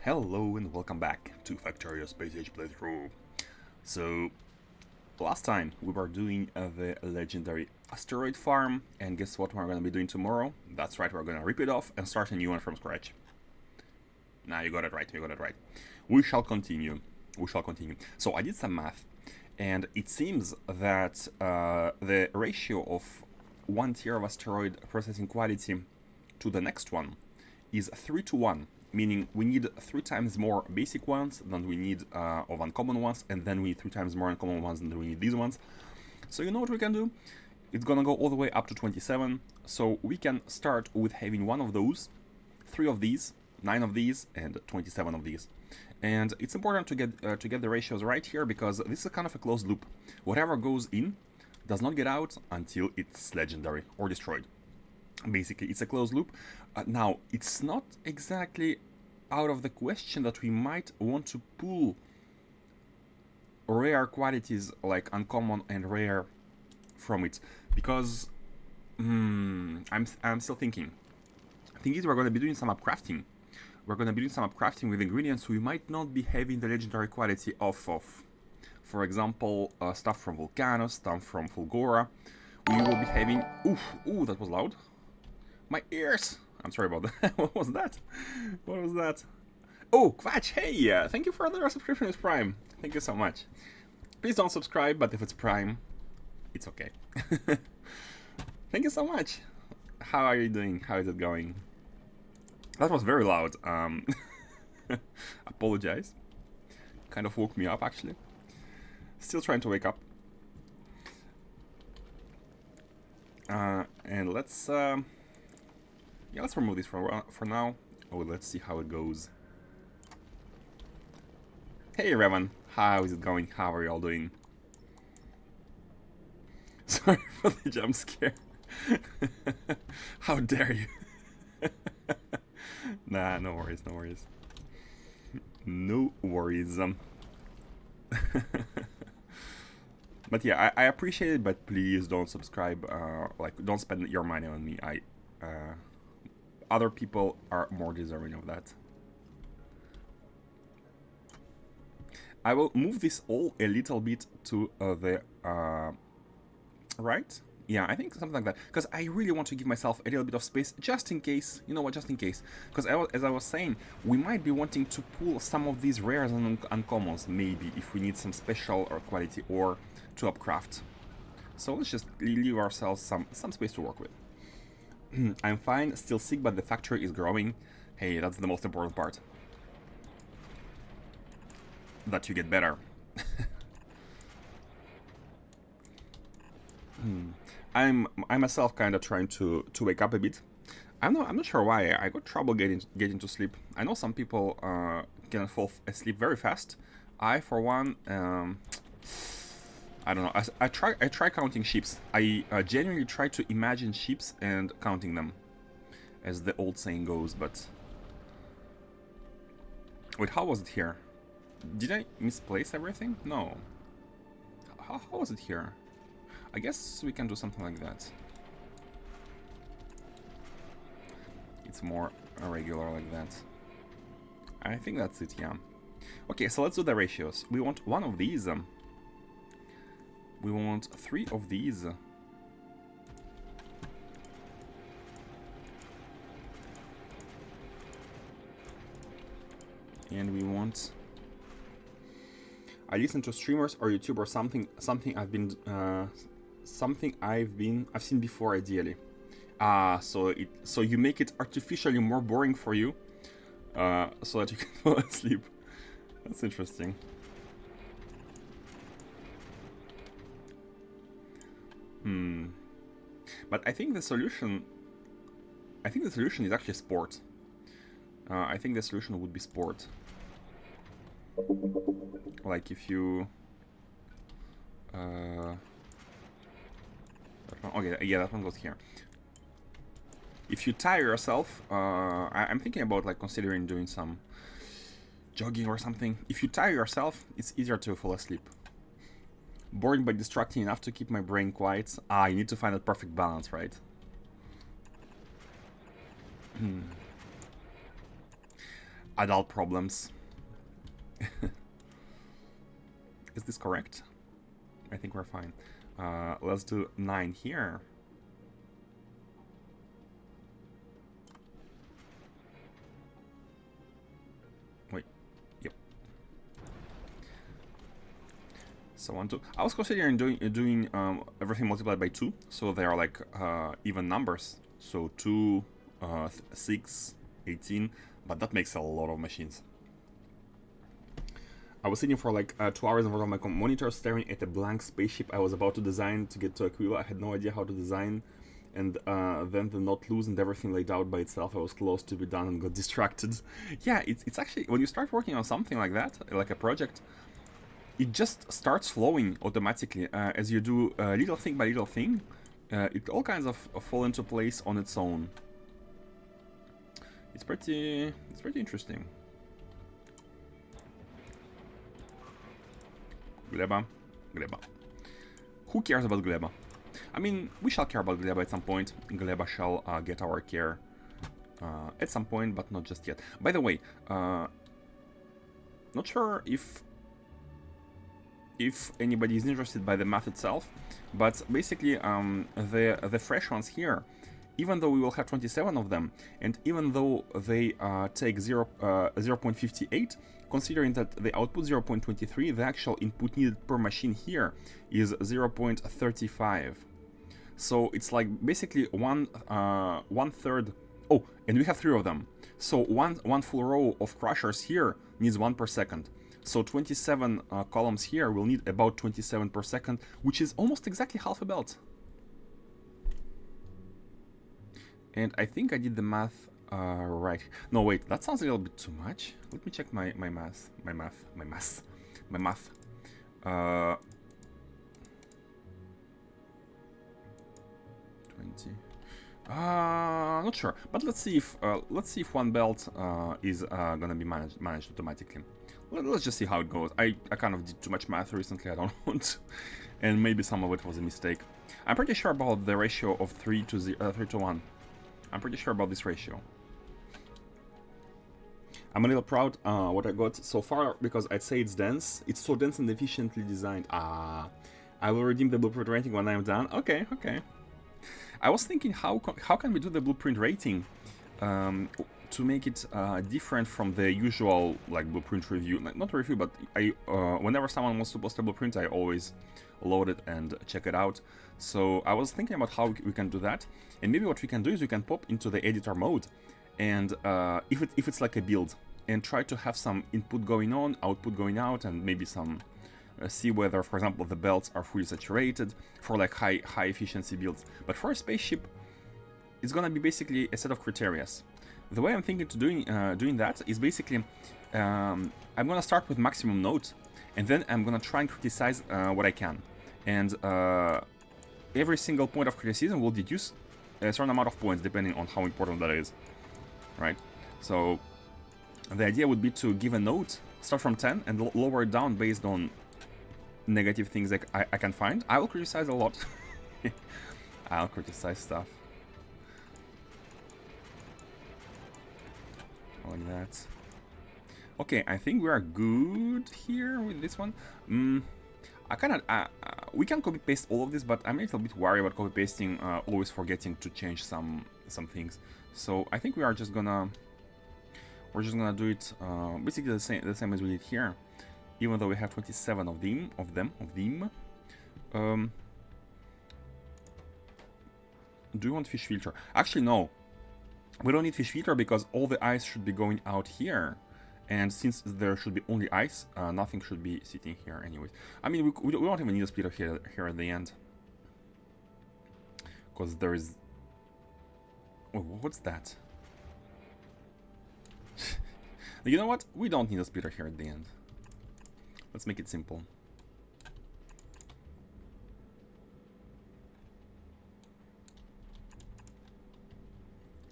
Hello and welcome back to Factorio Space Age playthrough. So, last time we were doing the legendary asteroid farm, and guess what we're going to be doing tomorrow? That's right, we're going to rip it off and start a new one from scratch. Nah, you got it right, We shall continue. So I did some math, and it seems that the ratio of 1 tier of asteroid processing quality to the next one is 3:1, meaning we need 3 times more basic ones than we need of uncommon ones, and then we need 3 times more uncommon ones than we need these ones. So you know what we can do? It's gonna go all the way up to 27, so we can start with having one of those, 3 of these, 9 of these, and 27 of these. And it's important to get the ratios right here, because this is kind of a closed loop. Whatever goes in does not get out until it's legendary or destroyed. Basically, it's a closed loop. Now, it's not exactly out of the question that we might want to pull rare qualities like uncommon and rare from it, because I'm still thinking. Thing is, we're going to be doing some upcrafting. With ingredients we might not be having the legendary quality off of. For example, stuff from Volcano, stuff from Fulgora. We will be having... Ooh, that was loud. My ears! I'm sorry about that. What was that? Oh, Quatch, hey! Thank you for another subscription with Prime. Thank you so much. Please don't subscribe, but if it's Prime, it's okay. Thank you so much. How are you doing? How is it going? That was very loud. Apologize. Kind of woke me up, actually. Still trying to wake up. And let's remove this for now. Oh, let's see how it goes. Hey, Revan. How is it going? How are you all doing? Sorry for the jump scare. How dare you? Nah, no worries. No worries. But yeah, I appreciate it, but please don't subscribe. Don't spend your money on me. Other people are more deserving of that. I will move this all a little bit to the right. Yeah, I think something like that, because I really want to give myself a little bit of space, just in case. You know what? Just in case, because as I was saying, we might be wanting to pull some of these rares and uncommons, maybe if we need some special or quality or to upcraft. So let's just leave ourselves some space to work with. I'm fine, still sick, but the factory is growing. Hey, that's the most important part. That you get better. I'm myself kind of trying to wake up a bit. I'm not sure why. I got trouble getting to sleep. I know some people can fall asleep very fast. I, for one, I don't know. I try counting sheeps. I genuinely try to imagine sheeps and counting them, as the old saying goes. But wait, how was it here? Did I misplace everything? No. How was it here? I guess we can do something like that. It's more irregular like that. I think that's it, yeah. Okay, so let's do the ratios. We want 1 of these. We want 3 of these. And we want... I listen to streamers or YouTube or something I've seen before, ideally. So you make it artificially more boring for you, so that you can fall asleep. That's interesting. But I think the solution is actually sport. I think the solution would be sport. Like if you... okay, yeah, that one goes here. If you tire yourself, I'm thinking about like considering doing some jogging or something. If you tire yourself, it's easier to fall asleep. Boring but distracting enough to keep my brain quiet. You need to find that perfect balance, right? adult problems. Is this correct? I think we're fine. Let's do 9 here. Wait, yep. So 1, 2. I was considering doing everything multiplied by 2, so they are like even numbers. So 2, 6, 18, but that makes a lot of machines. I was sitting for like 2 hours in front of my monitor staring at a blank spaceship I was about to design to get to Aquila. I had no idea how to design, and then the knot loosened, everything laid out by itself. I was close to be done and got distracted. Yeah, it's actually, when you start working on something like that, like a project, it just starts flowing automatically. As you do little thing by little thing, it all kinds of fall into place on its own. It's pretty interesting. Gleba. Who cares about Gleba? I mean, we shall care about Gleba at some point. Gleba shall get our care at some point, but not just yet. By the way, not sure if anybody is interested by the math itself, but basically the fresh ones here, even though we will have 27 of them, and even though they take 0.58, considering that they output 0.23, the actual input needed per machine here is 0.35. So it's like basically one third. Oh, and we have 3 of them. So one full row of crushers here needs 1 per second. So 27 columns here will need about 27 per second, which is almost exactly half a belt. And I think I did the math right. No, wait, that sounds a little bit too much. Let me check my math. 20. Not sure, but let's see if one belt is gonna be managed automatically. Let's just see how it goes. I kind of did too much math recently. I don't want, and maybe some of it was a mistake. I'm pretty sure about the ratio of 3 to 1. I'm pretty sure about this ratio. I'm a little proud what I got so far, because I'd say it's dense. It's so dense and efficiently designed. I will redeem the blueprint rating when I'm done. Okay. I was thinking how can we do the blueprint rating to make it different from the usual like blueprint review. Not review, but whenever someone wants to post a blueprint, I always load it and check it out. So I was thinking about how we can do that, and maybe what we can do is we can pop into the editor mode, and if it's like a build, and try to have some input going on, output going out, and maybe some see whether, for example, the belts are fully saturated for like high efficiency builds. But for a spaceship, it's gonna be basically a set of criteria. The way I'm thinking to doing that is basically I'm gonna start with maximum node, and then I'm gonna try and criticize what I can, and every single point of criticism will deduce a certain amount of points depending on how important that is, right? So the idea would be to give a node, start from 10 and lower it down based on negative things that I can find. I will criticize a lot. I'll criticize stuff like that. Okay, I think we are good here with this one. I cannot. We can copy paste all of this, but I'm a little bit worried about copy pasting, always forgetting to change some things. So I think we're just gonna do it basically the same as we did here, even though we have 27 of them. Do you want fish filter? Actually, no. We don't need fish filter because all the ice should be going out here. And since there should be only ice, nothing should be sitting here anyways. I mean, we don't even need a splitter here at the end. Because there is... Oh, what's that? You know what? We don't need a splitter here at the end. Let's make it simple.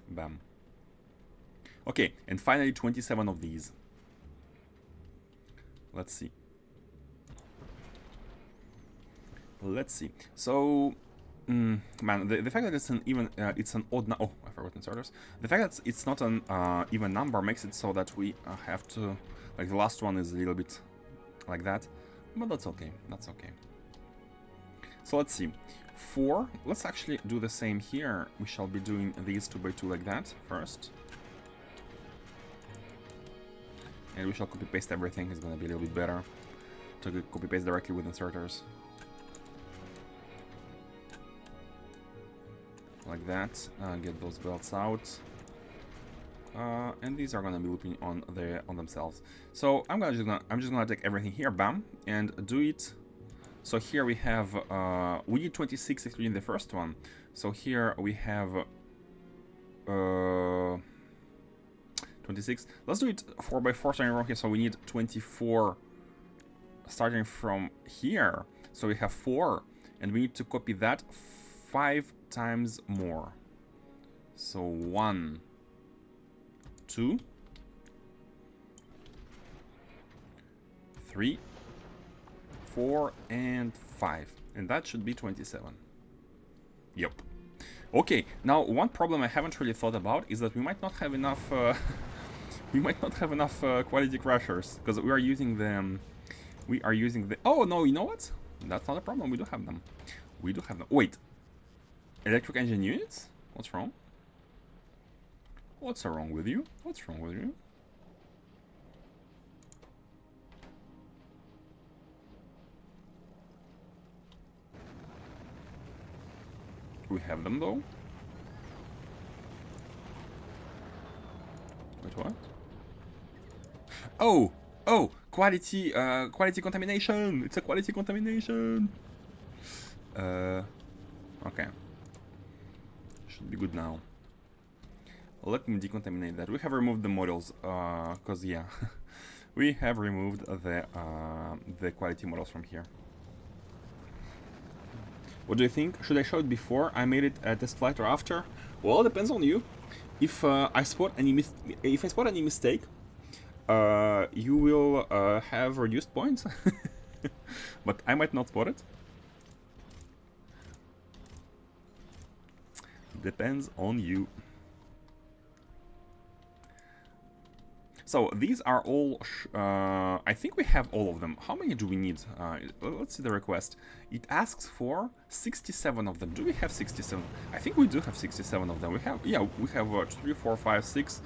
Bam. Okay, and finally 27 of these. Let's see. So, Man, the fact that it's an even, it's an odd oh, I forgot inserters. The fact that it's not an even number makes it so that we have to, like the last one is a little bit like that, but that's okay, that's okay. So let's see, 4, let's actually do the same here. We shall be doing these 2 by 2 like that first. And we shall copy paste everything, it's gonna be a little bit better to copy paste directly with inserters. Like that, get those belts out, and these are gonna be looping on themselves. So I'm just gonna take everything here, bam, and do it. So here we have we need 26 excluding the first one. So here we have 26. Let's do it 4 by 4 starting from here. So we need 24 starting from here. So we have 4, and we need to copy that 5 times more. So 1, 2, 3, 4, and 5, and that should be 27. Yep. Okay. Now, one problem I haven't really thought about is that we might not have enough. Quality crushers because we are using them. We are using the. Oh no! You know what? That's not a problem. We do have them. We do have them. Wait. Electric engine units? What's wrong? What's wrong with you? What's wrong with you? We have them though. Wait, what? Oh! Oh! Quality contamination! It's a quality contamination! Okay. Should be good now. Let me decontaminate that. We have removed the models, cause yeah, we have removed the quality models from here. What do you think? Should I show it before I made it a test flight or after? Well, it depends on you. If I spot any mistake, you will have reduced points, but I might not spot it. Depends on you. So these are all, I think we have all of them. How many do we need? Let's see the request. It asks for 67 of them. Do we have 67? I think we do have 67 of them. We have, yeah, we have 3, 4, 5, 6.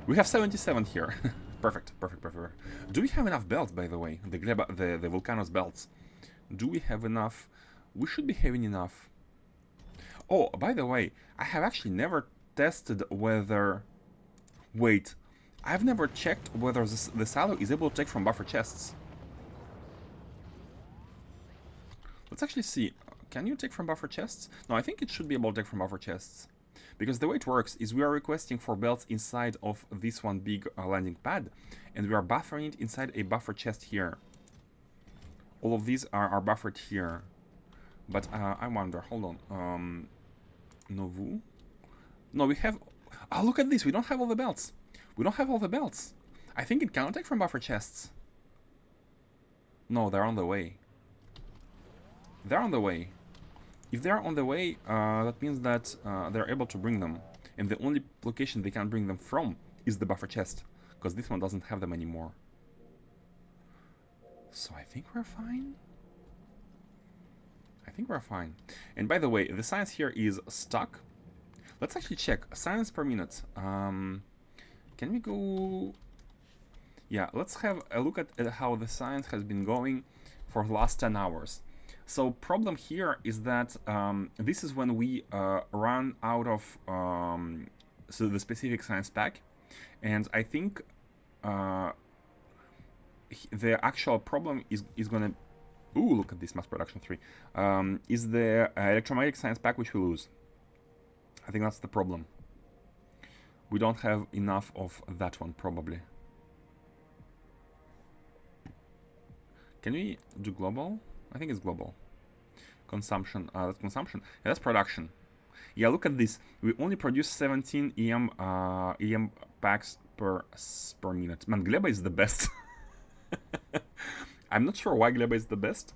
We have 77 here. Perfect, perfect, perfect. Do we have enough belts, by the way? The Volcano's belts. Do we have enough? We should be having enough. Oh, by the way, I have actually never tested whether... Wait. I've never checked whether the silo is able to take from buffer chests. Let's actually see. Can you take from buffer chests? No, I think it should be able to take from buffer chests. Because the way it works is we are requesting for belts inside of this one big landing pad, and we are buffering it inside a buffer chest here. All of these are buffered here. But I wonder, hold on. Novu? No, we have... Oh, look at this, we don't have all the belts. We don't have all the belts. I think it cannot take from buffer chests. No, they're on the way. They're on the way. If they're on the way, that means that they're able to bring them. And the only location they can bring them from is the buffer chest. Because this one doesn't have them anymore. So I think we're fine. I think we're fine. And by the way, the science here is stuck. Let's actually check. Science per minute. Can we go... Yeah, let's have a look at how the science has been going for the last 10 hours. So problem here is that this is when we run out of so the specific science pack. And I think the actual problem is gonna... Ooh, look at this, mass production 3. Is the electromagnetic science pack which we lose. I think that's the problem. We don't have enough of that one, probably. Can we do global? I think it's global. Consumption. That's consumption. Yeah, that's production. Yeah, look at this. We only produce 17 EM packs per minute. Man, Gleba is the best. I'm not sure why Gleba is the best.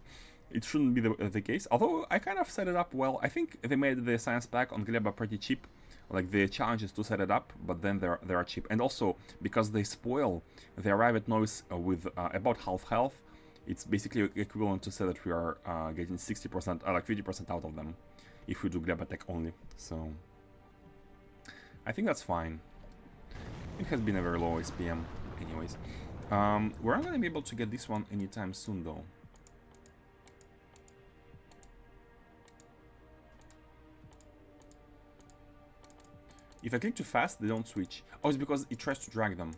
it shouldn't be the case. Although I kind of set it up well. I think they made the science pack on Gleba pretty cheap. Like the challenge is to set it up, but then they are cheap. And also because they spoil, they arrive at noise with about half health. It's basically equivalent to say that we are getting 60%, like 50% out of them, if we do Gleba tech only. So I think that's fine. It has been a very low SPM, anyways. We're not gonna be able to get this one anytime soon, though. If I click too fast, they don't switch. Oh, it's because it tries to drag them.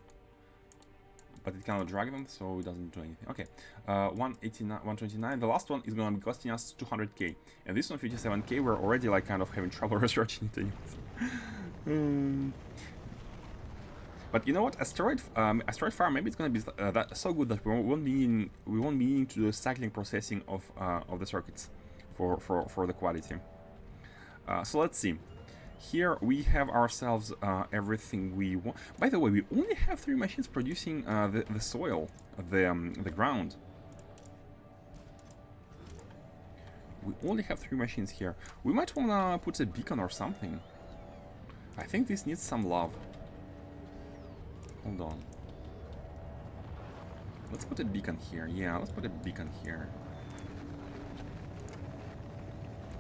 But it cannot drag them, so it doesn't do anything. Okay, 189, 129. The last one is gonna be costing us 200k. And this one, 57k, we're already like kind of having trouble researching it. But you know what? Asteroid Farm, maybe it's gonna be that so good that we won't be needing to do the cycling processing of the circuits for the quality. So let's see. Here we have ourselves everything we want. By the way, we only have 3 machines producing the soil, the ground. We only have 3 machines here. We might wanna put a beacon or something. I think this needs some love. Hold on. Let's put a beacon here. Yeah, let's put a beacon here.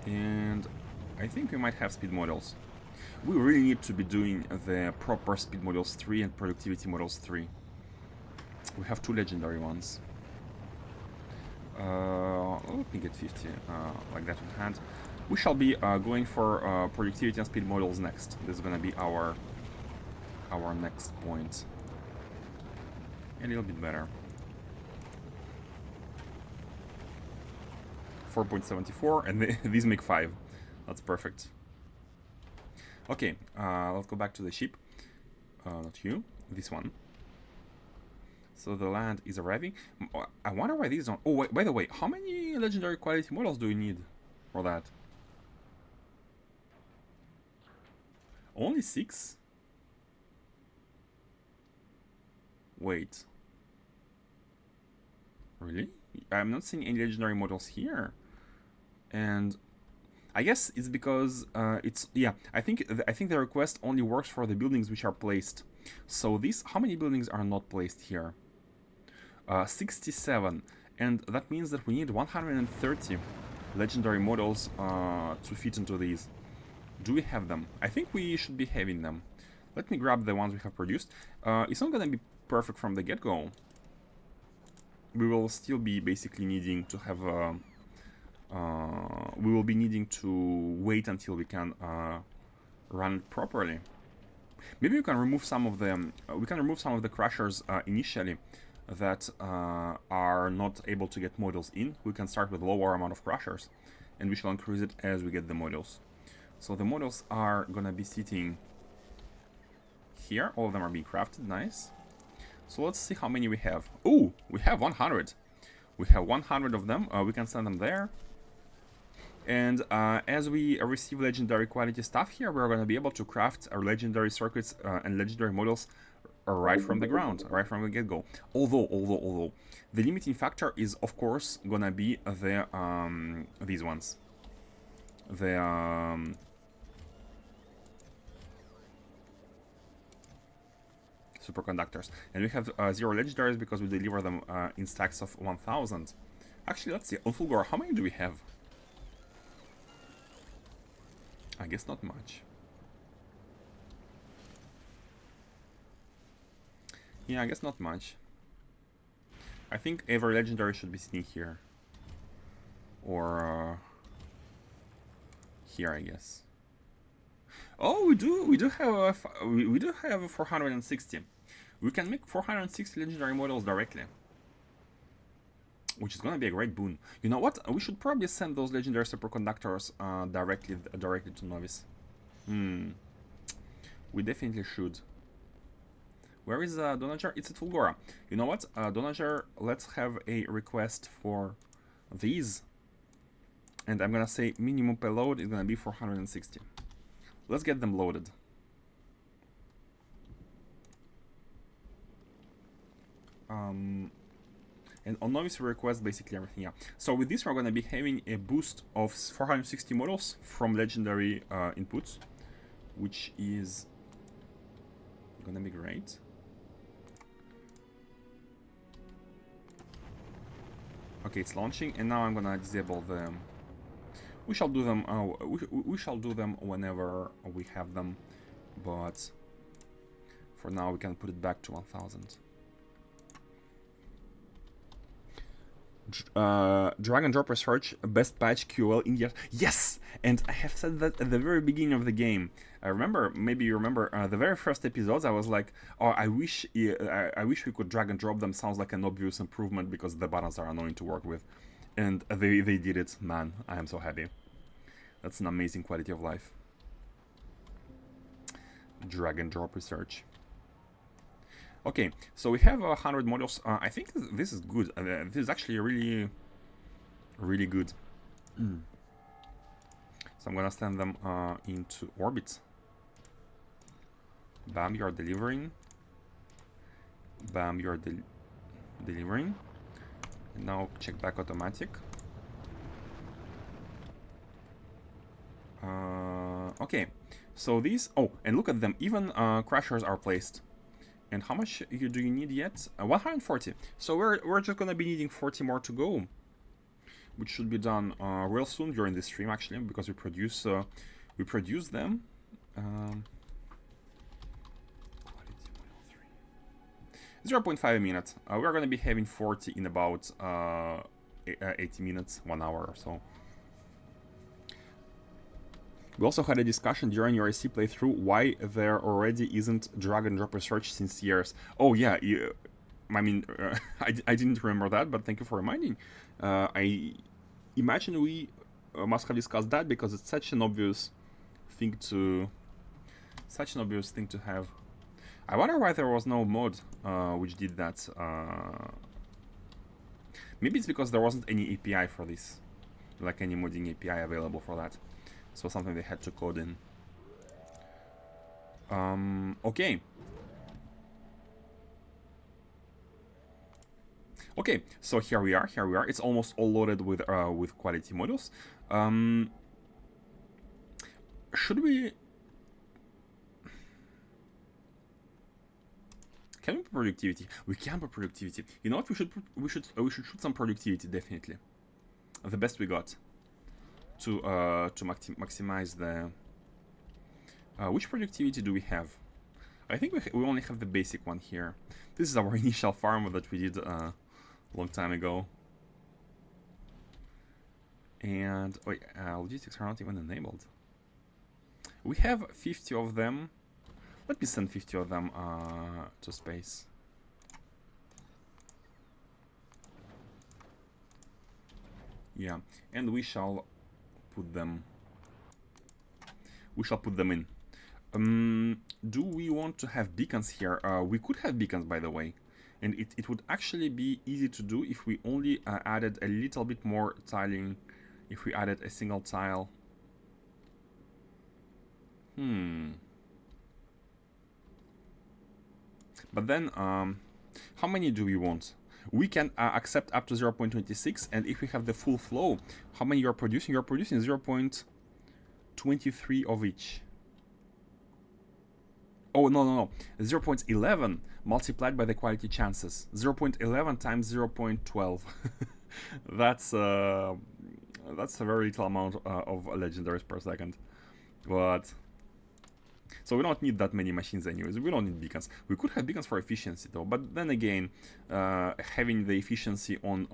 And I think we might have speed models. We really need to be doing the proper speed models 3 and productivity models 3. We have 2 legendary ones. Let me get 50 like that in hand. We shall be going for productivity and speed models next. This is gonna be our next point. A little bit better. 4.74, and these make 5. That's perfect. Okay, let's go back to the ship. Not you, this one. So the land is arriving. I wonder why these don't... Oh, wait, by the way, how many legendary quality models do we need for that? Only 6? Wait. Really? I'm not seeing any legendary models here. And I guess it's because it's... Yeah, I think the request only works for the buildings which are placed. So these... How many buildings are not placed here? 67. And that means that we need 130 legendary models to fit into these. Do we have them? I think we should be having them. Let me grab the ones we have produced. It's not gonna be perfect from the get-go. We will still be basically needing to have we will be needing to wait until we can run it properly. Maybe we can remove some of them. We can remove some of the crushers initially that are not able to get models in. We can start with lower amount of crushers, and we shall increase it as we get the models. So the models are gonna be sitting here. All of them are being crafted. Nice. So let's see how many we have. Oh, we have 100. We have 100 of them. We can send them there. And as we receive legendary quality stuff here, we're going to be able to craft our legendary circuits and legendary models right from the ground, right from the get-go. Although, the limiting factor is, of course, going to be the these ones. The superconductors. And we have 0 legendaries because we deliver them in stacks of 1000. Actually, let's see. On Fulgor, how many do we have? I guess not much. Yeah, I guess not much. I think every legendary should be sitting here. Or here, I guess. Oh, we do have we do have 460. We can make 460 legendary models directly, which is gonna be a great boon. You know what? We should probably send those legendary superconductors directly to Novice. We definitely should. Where is Donager? It's at Fulgora. You know what? Donager, let's have a request for these. And I'm gonna say minimum payload is gonna be 460. Let's get them loaded. And on novice request, basically everything, yeah. So with this, we're going to be having a boost of 460 models from legendary inputs, which is going to be great. Okay, it's launching, and now I'm going to disable them. We shall do them. We shall do them whenever we have them, but for now we can put it back to 1000. Drag and drop research, best patch QL in years. Yes, and I have said that at the very beginning of the game. I remember, maybe you remember, the very first episodes. I was like, "Oh, I wish we could drag and drop them." Sounds like an obvious improvement because the buttons are annoying to work with, and they did it. Man, I am so happy. That's an amazing quality of life. Drag and drop research. Okay, so we have 100 modules. I think this is good. This is actually really, really good. So I'm gonna send them into orbit. Bam, you're delivering. Bam, you're delivering. And now check back automatic. Okay, so these. Oh, and look at them. Even crashers are placed. And how much do you need yet? 140. So we're just gonna be needing 40 more to go, which should be done real soon during this stream, actually, because we produce them. 0.5 minutes. We're gonna be having 40 in about 80 minutes, 1 hour or so. We also had a discussion during your IC playthrough why there already isn't drag and drop research since years. Oh yeah, I mean, I didn't remember that, but thank you for reminding. I imagine we must have discussed that because it's such an obvious thing to have. I wonder why there was no mod which did that. Maybe it's because there wasn't any API for this, like any modding API available for that. So something they had to code in. Okay. Okay, so here we are. It's almost all loaded with quality modules. Should we? Can we put productivity? We can put productivity. You know what? We should shoot some productivity, definitely. The best we got. To maximize the... which productivity do we have? I think we only have the basic one here. This is our initial farm that we did a long time ago. And wait, logistics are not even enabled. We have 50 of them. Let me send 50 of them to space. Yeah, and we shall put them in. Do we want to have beacons here? We could have beacons, by the way, and it would actually be easy to do if we only added a little bit more tiling. If we added a single tile. But then how many do we want? We can accept up to 0.26, and if we have the full flow, how many you're producing? You're producing 0.23 of each. Oh, no. 0.11 multiplied by the quality chances. 0.11 times 0.12. That's a very little amount of legendaries per second. But... so we don't need that many machines anyways. We don't need beacons. We could have beacons for efficiency though. But then again, having the efficiency on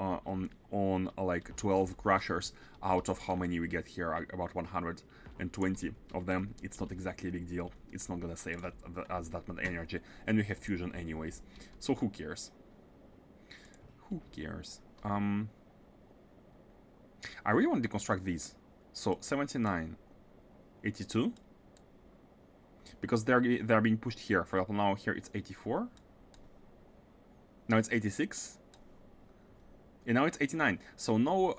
like 12 crushers out of how many we get here, about 120 of them, it's not exactly a big deal. It's not gonna save us that much energy, and we have fusion anyways. So who cares? Who cares? I really want to deconstruct these. So 79, 82. Because they're being pushed here. For example, now here it's 84. Now it's 86. And now it's 89. So no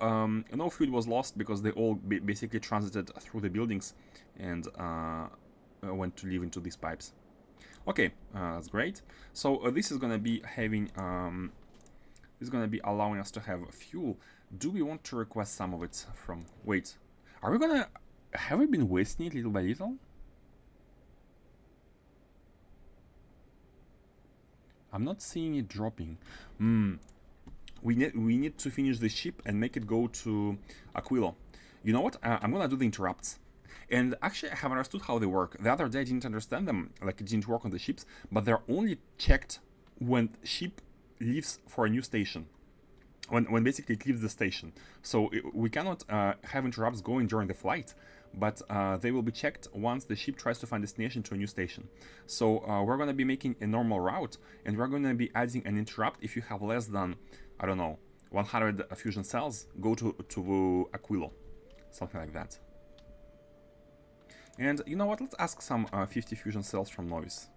fluid was lost because they all basically transited through the buildings and went to live into these pipes. Okay, that's great. So this is gonna be having is going to be allowing us to have fuel. Do we want to request some of it from... Wait, are we going to... Have we been wasting it little by little? I'm not seeing it dropping. We need to finish the ship and make it go to Aquilo. You know what? I'm gonna do the interrupts. And actually, I have understood how they work. The other day, I didn't understand them, like it didn't work on the ships, but they're only checked when ship leaves for a new station. When basically it leaves the station. So we cannot have interrupts going during the flight, but they will be checked once the ship tries to find destination to a new station. So we're going to be making a normal route, and we're going to be adding an interrupt if you have less than, I don't know, 100 fusion cells, go to Aquilo, something like that. And you know what, let's ask some 50 fusion cells from Noise.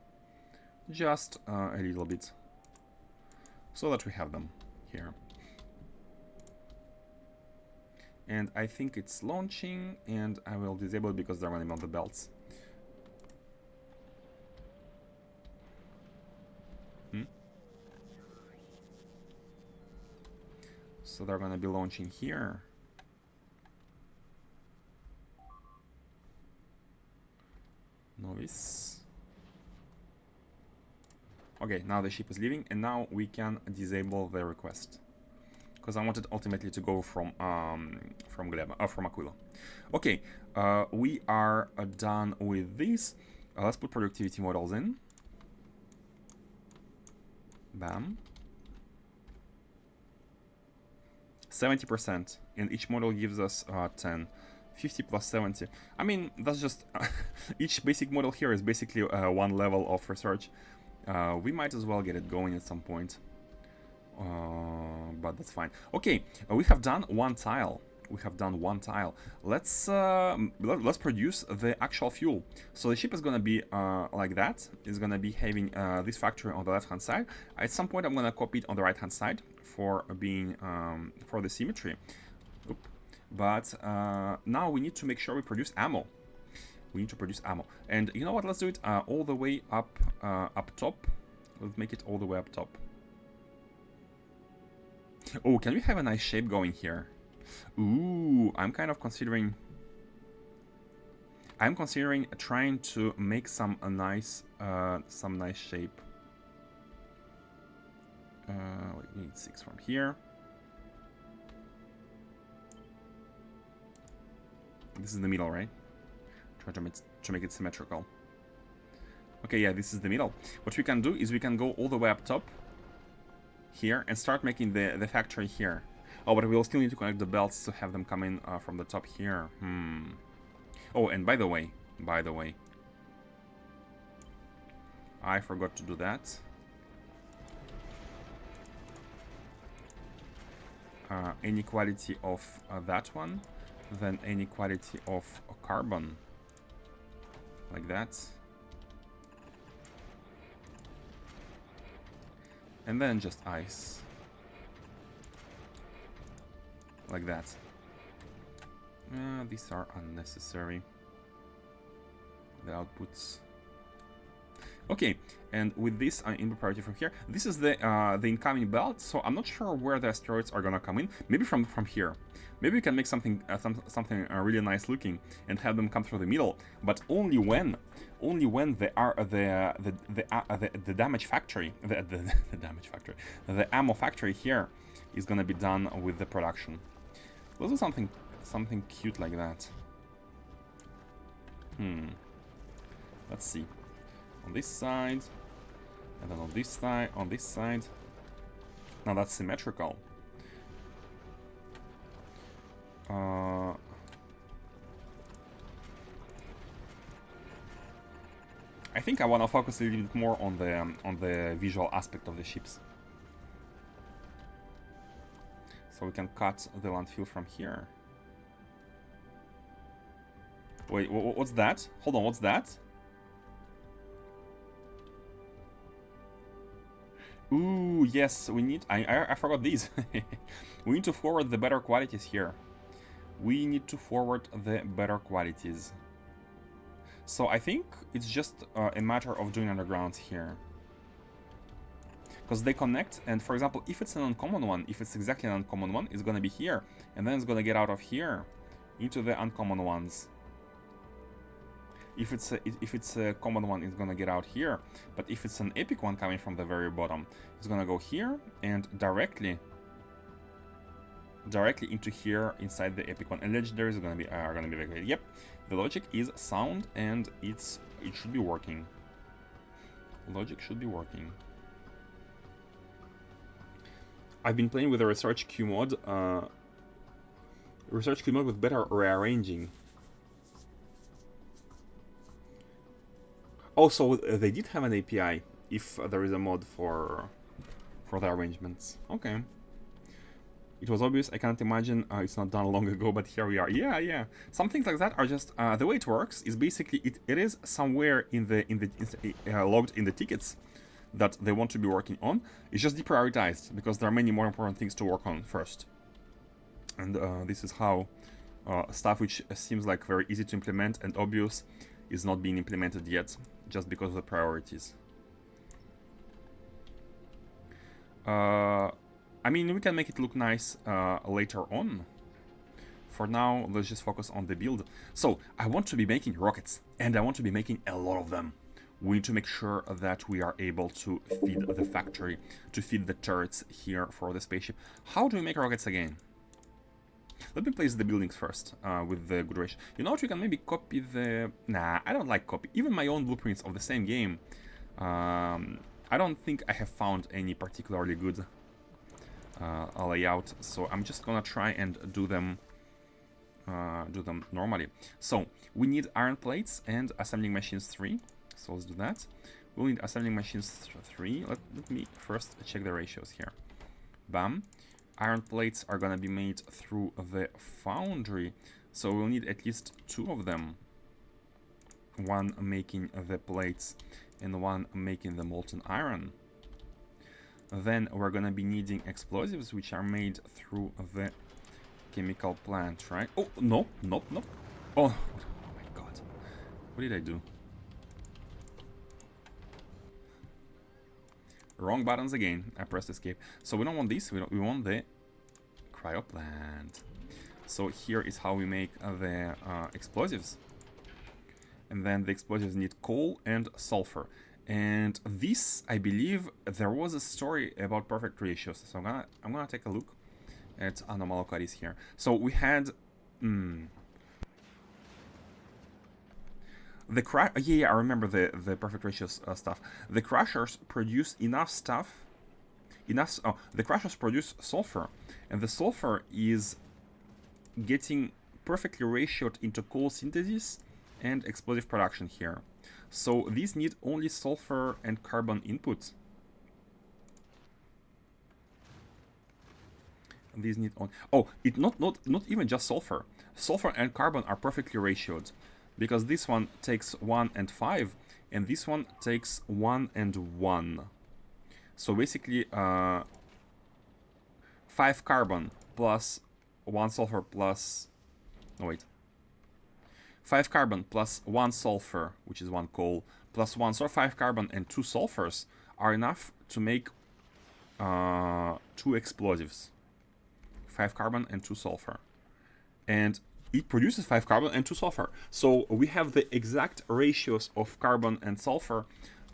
Just a little bit, so that we have them here. And I think it's launching, and I will disable it because they're running on the belts. So they're gonna be launching here. Novice. Okay, now the ship is leaving, and now we can disable the request. Because I wanted ultimately to go from Aquilo. Okay, we are done with this. Let's put productivity models in. Bam. 70%, and each model gives us 10. 50 plus 70. I mean, that's just each basic model here is basically one level of research. We might as well get it going at some point. But that's fine. Okay, we have done one tile. Let's produce the actual fuel. So the ship is gonna be like that. It's gonna be having this factory on the left-hand side. At some point, I'm gonna copy it on the right-hand side for being for the symmetry. Oop. But now we need to make sure we produce ammo. And you know what? Let's do it all the way up top. Let's make it all the way up top. Oh, can we have a nice shape going here? Ooh, I'm considering trying to make some nice shape. We need 6 from here. This is the middle, right? Try to make it symmetrical. Okay, yeah, this is the middle. What we can do is we can go all the way up top here and start making the factory here. Oh, but we'll still need to connect the belts to have them come in from the top here. Oh, and by the way, I forgot to do that. Inequality of that one, then inequality of carbon, like that. And then just ice. Like that. These are unnecessary. The outputs. Okay, and with this in priority from here, this is the incoming belt. So I'm not sure where the asteroids are gonna come in. Maybe from here. Maybe we can make something really nice looking and have them come through the middle. But only when the damage factory, the ammo factory here is gonna be done with the production. Let's do something cute like that. Let's see. On this side, and then on this side. Now that's symmetrical. I think I want to focus a little bit more on the visual aspect of the ships. So we can cut the landfill from here. Wait, what's that? Hold on, what's that? Ooh, yes, we need... I forgot these. We need to forward the better qualities here. So I think it's just a matter of doing underground here. because they connect. And for example, if it's an uncommon one, if it's exactly an uncommon one, it's gonna be here, and then it's gonna get out of here into the uncommon ones. If it's a common one, it's gonna get out here. But if it's an epic one coming from the very bottom, it's gonna go here and directly into here inside the epic one. And legendaries are gonna be evacuated. Yep, the logic is sound, and it should be working. Logic should be working. I've been playing with a research queue mod. Research queue mod with better rearranging. Also, they did have an API if there is a mod for the arrangements. Okay. It was obvious. I can't imagine it's not done long ago, but here we are. Yeah. Some things like that are just the way it works is basically it is somewhere in the logged in the tickets that they want to be working on. It's just deprioritized because there are many more important things to work on first. And this is how stuff which seems like very easy to implement and obvious is not being implemented yet, just because of the priorities. I mean, we can make it look nice later on. For now, let's just focus on the build. So, I want to be making rockets, and I want to be making a lot of them. We need to make sure that we are able to feed the factory, to feed the turrets here for the spaceship. How do we make rockets again? Let me place the buildings first with the good ratio. You know what, we can maybe copy the... Nah, I don't like copy. Even my own blueprints of the same game. I don't think I have found any particularly good layout. So I'm just gonna try and do them normally. So we need iron plates and assembling machines 3. So let's do that. We'll need assembling machines 3. Let me first check the ratios here. Bam. Iron plates are gonna be made through the foundry, so we'll need at least 2 of them. One making the plates and one making the molten iron. Then we're gonna be needing explosives, which are made through the chemical plant, right? Oh, no. Oh my god. What did I do? Wrong buttons again. I pressed escape. So we don't want this. We want the cryo plant. So here is how we make the explosives. And then the explosives need coal and sulfur. And this, I believe, there was a story about perfect ratios. So I'm gonna take a look at anomalocaries here. So we had I remember the perfect ratios stuff. The crushers produce enough stuff. The crushers produce sulfur, and the sulfur is getting perfectly ratioed into coal synthesis and explosive production here. So these need only sulfur and carbon input. These need not even just sulfur. Sulfur and carbon are perfectly ratioed, because this one takes 1 and 5, and this one takes 1 and 1. So basically, 5 carbon plus 1 sulfur plus... No, wait. 5 carbon plus 1 sulfur, which is 1 coal, plus 1, so 5 carbon and 2 sulfurs are enough to make 2 explosives. 5 carbon and 2 sulfur. And it produces 5 carbon and 2 sulfur. So we have the exact ratios of carbon and sulfur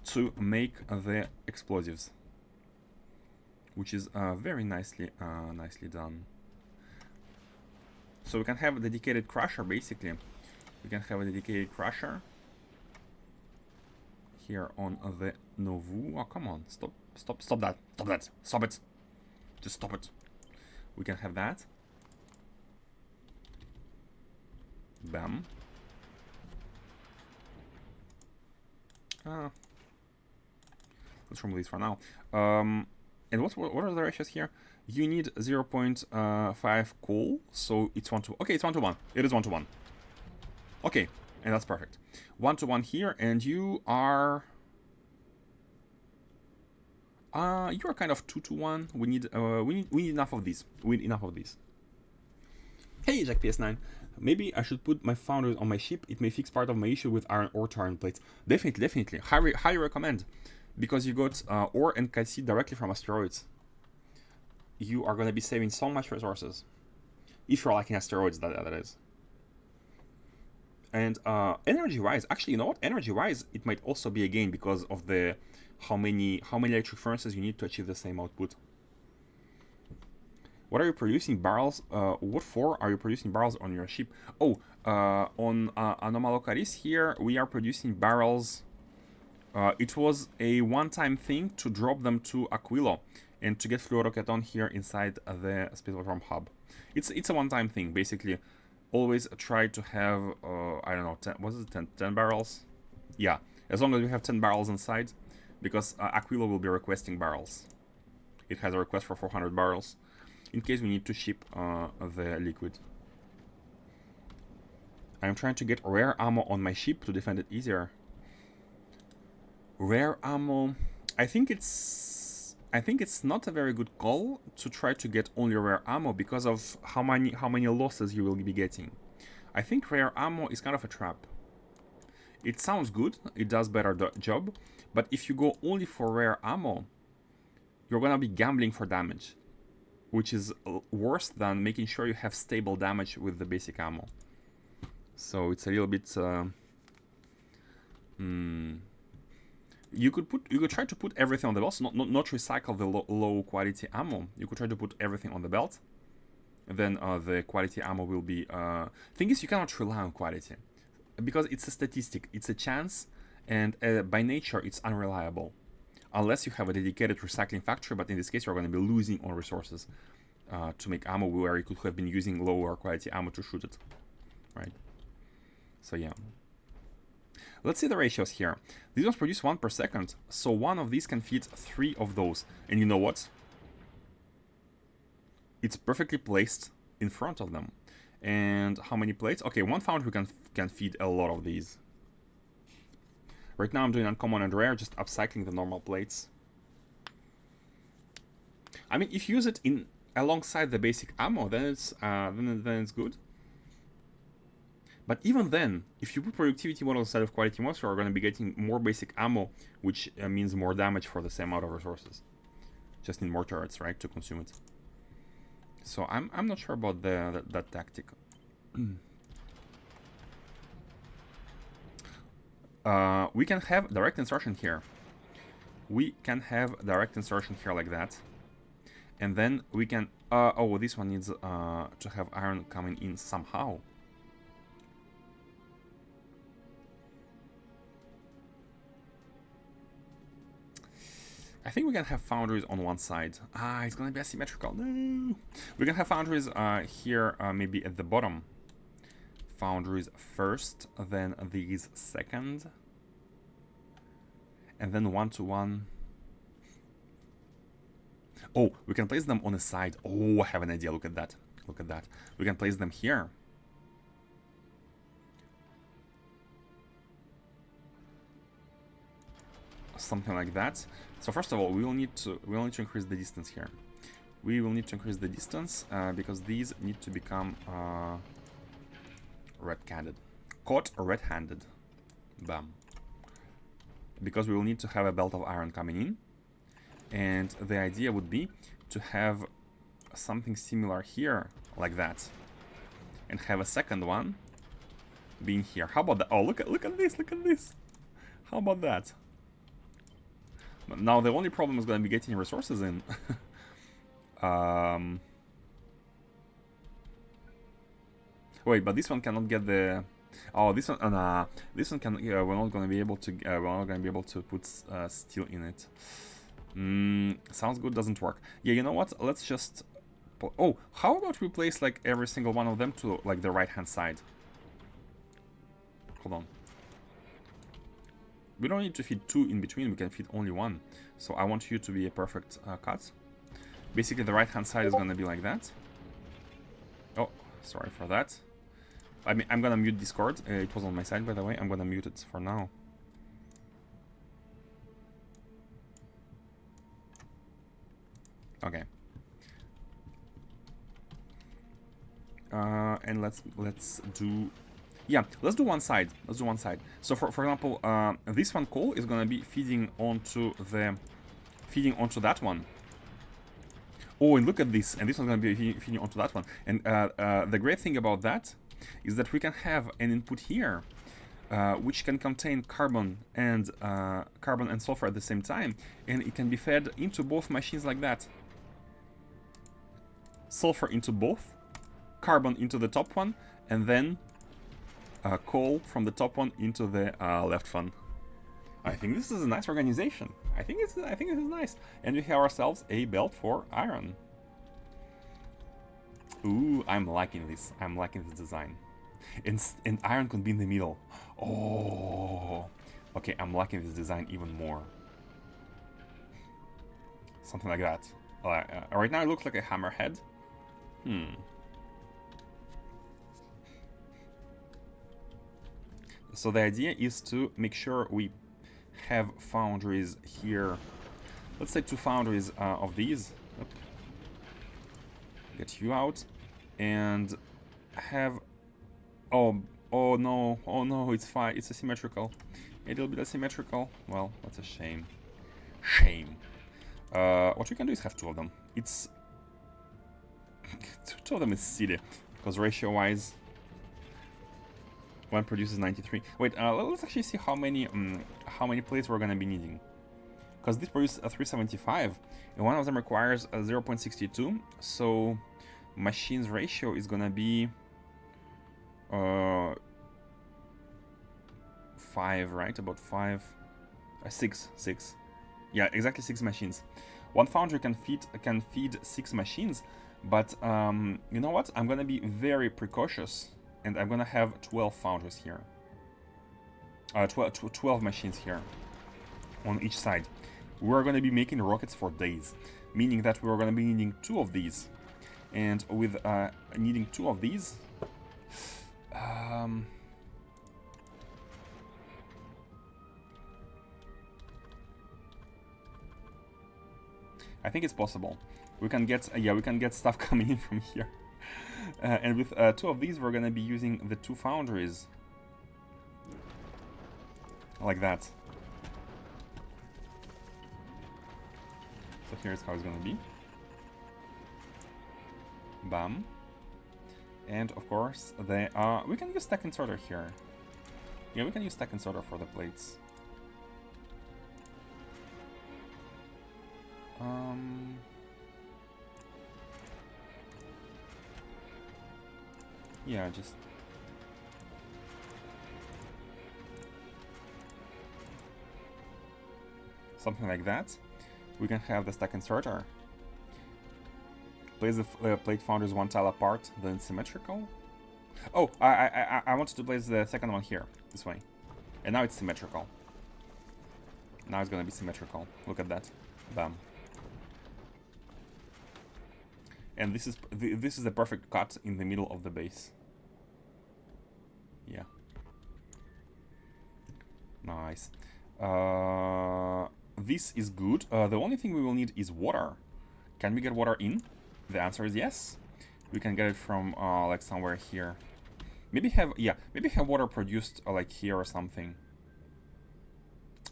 to make the explosives, which is very nicely done. So we can have a dedicated crusher, basically. We can have a dedicated crusher here on the Novu. Oh, come on, stop that, stop it, just stop it. We can have that. Bam. Let's remove these for now. And what are the ratios here? You need 0.5 coal, so it's 1 to... Okay, it's 1 to 1. It is 1 to 1. Okay, and that's perfect. 1 to 1 here, and you are... you are kind of 2 to 1. We need enough of these. We need enough of these. Hey, Jack PS9. Maybe I should put my foundries on my ship. It may fix part of my issue with iron ore to iron plates. Definitely. Highly recommend. because you got ore and calcite directly from asteroids, you are going to be saving so much resources. If you're liking asteroids, that is. And energy-wise, actually, you know what? Energy-wise, it might also be a gain because of the how many electric furnaces you need to achieve the same output. What are you producing barrels? What for are you producing barrels on your ship? Oh, on Anomalocaris here, we are producing barrels. It was a one-time thing to drop them to Aquilo and to get fluoroketon here inside the Space Platform hub. It's a one-time thing, basically. Always try to have, I don't know, 10 barrels? Yeah, as long as we have 10 barrels inside, because Aquilo will be requesting barrels. It has a request for 400 barrels, in case we need to ship the liquid. I'm trying to get rare ammo on my ship to defend it easier. Rare ammo, I think it's not a very good call to try to get only rare ammo because of how many losses you will be getting. I think rare ammo is kind of a trap. It sounds good, it does better the job, but if you go only for rare ammo, you're gonna be gambling for damage, which is worse than making sure you have stable damage with the basic ammo. So it's a little bit you could try to put everything on the belt, so not recycle the low quality ammo. You could try to put everything on the belt. Then the quality ammo will be. Thing is, you cannot rely on quality because it's a statistic, it's a chance, and by nature it's unreliable, unless you have a dedicated recycling factory. But in this case, you're going to be losing on resources to make ammo where you could have been using lower quality ammo to shoot it, right? So yeah. Let's see the ratios here. These ones produce 1 per second, so one of these can feed 3 of those. And you know what? It's perfectly placed in front of them. And how many plates? Okay, one foundry can feed a lot of these. Right now I'm doing uncommon and rare, just upcycling the normal plates. I mean, if you use it in alongside the basic ammo, then it's good. But even then, if you put productivity models instead of quality models, you are going to be getting more basic ammo, which means more damage for the same amount of resources. Just need more turrets, right, to consume it. So I'm not sure about that tactic. We can have direct insertion here. We can have direct insertion here like that. And then we can... oh, this one needs to have iron coming in somehow. I think we can have foundries on one side. It's gonna be asymmetrical. No. We can have foundries here, maybe at the bottom. Foundries first, then these second. And then 1-to-1. Oh, we can place them on the side. Oh, I have an idea. Look at that. Look at that. We can place them here. Something like that. So first of all, we will need to increase the distance here. We will need to increase the distance because these need to become red-handed. Caught red-handed. Bam. Because we will need to have a belt of iron coming in. And the idea would be to have something similar here, like that. And have a second one being here. How about that? Oh, look at this, look at this. How about that? Now the only problem is going to be getting resources in. Wait, but this one cannot get the. Oh, this one. This one can. Yeah, we're not going to be able to. We're not going to be able to put steel in it. Sounds good. Doesn't work. Yeah, you know what? Let's just. Oh, how about we place like every single one of them to like the right-hand side? Hold on. We don't need to feed 2 in between, we can feed only 1. So I want you to be a perfect cut. Basically the right hand side is gonna be like that. Oh, sorry for that. I mean, I'm gonna mute Discord. It was on my side, by the way. I'm gonna mute it for now. Okay. And let's do Yeah, let's do one side. Let's do one side. So for example, this one coal is gonna be feeding onto that one. Oh, and look at this, and this one's gonna be feeding onto that one. And the great thing about that is that we can have an input here, which can contain carbon and sulfur at the same time, and it can be fed into both machines like that. Sulfur into both, carbon into the top one, and then coal from the top one into the left one. I think this is a nice organization. I think this is nice. And we have ourselves a belt for iron. Ooh, I'm liking this. I'm liking this design. And iron could be in the middle. Oh, okay. I'm liking this design even more. Something like that. Right now it looks like a hammerhead. So the idea is to make sure we have foundries here. Let's say 2 foundries of these. Get you out. And have... Oh no, it's fine. It's asymmetrical. It'll be asymmetrical. Well, that's a shame. Shame. What we can do is have 2 of them. It's... 2 of them is silly. Because ratio-wise... one produces 93. Wait, let's actually see how many plates we're gonna be needing. Because this produces a 375, and one of them requires a 0.62. So machine's ratio is gonna be 5, right? About 5, 6. Yeah, exactly 6 machines. One foundry can feed 6 machines, but you know what? I'm gonna be very precautious. And I'm gonna have 12 foundries here. 12 machines here on each side. We're gonna be making rockets for days, meaning that we're gonna be needing 2 of these. And with needing 2 of these, I think it's possible. We can get stuff coming in from here. And with 2 of these, we're gonna be using the 2 foundries. Like that. So here's how it's gonna be. Bam. And of course, we can use stack and sorter here. Yeah, we can use stack and sorter for the plates. Yeah, just... something like that. We can have the stack and sorter. Place the plate founders 1 tile apart, then symmetrical. Oh, I wanted to place the second one here, this way. And now it's symmetrical. Now it's gonna be symmetrical. Look at that. Bam. And this is the perfect cut in the middle of the base. Yeah. Nice. This is good. The only thing we will need is water. Can we get water in? The answer is yes. We can get it from like somewhere here. Maybe have water produced like here or something.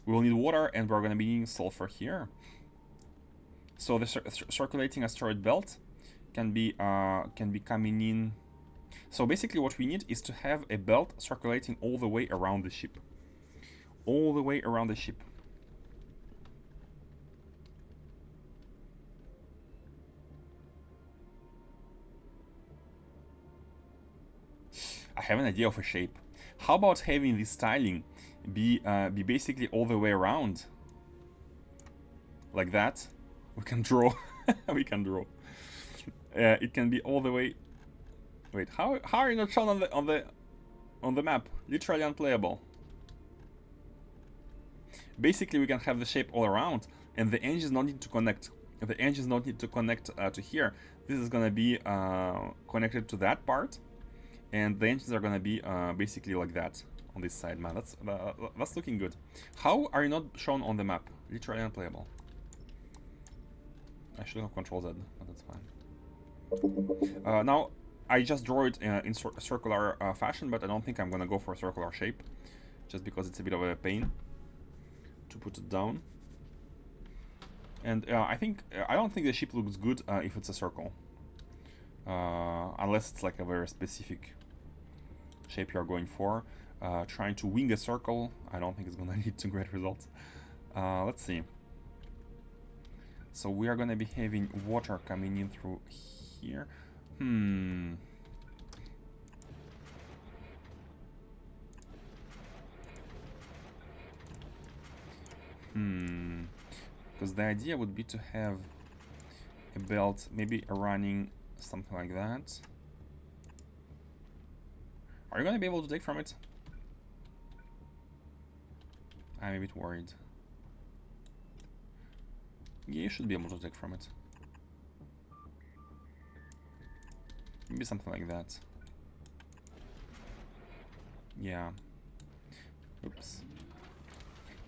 We will need water, and we're gonna be needing sulfur here. So the circulating asteroid belt can be coming in. So basically what we need is to have a belt circulating all the way around the ship. All the way around the ship. I have an idea of a shape. How about having this tiling be basically all the way around? Like that. We can draw. We can draw. It can be all the way. Wait, how are you not shown on the map? Literally unplayable. Basically, we can have the shape all around, and the engines don't need to connect. The engines don't need to connect to here. This is gonna be connected to that part, and the engines are gonna be basically like that on this side. Man, that's looking good. How are you not shown on the map? Literally unplayable. I should have Control Z, but that's fine. Now, I just draw it in circular fashion, but I don't think I'm gonna go for a circular shape, just because it's a bit of a pain to put it down. And I don't think the ship looks good if it's a circle, unless it's like a very specific shape you're going for. Trying to wing a circle, I don't think it's gonna lead to great results. Let's see. So we are gonna be having water coming in through here. Because the idea would be to have a belt, maybe running something like that. Are you gonna be able to take from it? I'm a bit worried. Yeah, you should be able to take from it. Maybe something like that. Yeah. Oops.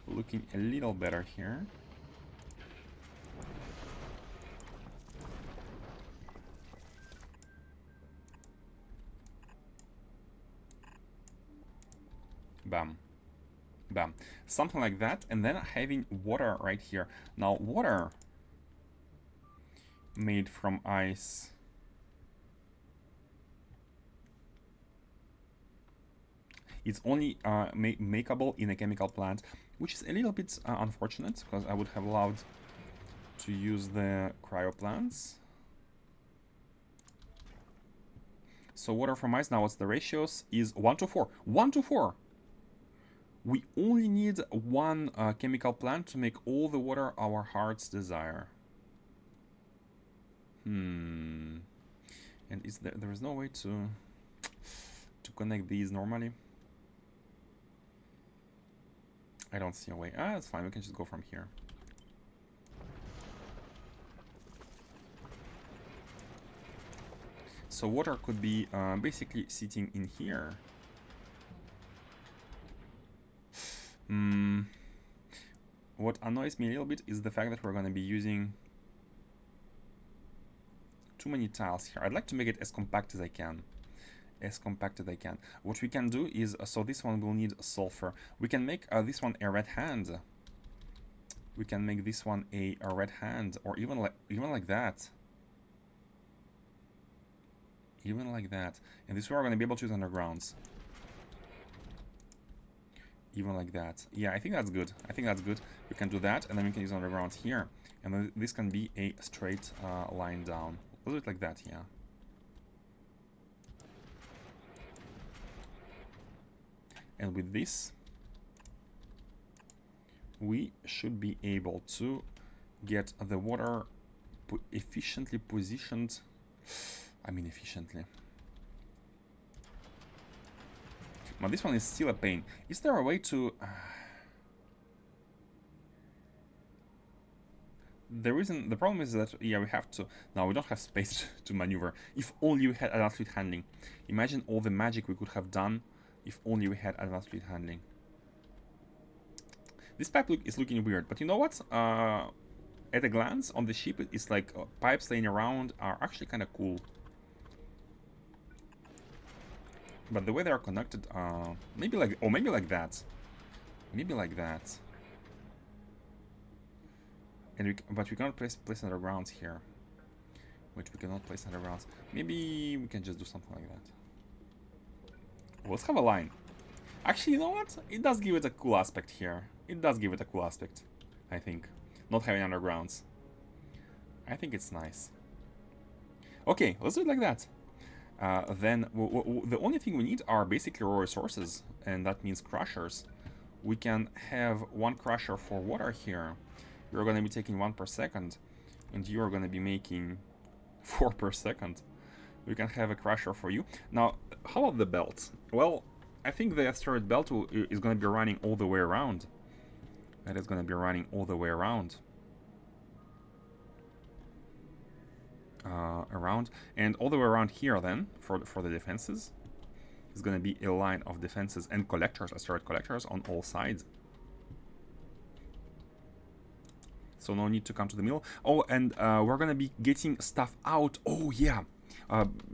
Looking a little better here. Bam. Bam. Something like that, and then having water right here. Now, water made from ice. It's only makeable in a chemical plant, which is a little bit unfortunate, because I would have loved to use the cryo plants. So water from ice, now what's the ratios? Is 1 to 4. 1 to 4! We only need one chemical plant to make all the water our hearts desire. And is there is no way to connect these normally? I don't see a way. That's fine, we can just go from here. So water could be basically sitting in here. What annoys me a little bit is the fact that we're going to be using too many tiles here. I'd like to make it as compact as I can. As compact as I can. What we can do is, so this one will need sulfur. We can make this one a red hand. We can make this one a red hand, or even like that. Even like that. And this way we're going to be able to use undergrounds. Even like that. Yeah, I think that's good. I think that's good. We can do that, and then we can use underground here. And then this can be a straight line down. We'll do it like that, yeah. And with this, we should be able to get the water efficiently positioned. I mean efficiently. But this one is still a pain. Is there a way to... The problem is that, yeah, we have to... Now, we don't have space to maneuver. If only we had advanced fluid handling. Imagine all the magic we could have done if only we had advanced fluid handling. This pipe is looking weird, but you know what? At a glance, on the ship, it's like pipes laying around are actually kind of cool. But the way they are connected, maybe like that. Maybe like that. And but we cannot place undergrounds here. Which we cannot place undergrounds. Maybe we can just do something like that. Well, let's have a line. Actually, you know what? It does give it a cool aspect here. It does give it a cool aspect, I think. Not having undergrounds. I think it's nice. Okay, let's do it like that. Then the only thing we need are basically raw resources, and that means crushers. We can have one crusher for water here. You're going to be taking 1 per second, and you are going to be making 4 per second. We can have a crusher for you. Now, how about the belt? Well, I think the asteroid belt is going to be running all the way around. That is going to be running all the way around. And all the way around here then for the defenses is going to be a line of defenses and collectors, asteroid collectors on all sides. So no need to come to the middle. Oh, and we're going to be getting stuff out. Oh yeah,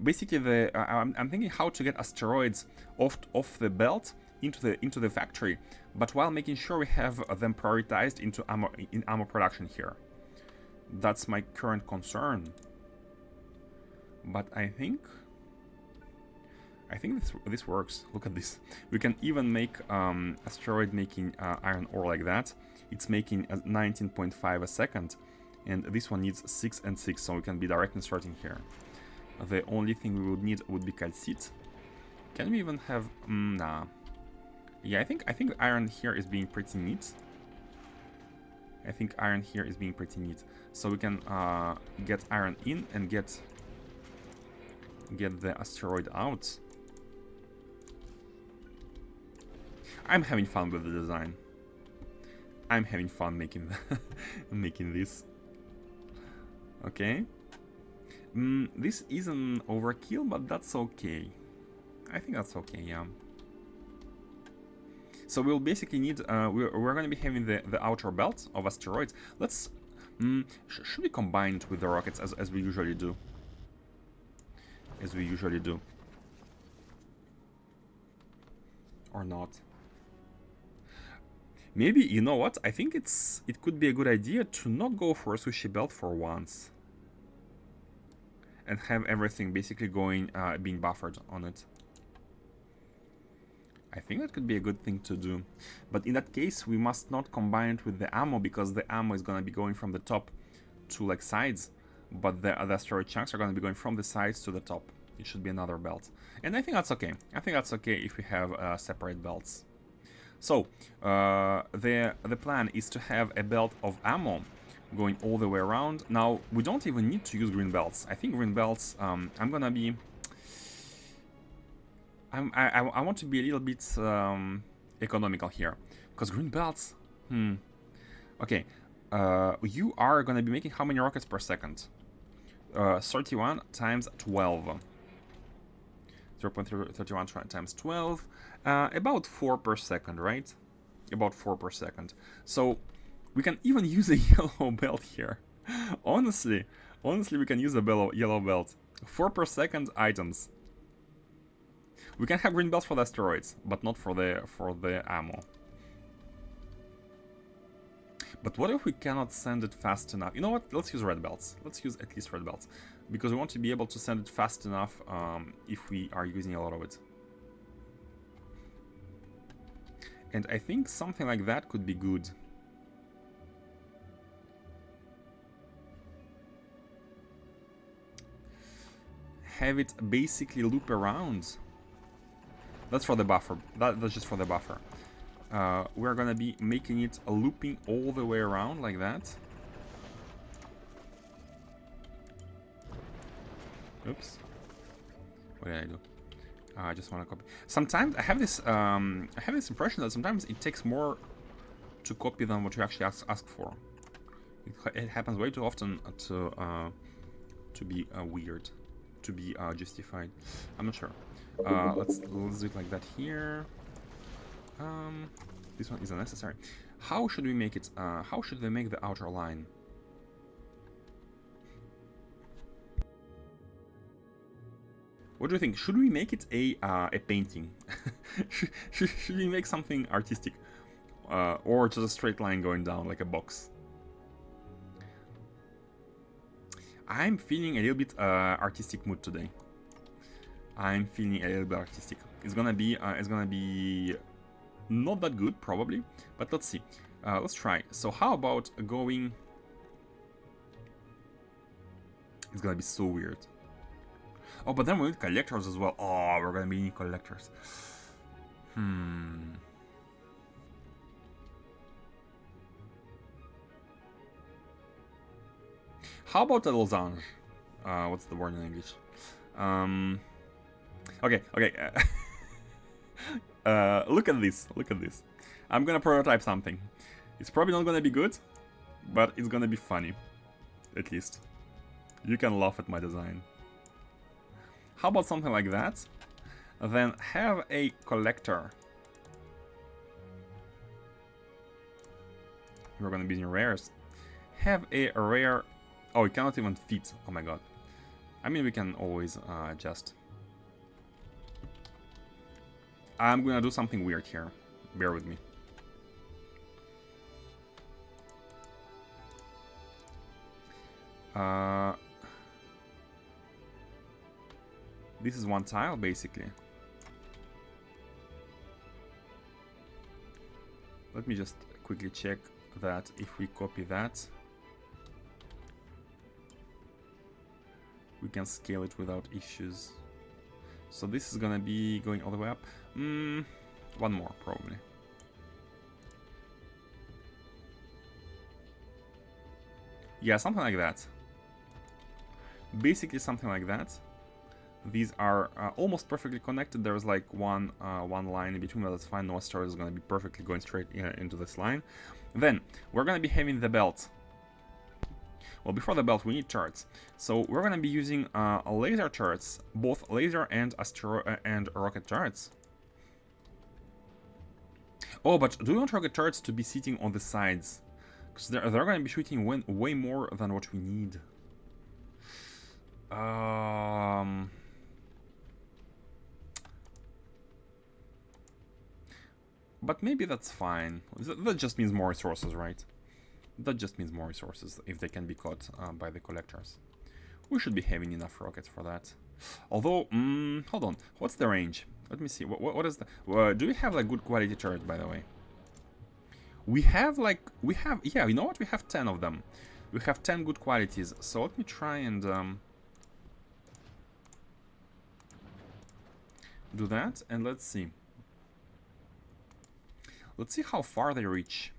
Basically, I'm thinking how to get asteroids off the belt into the factory, but while making sure we have them prioritized into ammo production here. That's my current concern. But I think this works. Look at this. We can even make asteroid making iron ore like that. It's making 19.5 a second, and this one needs 6 and 6, so we can be directly starting here. The only thing we would need would be calcite. Can we even have... nah. Yeah, I think iron here is being pretty neat. I think iron here is being pretty neat. So we can get iron in and get the asteroid out. I'm having fun with the design. I'm having fun making making this. Okay. This isn't overkill, but that's okay. I think that's okay, yeah. So we'll basically need, we're going to be having the outer belt of asteroids. Let's, should we combine it with the rockets as we usually do? As we usually do. Or not? Maybe, you know what, I think it could be a good idea to not go for a sushi belt for once. And have everything basically going, being buffered on it. I think that could be a good thing to do. But in that case, we must not combine it with the ammo, because the ammo is going to be going from the top to like sides. But the asteroid chunks are going to be going from the sides to the top. It should be another belt. And I think that's okay. I think that's okay if we have separate belts. So, the plan is to have a belt of ammo going all the way around. Now, we don't even need to use green belts. I think green belts, I'm gonna be... I want to be a little bit economical here. Because green belts... Okay, you are gonna be making how many rockets per second? 31 times 12. 0.31 times 12. About 4 per second, right? About 4 per second. So, we can even use a yellow belt here. Honestly, we can use a yellow belt. 4 per second items. We can have green belts for the asteroids, but not for the ammo. But what if we cannot send it fast enough? You know what? Let's use red belts. Let's use at least red belts. Because we want to be able to send it fast enough if we are using a lot of it. And I think something like that could be good. Have it basically loop around. That's for the buffer. That's just for the buffer. We're gonna be making it looping all the way around like that. Oops. What did I do? I just want to copy. Sometimes I have this impression that sometimes it takes more to copy than what you actually ask for. It happens way too often to be weird, to be justified. I'm not sure. Let's do it like that here. This one is unnecessary. How should we make it? How should we make the outer line? What do you think? Should we make it a painting? should we make something artistic, or just a straight line going down like a box? I'm feeling a little bit artistic mood today. I'm feeling a little bit artistic. It's gonna be not that good probably, but let's see. Let's try. So how about going? It's gonna be so weird. Oh, but then we need collectors as well. Oh, we're gonna be needing collectors. How about a losange? What's the word in English? Okay. Look at this. Look at this. I'm gonna prototype something. It's probably not gonna be good, but it's gonna be funny. At least. You can laugh at my design. How about something like that? Then have a collector. We're gonna be using rares. Have a rare... Oh, it cannot even fit. Oh my god. I mean, we can always adjust. I'm gonna do something weird here. Bear with me. This is one tile, basically. Let me just quickly check that if we copy that, we can scale it without issues. So this is gonna be going all the way up. One more, probably. Yeah, something like that. Basically something like that. These are almost perfectly connected. There's like one line in between, but that's fine. No asteroid is going to be perfectly going straight into this line. Then we're going to be having the belt. Well, before the belt, we need turrets. So we're going to be using laser turrets, both laser and rocket turrets. Oh, but do you want rocket turrets to be sitting on the sides? Because they're going to be shooting way more than what we need. But maybe that's fine. That just means more resources, right? That just means more resources if they can be caught by the collectors. We should be having enough rockets for that. Although, hold on. What's the range? Let me see. What is the... do we have like good quality turret, by the way? We have like... Yeah, you know what? We have 10 of them. We have 10 good qualities. So let me try and... do that, and let's see. Let's see how far they reach.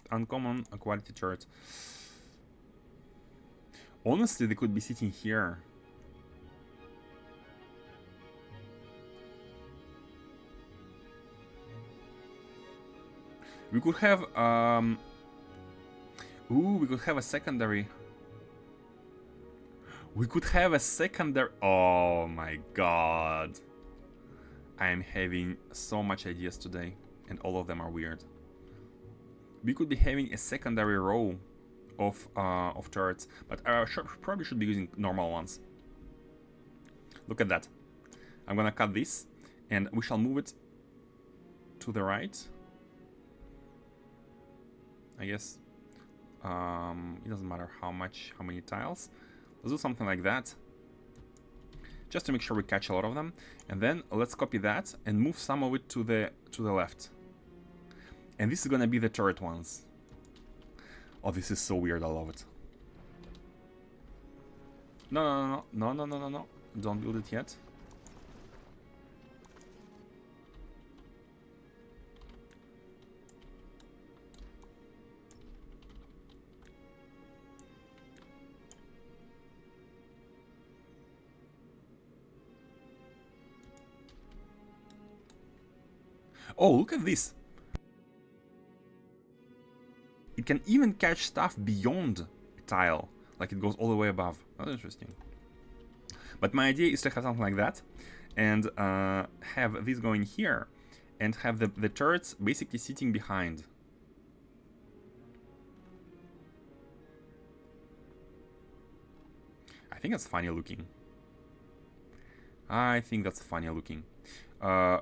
Uncommon, a quality turret. Honestly, they could be sitting here. We could have, ooh, we could have a secondary. We could have a secondary. Oh my god. I am having so much ideas today, and all of them are weird. We could be having a secondary row of turrets, but I probably should be using normal ones. Look at that. I'm gonna cut this, and we shall move it to the right. I guess it doesn't matter how many tiles. Let's do something like that, just to make sure we catch a lot of them. And then let's copy that and move some of it to the left. And this is gonna be the turret ones. Oh, this is so weird. I love it. No. Don't build it yet. Oh, look at this. It can even catch stuff beyond a tile. Like it goes all the way above. That's interesting. But my idea is to have something like that. And have this going here. And have the turrets basically sitting behind. I think that's funny looking. I think that's funny looking.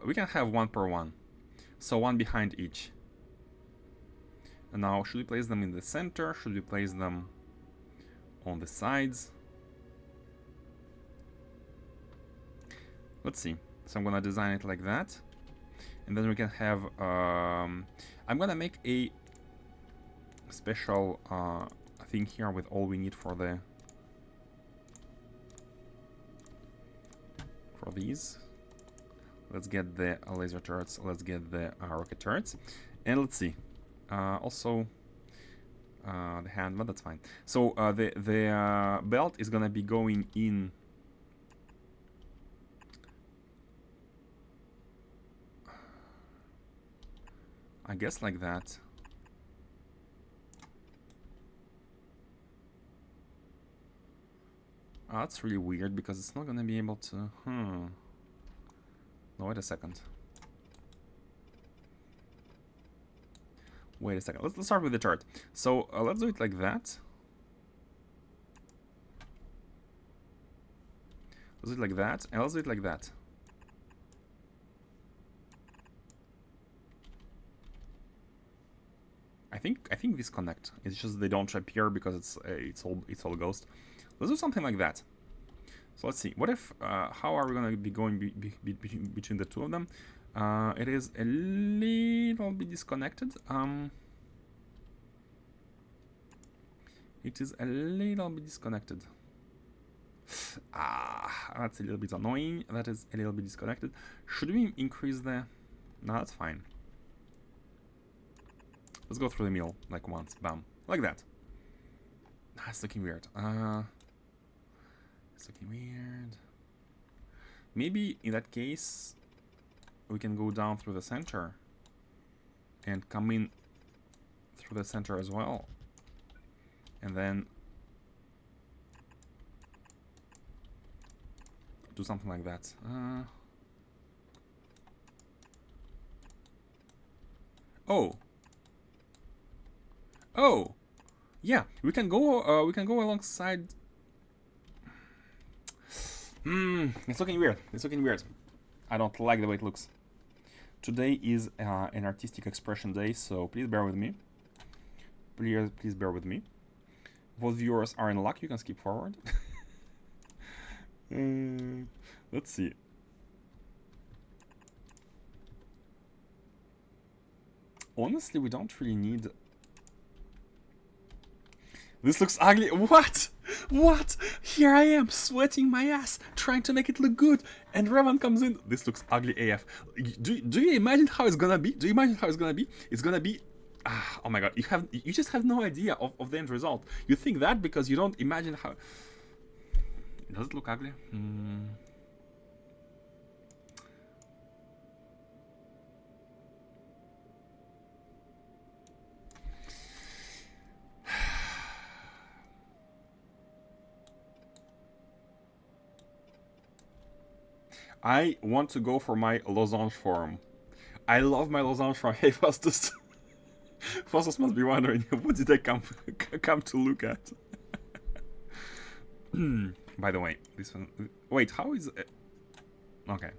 We can have one per one. So one behind each. And now, should we place them in the center? Should we place them on the sides? Let's see. So I'm gonna design it like that. And then we can have... I'm gonna make a special thing here with all we need for the... for these. Let's get the laser turrets, let's get the rocket turrets, and let's see. Also, the hand, but that's fine. So the belt is gonna be going in. I guess like that. That's really weird because it's not gonna be able to. No, wait a second. Wait a second. Let's start with the turret. So let's do it like that. Let's do it like that, and let's do it like that. I think these connect. It's just they don't appear because it's all ghost. Let's do something like that. So let's see. What if? How are we gonna be going between the two of them? It is a little bit disconnected. It is a little bit disconnected. That's a little bit annoying. That is a little bit disconnected. Should we increase the? No, that's fine. Let's go through the middle, like once, bam, like that. It's looking weird. It's looking weird. Maybe in that case, we can go down through the center and come in through the center as well, and then do something like that. Oh, yeah, we can go alongside. It's looking weird. It's looking weird. I don't like the way it looks. Today is an artistic expression day, so please bear with me. Please bear with me. Both viewers are in luck. You can skip forward. Let's see. Honestly, we don't really need. This looks ugly. What? What? Here I am, sweating my ass, trying to make it look good, and Revan comes in. This looks ugly AF. Do you imagine how it's gonna be? Do you imagine how it's gonna be? It's gonna be. Oh my god! You just have no idea of the end result. You think that because you don't imagine how. Does it look ugly? I want to go for my losange form. I love my losange form. Hey, Faustus. Faustus must be wondering, what did I come to look at? By the way, this one... Wait, how is it? Okay.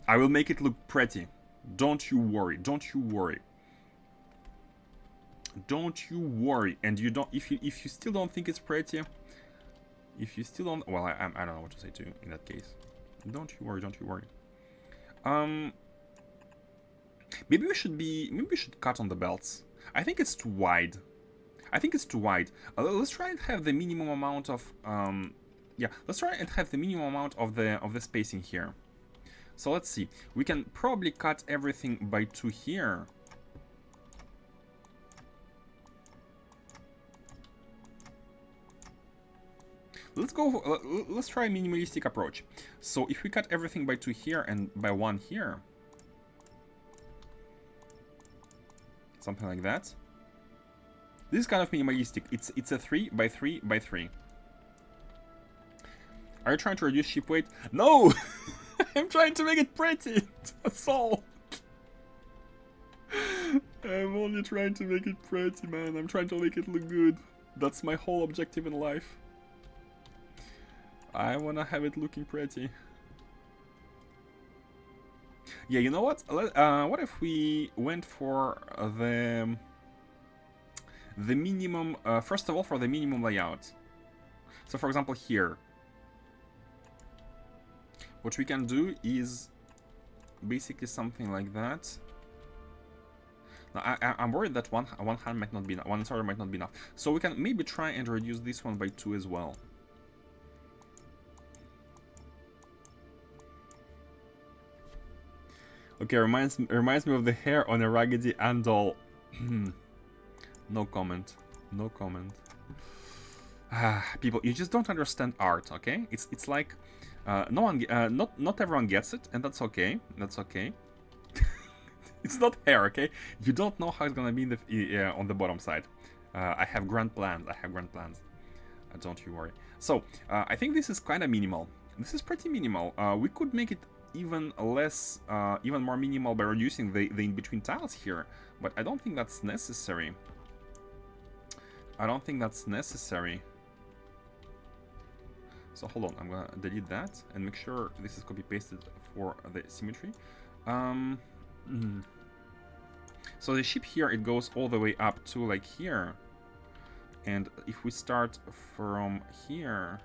I will make it look pretty. Don't you worry. Don't you worry. Don't you worry. And you don't... If you still don't think it's pretty... If you still don't... Well, I don't know what to say to you in that case. Don't you worry. Don't you worry. Maybe we should cut on the belts. I think it's too wide. I think it's too wide. Let's try and have the minimum amount of yeah, let's try and have the minimum amount of the spacing here. So let's see. We can probably cut everything by 2 here. Let's go. Let's try a minimalistic approach. So if we cut everything by 2 here and by 1 here. Something like that. This is kind of minimalistic. It's a 3 by 3 by 3. Are you trying to reduce ship weight? No! I'm trying to make it pretty. That's all. I'm only trying to make it pretty, man. I'm trying to make it look good. That's my whole objective in life. I wanna have it looking pretty. Yeah, you know what? What if we went for the minimum, first of all, for the minimum layout. So for example here, what we can do is basically something like that. Now, I'm worried that one hand might not be enough, one inserter might not be enough. So we can maybe try and reduce this one by 2 as well. Okay, reminds me of the hair on a Raggedy Ann doll. No comment. No comment. People, you just don't understand art, okay? It's like no one, not everyone gets it, and that's okay. That's okay. It's not hair, okay? You don't know how it's gonna be in the on the bottom side. I have grand plans. I have grand plans. Don't you worry. So I think this is kind of minimal. This is pretty minimal. We could make it even less, even more minimal by reducing the in-between tiles here. But I don't think that's necessary. I don't think that's necessary. So hold on, I'm gonna delete that and make sure this is copy-pasted for the symmetry. So the ship here, it goes all the way up to like here. And if we start from here,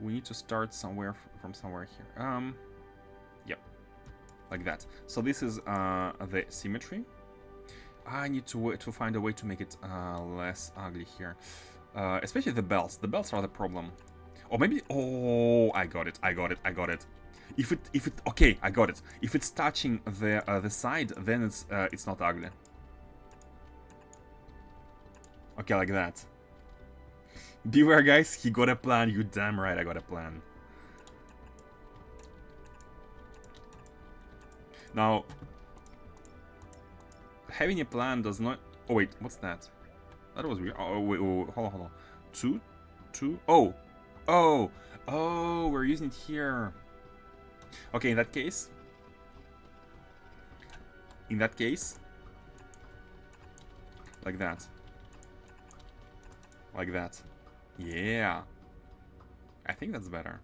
we need to start somewhere from somewhere here. Yep, like that. So this is the symmetry. I need to find a way to make it less ugly here. Especially the belts. The belts are the problem. Or maybe, oh, I got it. If it, okay, I got it. If it's touching the side, then it's not ugly. Okay, like that. Beware, guys. He got a plan. You damn right, I got a plan. Now, having a plan does not. Oh wait, what's that? That was weird. Oh wait, oh, hold on. Two. Oh, we're using it here. Okay, in that case, like that. Like that. Yeah. I think that's better.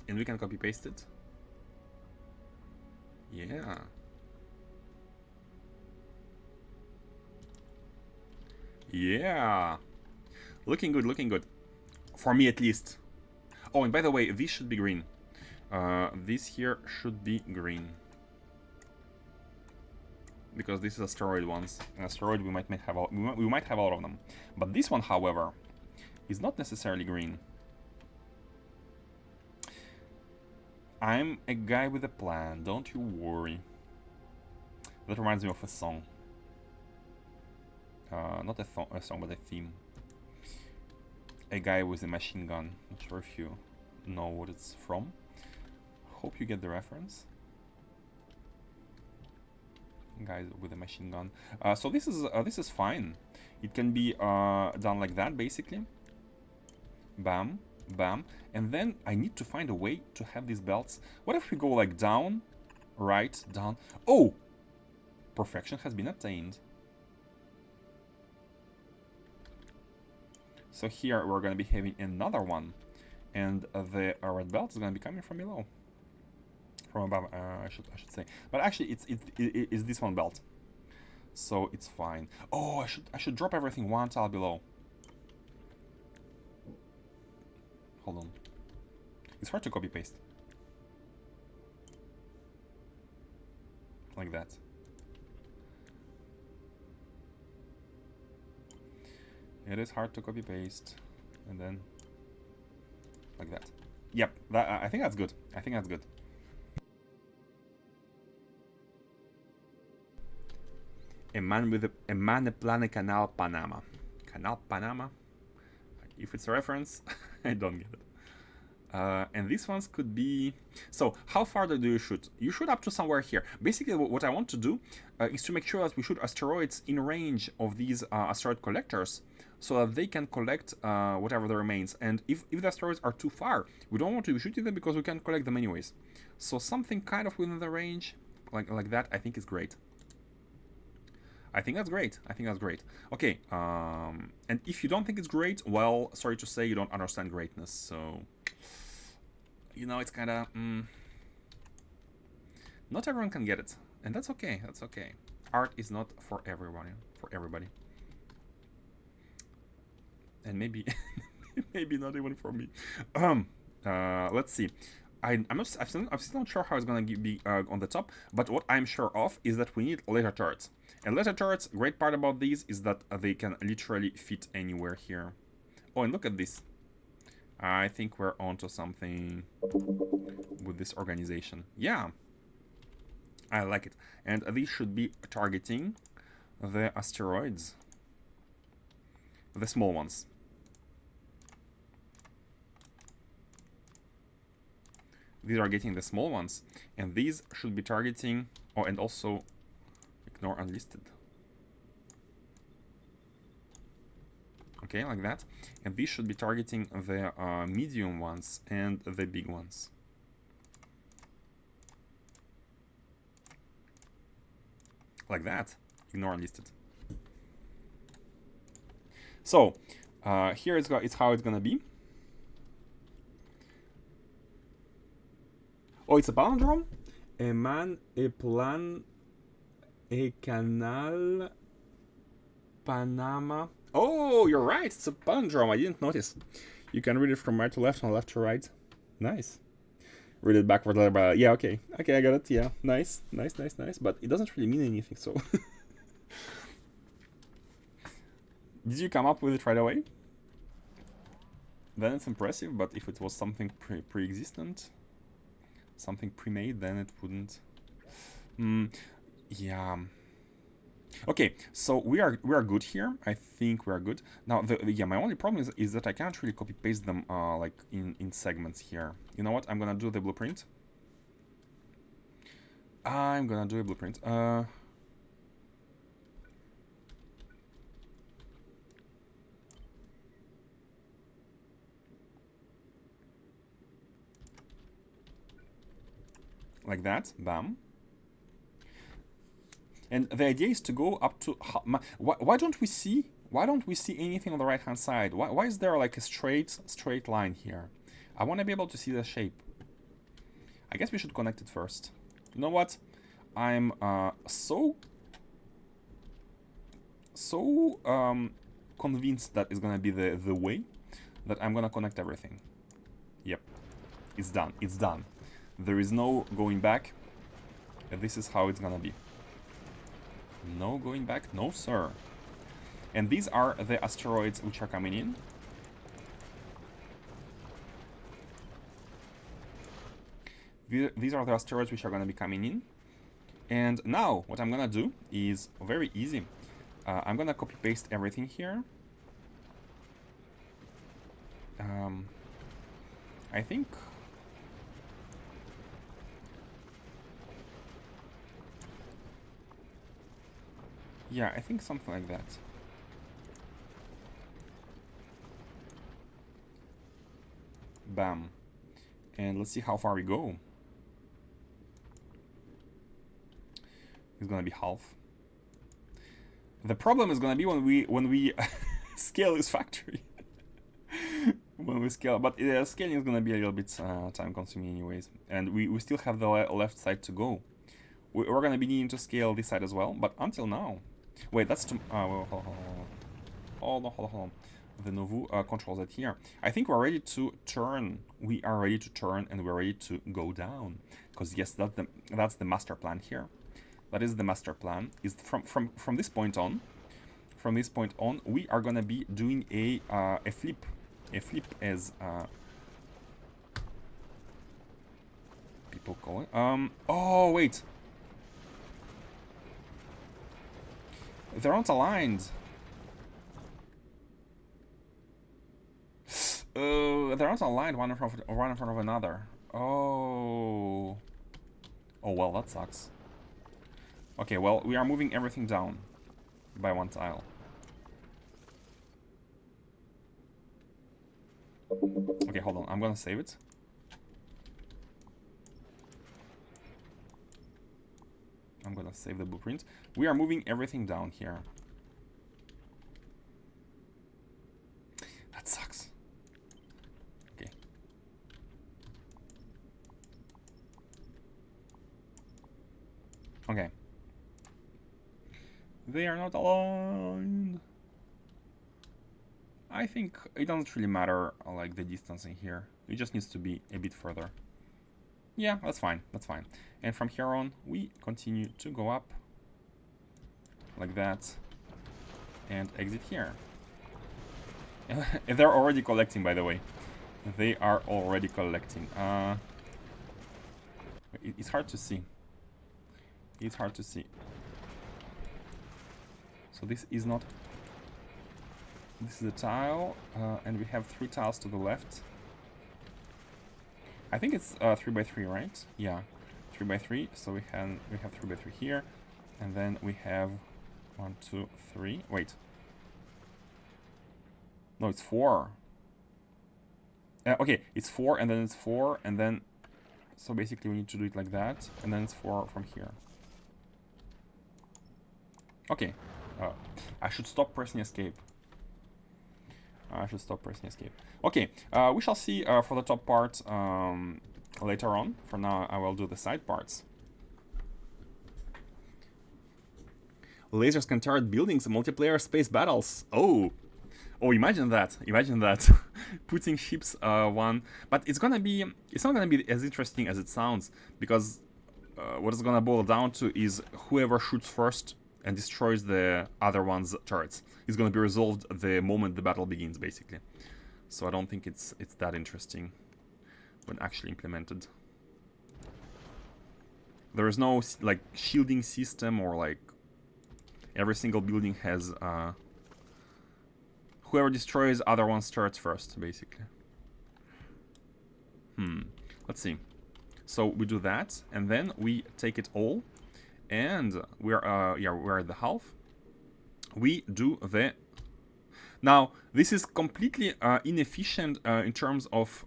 And we can copy paste it. Yeah. Yeah. Looking good, looking good. For me at least. Oh, and by the way, this should be green. This here should be green. Because this is asteroid ones. An asteroid we might have we might have a lot of them. But this one, however, is not necessarily green. I'm a guy with a plan, don't you worry. That reminds me of a song. Not a song, but a theme. A guy with a machine gun. Not sure if you know what it's from. Hope you get the reference. Guys with a machine gun. So this is fine. It can be done like that, basically. Bam, bam, and then I need to find a way to have these belts. What if we go like down, right, down? Oh, perfection has been attained. So here we're going to be having another one, and the red belt is going to be coming from below. From above, I should say. But actually, it's this one belt, so it's fine. Oh, I should drop everything one tile below. Hold on. It's hard to copy paste. Like that. It is hard to copy paste, and then like that. Yep, I think that's good. I think that's good. A man plane Canal Panama. Canal Panama? If it's a reference, I don't get it. And these ones could be... So, how far do you shoot? You shoot up to somewhere here. Basically, what I want to do is to make sure that we shoot asteroids in range of these asteroid collectors, so that they can collect whatever the remains. And if the asteroids are too far, we don't want to be shooting them because we can collect them anyways. So something kind of within the range, like that, I think is great. I think that's great. I think that's great. Okay, and if you don't think it's great, well, sorry to say, you don't understand greatness. So, you know, it's kind of... not everyone can get it. And that's okay. That's okay. Art is not for everyone. For everybody. And maybe... maybe not even for me. Let's see. I'm still not sure how it's going to be on the top, but what I'm sure of is that we need laser turrets. And laser turrets, great part about these is that they can literally fit anywhere here. Oh, and look at this. I think we're onto something with this organization. Yeah, I like it. And these should be targeting the asteroids. The small ones. These are getting the small ones, and these should be targeting... Oh, and also ignore unlisted. Okay, like that. And these should be targeting the medium ones and the big ones. Like that. Ignore unlisted. So here it's how it's gonna be. Oh, it's a palindrome. A man, a plan, a canal, Panama. Oh, you're right. It's a palindrome. I didn't notice. You can read it from right to left and left to right. Nice. Read it backward. Yeah, okay. Okay, I got it. Yeah, nice. Nice, nice, nice. But it doesn't really mean anything, so... Did you come up with it right away? Then it's impressive, but if it was something pre-existent, something pre-made, then it wouldn't... Yeah... Okay, so we are good here. I think we are good. Now, yeah, my only problem is that I can't really copy paste them like in segments here. You know what? I'm gonna do the blueprint. I'm gonna do a blueprint. Like that. Bam. And the idea is to go up to... Why don't we see anything on the right hand side? Why is there like a straight line here? I want to be able to see the shape. I guess we should connect it first. You know what? I'm so convinced that it's gonna be the way that I'm gonna connect everything. Yep, it's done. It's done. There is no going back. This is how it's gonna be. No going back, no sir. And these are the asteroids which are coming in. These are the asteroids which are going to be coming in. And now what I'm going to do is very easy. I'm going to copy paste everything here. I think... Yeah, I think something like that. Bam. And let's see how far we go. It's gonna be half. The problem is gonna be when we scale this factory. When we scale, but scaling is gonna be a little bit time consuming anyways. And we still have the left side to go. We're gonna be needing to scale this side as well, but until now... Wait, that's too... hold on. The Novu controls it here. I think we're ready to turn. We are ready to turn and we're ready to go down. Because yes, that's the master plan here. That is the master plan. Is from this point on. From this point on, we are gonna be doing a flip. A flip as people call it. Oh wait. They're not aligned. They're not aligned one in front of another. Oh. Oh well, that sucks. Okay, well, we are moving everything down by one tile. Okay, hold on. I'm gonna save it. I'm gonna save the blueprint. We are moving everything down here. That sucks. Okay. Okay. They are not aligned. I think it doesn't really matter, like, the distancing here. It just needs to be a bit further. Yeah, that's fine. That's fine. And from here on, we continue to go up like that and exit here. They're already collecting, by the way. They are already collecting. It's hard to see. It's hard to see. So this is not... This is a tile, and we have 3 tiles to the left. I think it's 3x3, right? Yeah, 3x3. So we have 3x3 here, and then we have 1, 2, 3. Wait. No, it's 4. Okay, it's 4, and then it's 4, and then... So basically we need to do it like that, and then it's 4 from here. Okay. I should stop pressing escape. I should stop pressing escape. Okay, we shall see for the top part later on. For now, I will do the side parts. Lasers can target buildings in multiplayer space battles. Oh, imagine that! Imagine that! Putting ships one, but it's not gonna be as interesting as it sounds, because what it's gonna boil down to is whoever shoots first and destroys the other one's turrets is gonna be resolved the moment the battle begins, basically. So I don't think it's that interesting when actually implemented. There is no like shielding system, or like every single building has whoever destroys other one's turrets first, basically. Let's see. So we do that, and then we take it all, and we're at the half. We do the... Now, this is completely inefficient in terms of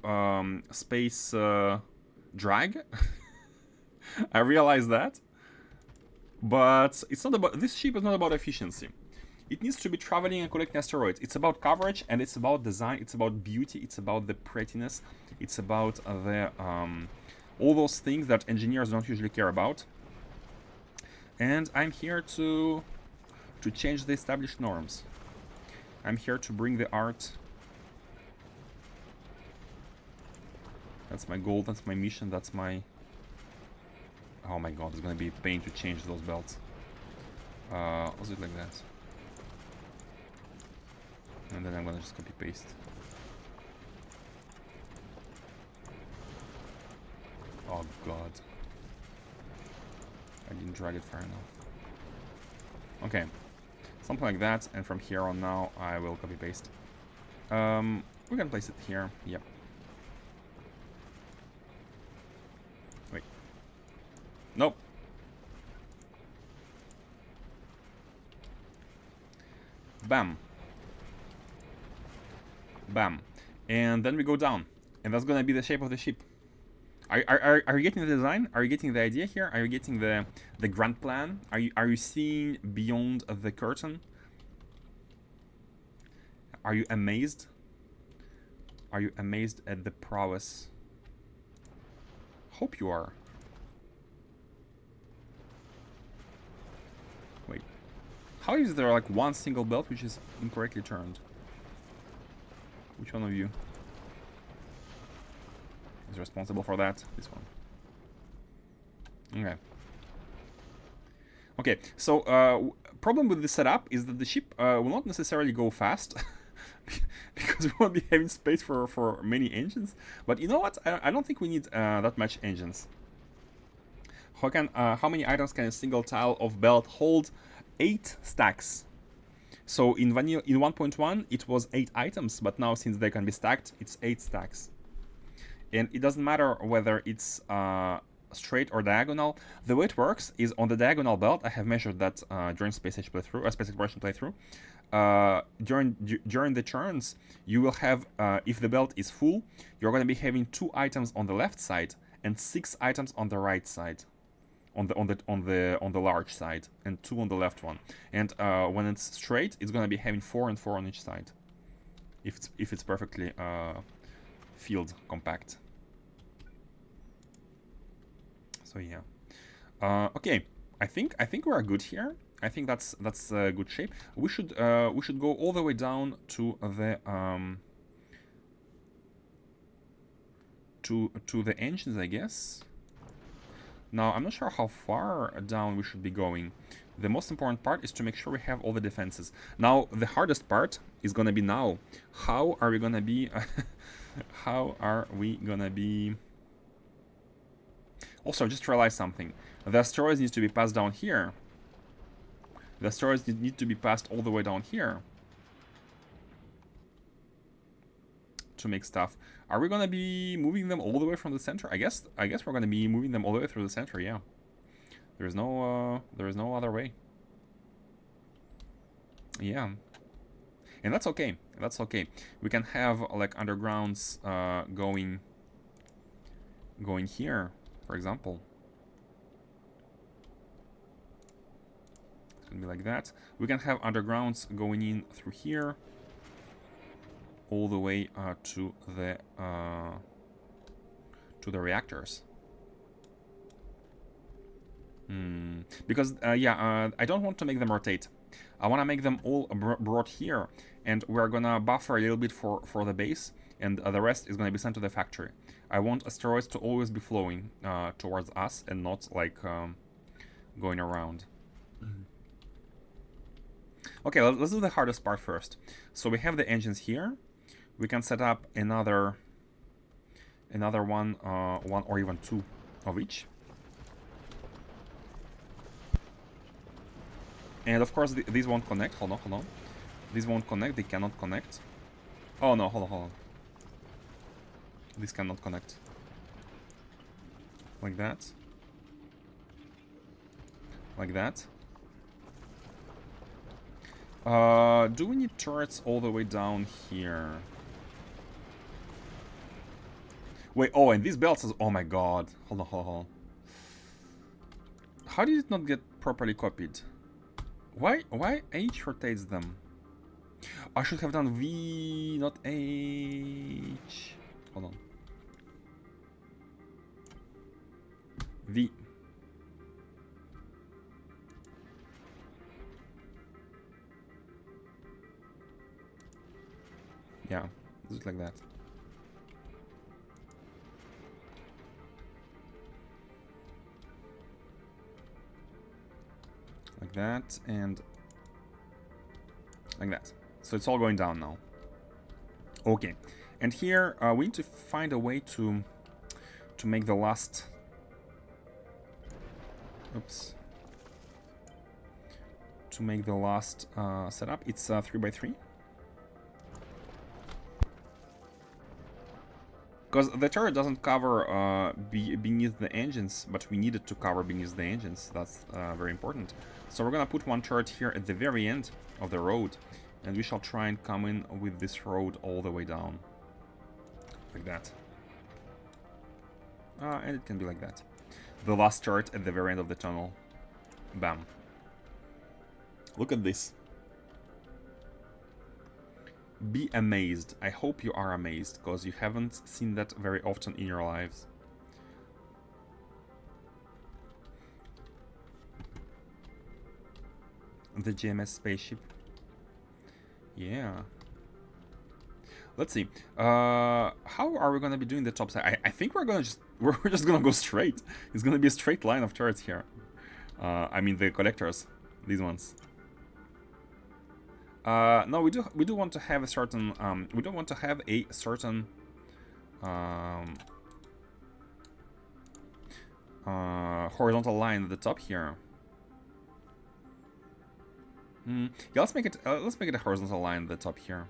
space drag. I realize that. But it's not about... This ship is not about efficiency. It needs to be traveling and collecting asteroids. It's about coverage, and it's about design, it's about beauty, it's about the prettiness, it's about the all those things that engineers don't usually care about. And I'm here to change the established norms. I'm here to bring the art. That's my goal, that's my mission, that's my... Oh my god, it's gonna be a pain to change those belts. Let's do it like that. And then I'm gonna just copy paste. Oh god. I didn't drag it far enough. Okay. Something like that, and from here on now I will copy paste. We're gonna place it here. Yep. Wait. Nope. Bam. Bam. And then we go down. And that's gonna be the shape of the ship. Are you getting the design? Are you getting the idea here? Are you getting the grand plan? Are you seeing beyond the curtain? Are you amazed? Are you amazed at the prowess? Hope you are. Wait. How is there like one single belt which is incorrectly turned? Which one of you is responsible for that? This one. Okay. Okay, so problem with the setup is that the ship will not necessarily go fast because we won't be having space for many engines. But you know what? I don't think we need that much engines. How many items can a single tile of belt hold? 8 stacks. So in 1.1 it was 8 items, but now since they can be stacked, it's 8 stacks. And it doesn't matter whether it's straight or diagonal. The way it works is on the diagonal belt. I have measured that during Space Age playthrough, Space Exploration playthrough. During the turns, you will have, if the belt is full, you're going to be having 2 items on the left side and 6 items on the right side. On the large side, and 2 on the left one. And when it's straight, it's gonna be having 4 and 4 on each side. If it's perfectly field compact. So yeah. Okay, I think we're good here. I think that's a good shape. We should go all the way down to the to the engines, I guess. Now, I'm not sure how far down we should be going. The most important part is to make sure we have all the defenses. Now, the hardest part is gonna be now. How are we gonna be... how are we gonna be... Also, I just realized something. The asteroids need to be passed down here. The asteroids need to be passed all the way down here. To make stuff. Are we gonna be moving them all the way from the center? I guess we're gonna be moving them all the way through the center. Yeah. There's no other way. Yeah. And that's okay. That's okay. We can have like undergrounds going here, for example. It's gonna be like that. We can have undergrounds going in through here, all the way to the reactors. Because I don't want to make them rotate. I want to make them all brought here, and we're gonna buffer a little bit for the base, and the rest is gonna be sent to the factory. I want asteroids to always be flowing towards us and not like going around. Okay, let's do the hardest part first. So we have the engines here. We can set up another one or even two of each. And of course, these won't connect. Hold on. These won't connect. They cannot connect. Oh no, hold on. These cannot connect. Like that. Like that. Do we need turrets all the way down here? Wait, oh, and these belts is... Oh my god. Hold on. How did it not get properly copied? Why H rotates them? I should have done V, not H. Hold on. V. Yeah, just like that. Like that, and like that. So it's all going down now. Okay, and here we need to find a way to make the last... Oops. To make the last setup. It's 3x3. Because the turret doesn't cover beneath the engines, but we need it to cover beneath the engines. That's very important. So we're gonna put one turret here at the very end of the road, and we shall try and come in with this road all the way down. Like that. And it can be like that. The last turret at the very end of the tunnel. Bam. Look at this. Be amazed. I hope you are amazed, because you haven't seen that very often in your lives. The GMS spaceship. Yeah. Let's see. How are we gonna be doing the top side? I think we're just gonna go straight. It's gonna be a straight line of turrets here. I mean the collectors, these ones. No, we do want to have a certain we don't want to have a certain horizontal line at the top here. Yeah, let's make it a horizontal line at the top here.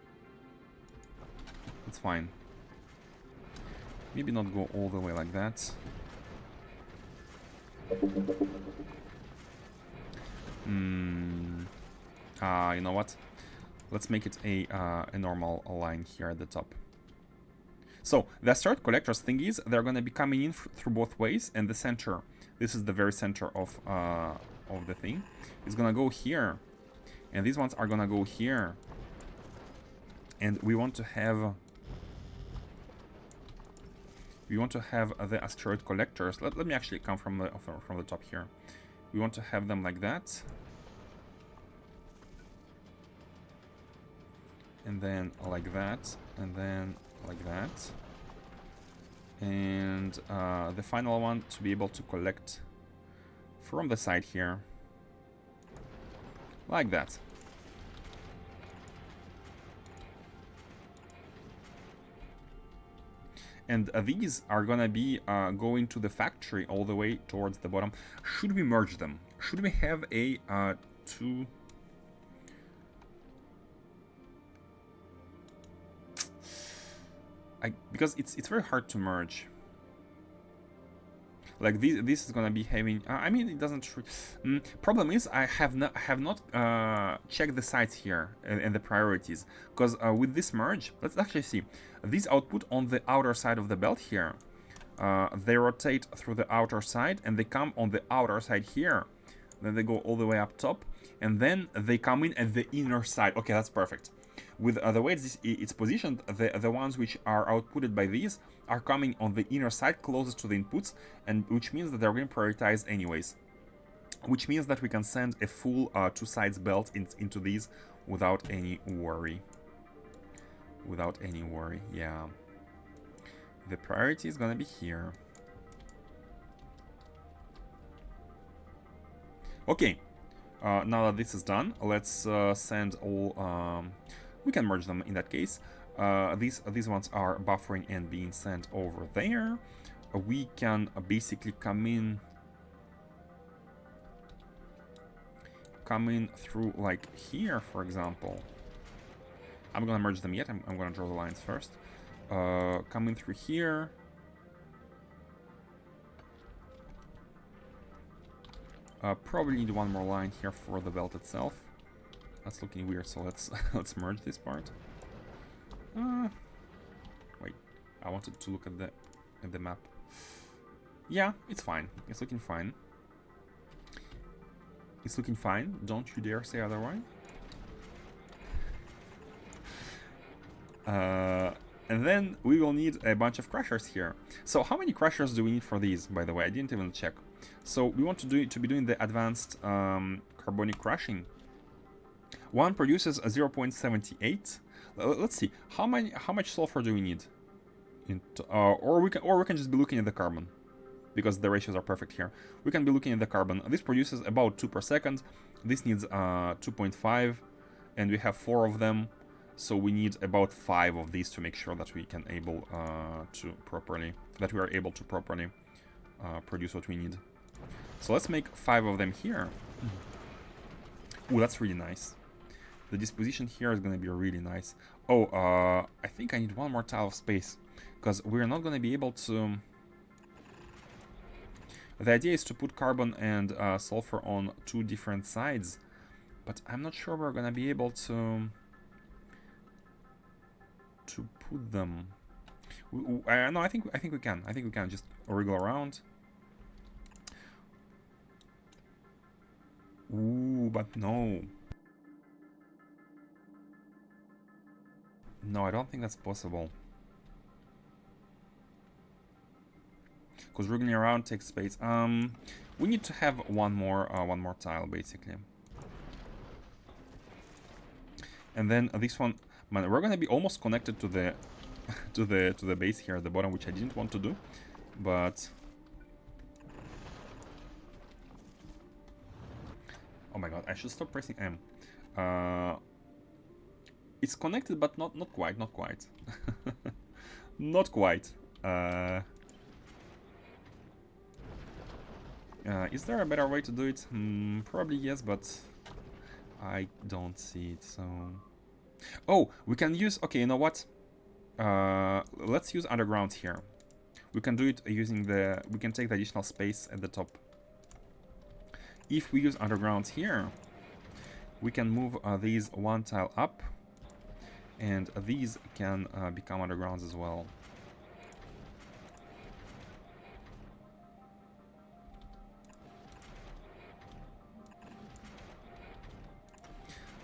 It's fine. Maybe not go all the way like that. You know what? Let's make it a normal line here at the top. So the asteroid collectors thingies, they're gonna be coming in through both ways, and the center, this is the very center of the thing, is gonna go here, and these ones are gonna go here, and we want to have the asteroid collectors. Let me actually come from the top here. We want to have them like that. And then like that, and then like that. And the final one to be able to collect from the side here. Like that. And these are gonna be going to the factory all the way towards the bottom. Should we merge them? Should we have a two... because it's very hard to merge. Like this is gonna be having. I mean, it doesn't. Problem is, I have not checked the sides here and the priorities, because with this merge, let's actually see. These output on the outer side of the belt here. They rotate through the outer side and they come on the outer side here. Then they go all the way up top, and then they come in at the inner side. Okay, that's perfect. With the way it's positioned, the ones which are outputted by these are coming on the inner side closest to the inputs, and which means that they're going to prioritize anyways. Which means that we can send a full two sides belt into these without any worry. Without any worry, yeah. The priority is gonna be here. Okay, now that this is done, let's send all. We can merge them in that case. These ones are buffering and being sent over there. We can basically come in through like here, for example. I'm gonna merge them yet. I'm gonna draw the lines first. Coming through here. Probably need one more line here for the belt itself. That's looking weird, so let's let's merge this part. Wait, I wanted to look at the map. Yeah, it's fine. It's looking fine. It's looking fine. Don't you dare say otherwise. And then we will need a bunch of crushers here. So how many crushers do we need for these, by the way? I didn't even check. So we want to be doing the advanced carbonic crushing. One produces a 0.78. Let's see. How much sulfur do we need? Or we can just be looking at the carbon, because the ratios are perfect here. We can be looking at the carbon. This produces about 2 per second. This needs 2.5, and we have 4 of them. So we need about 5 of these to make sure that we can able to properly produce what we need. So let's make 5 of them here. Ooh, that's really nice. The disposition here is going to be really nice. Oh, I think I need one more tile of space, because we're not going to be able to... The idea is to put carbon and sulfur on 2 different sides, but I'm not sure we're going to be able to put them. No, I think we can. I think we can just wriggle around. Ooh, but no. No, I don't think that's possible. Because wriggling around takes space. We need to have one more tile basically. And then this one, man, we're gonna be almost connected to the to the base here at the bottom, which I didn't want to do, but oh my god, I should stop pressing M. It's connected, but not quite, not quite. Not quite. Is there a better way to do it? Probably yes, but I don't see it, so... Oh, we can use... Okay, you know what? Let's use underground here. We can do it using the... We can take the additional space at the top. If we use underground here, we can move these 1 tile up, and these can become undergrounds as well.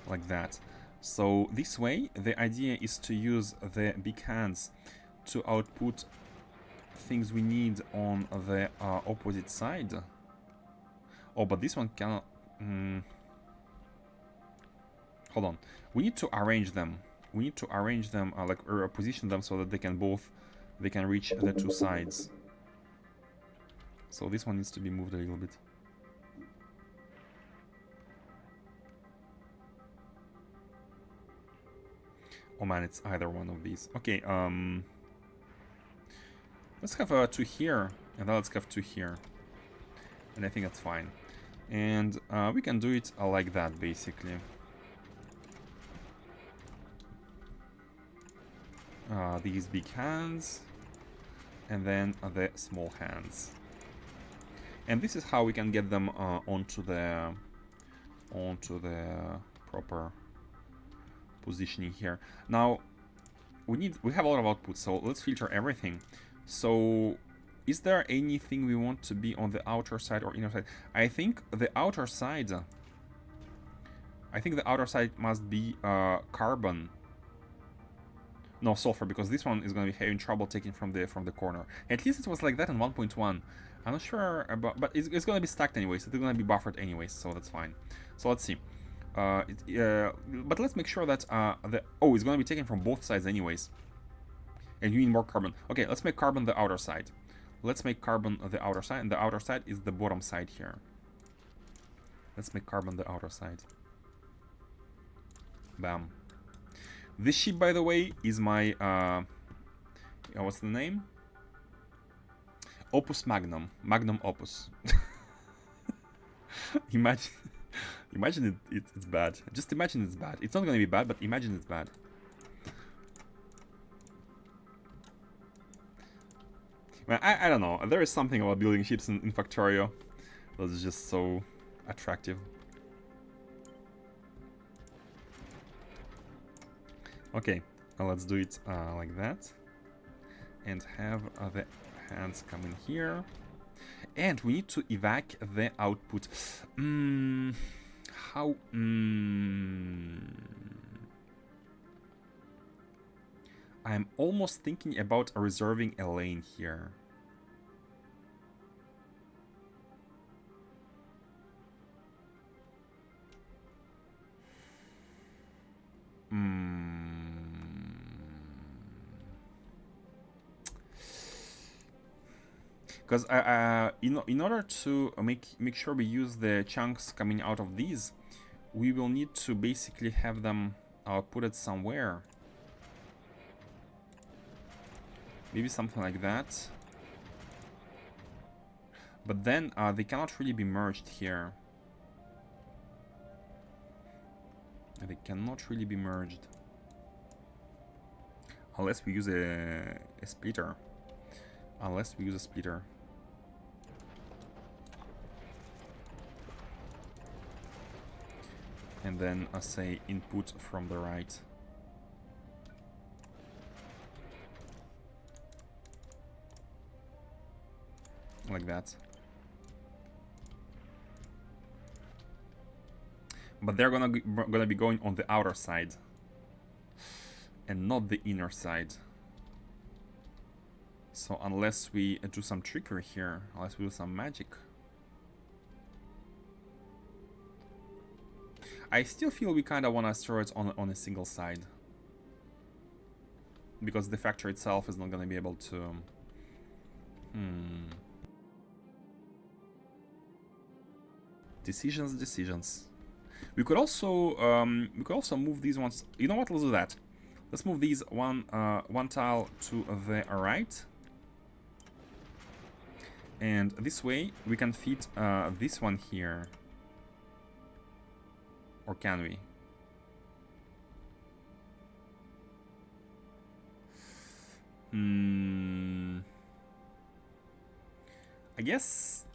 Like that. So this way, the idea is to use the big hands to output things we need on the opposite side. Oh, but this one cannot... Hold on. We need to arrange them. We need to arrange them, like position them so that they can reach the 2 sides. So this one needs to be moved a little bit. Oh man, it's either one of these. Okay, let's have 2 here, and then let's have 2 here. And I think that's fine. And we can do it like that, basically. These big hands, and then the small hands. And this is how we can get them onto the proper positioning here. Now we have a lot of output, so let's filter everything. So is there anything we want to be on the outer side or inner side? I think the outer side must be carbon. No, sulfur, because this one is going to be having trouble taking from the corner. At least it was like that in 1.1. I'm not sure about, but it's going to be stacked anyways. It's going to be buffered anyways, so that's fine. So let's see. But let's make sure that it's going to be taken from both sides anyways. And you need more carbon. Okay, let's make carbon the outer side. Let's make carbon the outer side, and the outer side is the bottom side here. Let's make carbon the outer side. Bam. This ship, by the way, is my what's the name? Opus Magnum. Magnum Opus. Imagine it's bad. Just imagine it's bad. It's not gonna be bad, but imagine it's bad. Well, I don't know. There is something about building ships in Factorio that is just so attractive. Okay, let's do it like that. And have the hands come in here. And we need to evac the output. How? I'm almost thinking about reserving a lane here. Because in order to make sure we use the chunks coming out of these, we will need to basically have them put it somewhere. Maybe something like that. But then they cannot really be merged here. They cannot really be merged. Unless we use a splitter. Unless we use a splitter. And then say input from the right. Like that. But they're gonna be going on the outer side. And not the inner side. So unless we do some trickery here, unless we do some magic. I still feel we kind of want asteroids on a single side. Because the factory itself is not going to be able to... Decisions. We could also move these ones... You know what? Let's do that. Let's move these one tile to the right. And this way we can fit this one here. Or can we? I guess...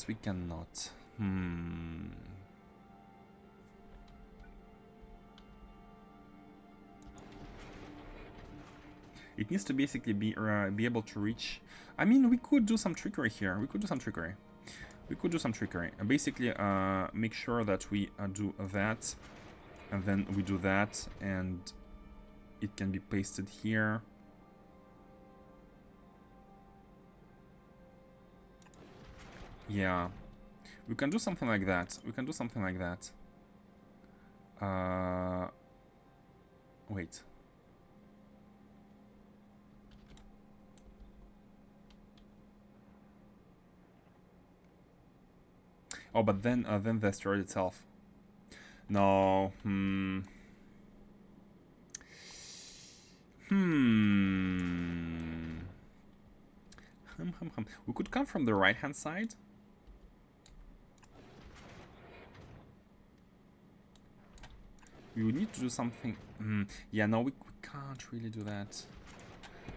we cannot. It needs to basically be able to reach... I mean, we could do some trickery here. We could do some trickery. And basically make sure that we do that. And then we do that. And it can be pasted here. Yeah. We can do something like that. Wait. Oh, but then the asteroid itself. No. We could come from the right-hand side. We would need to do something. Yeah, no, we can't really do that.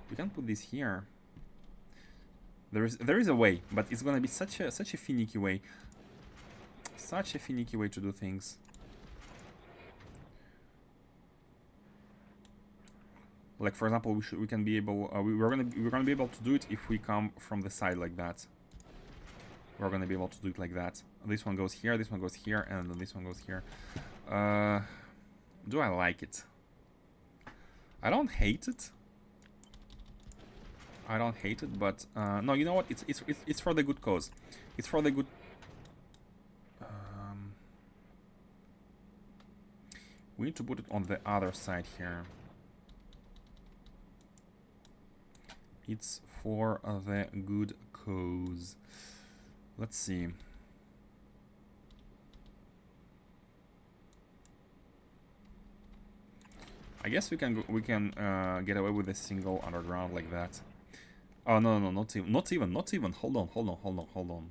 We can put this here. There is a way, but it's gonna be such a finicky way. Such a finicky way to do things. Like for example, we can be able we're gonna be able to do it if we come from the side like that. We're gonna be able to do it like that. This one goes here, this one goes here, and then this one goes here. Do I like it? I don't hate it. I don't hate it, but no, you know what? It's for the good cause. It's for the good. We need to put it on the other side here. It's for the good cause. Let's see. I guess we can get away with a single underground like that. Oh no, not even. Hold on.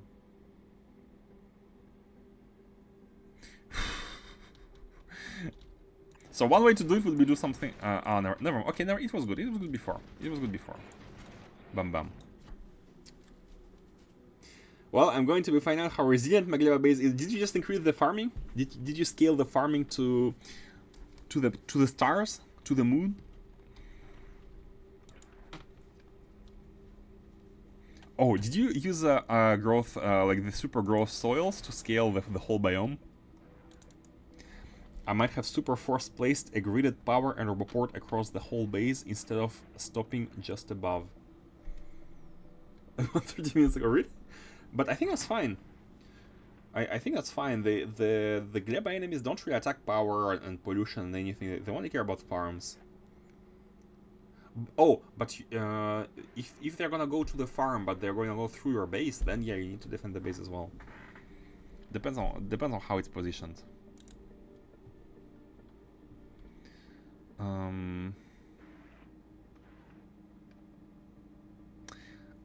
So one way to do it would be do something. Never. Okay, never. It was good. It was good before. Bam bam. Well, I'm going to be finding out how resilient Maglev base is. Did you just increase the farming? Did you scale the farming to the stars, to the moon? Oh, did you use growth like the super growth soils to scale the whole biome? I might have super force placed a gridded power and roboport across the whole base instead of stopping just above. 30 minutes ago, really? But I think that's fine. I think that's fine. The Gleba enemies don't really attack power and pollution and anything. They only care about farms. Oh, but if they're gonna go to the farm, but they're gonna go through your base, then yeah, you need to defend the base as well. Depends on how it's positioned.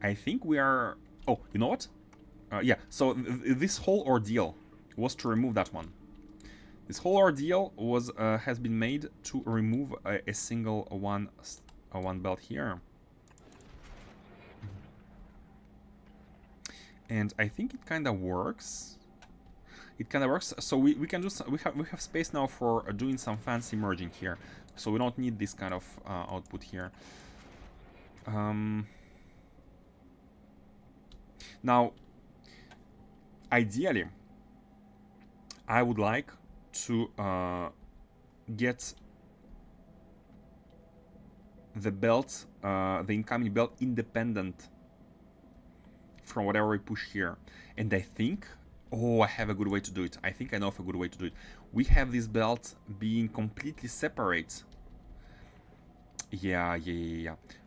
I think we are. Oh, you know what? Yeah. So this whole ordeal was to remove that one. This whole ordeal was has been made to remove a single one belt here. And I think it kind of works. So we can do we have space now for doing some fancy merging here. So we don't need this kind of output here. Now, ideally, I would like to get the belt, the incoming belt, independent from whatever we push here. And I think, oh, I have a good way to do it. I think I know of a good way to do it. We have this belt being completely separate. Yeah.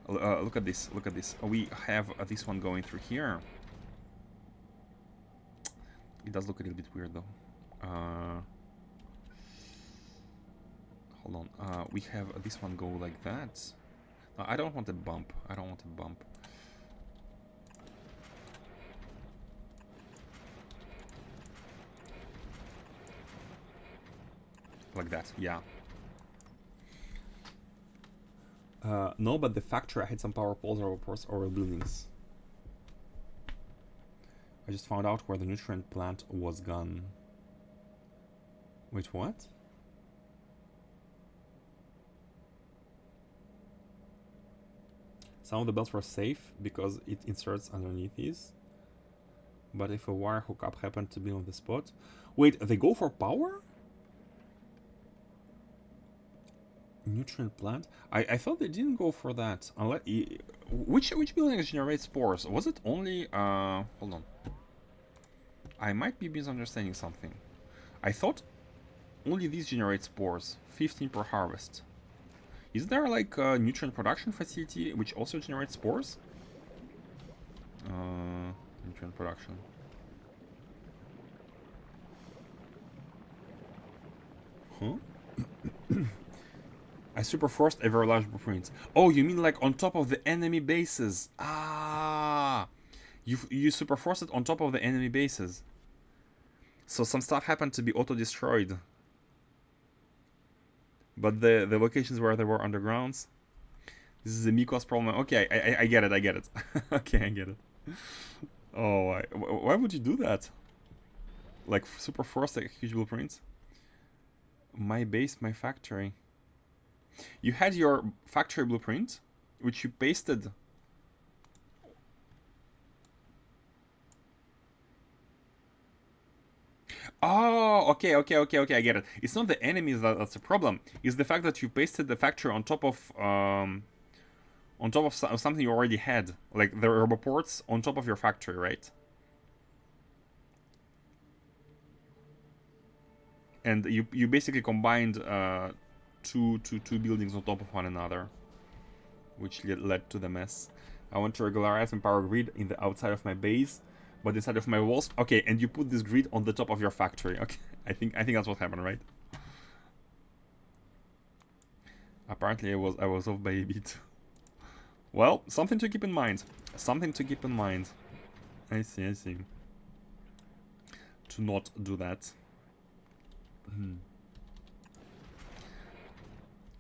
Look at this. We have this one going through here. It does look a little bit weird though. Hold on. We have this one go like that. No, I don't want a bump. Like that, yeah. No, but the factory had some power poles or buildings. I just found out where the nutrient plant was gone. Wait, what? Some of the belts were safe because it inserts underneath these. But if a wire hookup happened to be on the spot... Wait, they go for power? Nutrient plant? I thought they didn't go for that. Unless, which buildings generate spores? Was it only... hold on. I might be misunderstanding something. I thought only these generate spores. 15 per harvest. Is there like a nutrient production facility which also generates spores? Nutrient production. Huh? I super forced a very large blueprint. Oh, you mean like on top of the enemy bases? Ah, you super forced it on top of the enemy bases. So some stuff happened to be auto-destroyed. But the locations where there were undergrounds, This is a Miko's problem. Okay, I get it, I get it. Okay, I get it. Oh, why would you do that? Like, super force, like huge blueprints? My base, my factory. You had your factory blueprint, which you pasted. Oh, okay, I get it. It's not the enemies that's the problem. It's the fact that you pasted the factory on top of something you already had, like the roboports on top of your factory, right? And you basically combined two buildings on top of one another, which led to the mess. I want to regularize my power grid in the outside of my base, but inside of my walls. Okay, and you put this grid on the top of your factory. Okay, I think that's what happened, right? Apparently, I was off by a bit. Well, something to keep in mind. Something to keep in mind. I see, I see. To not do that.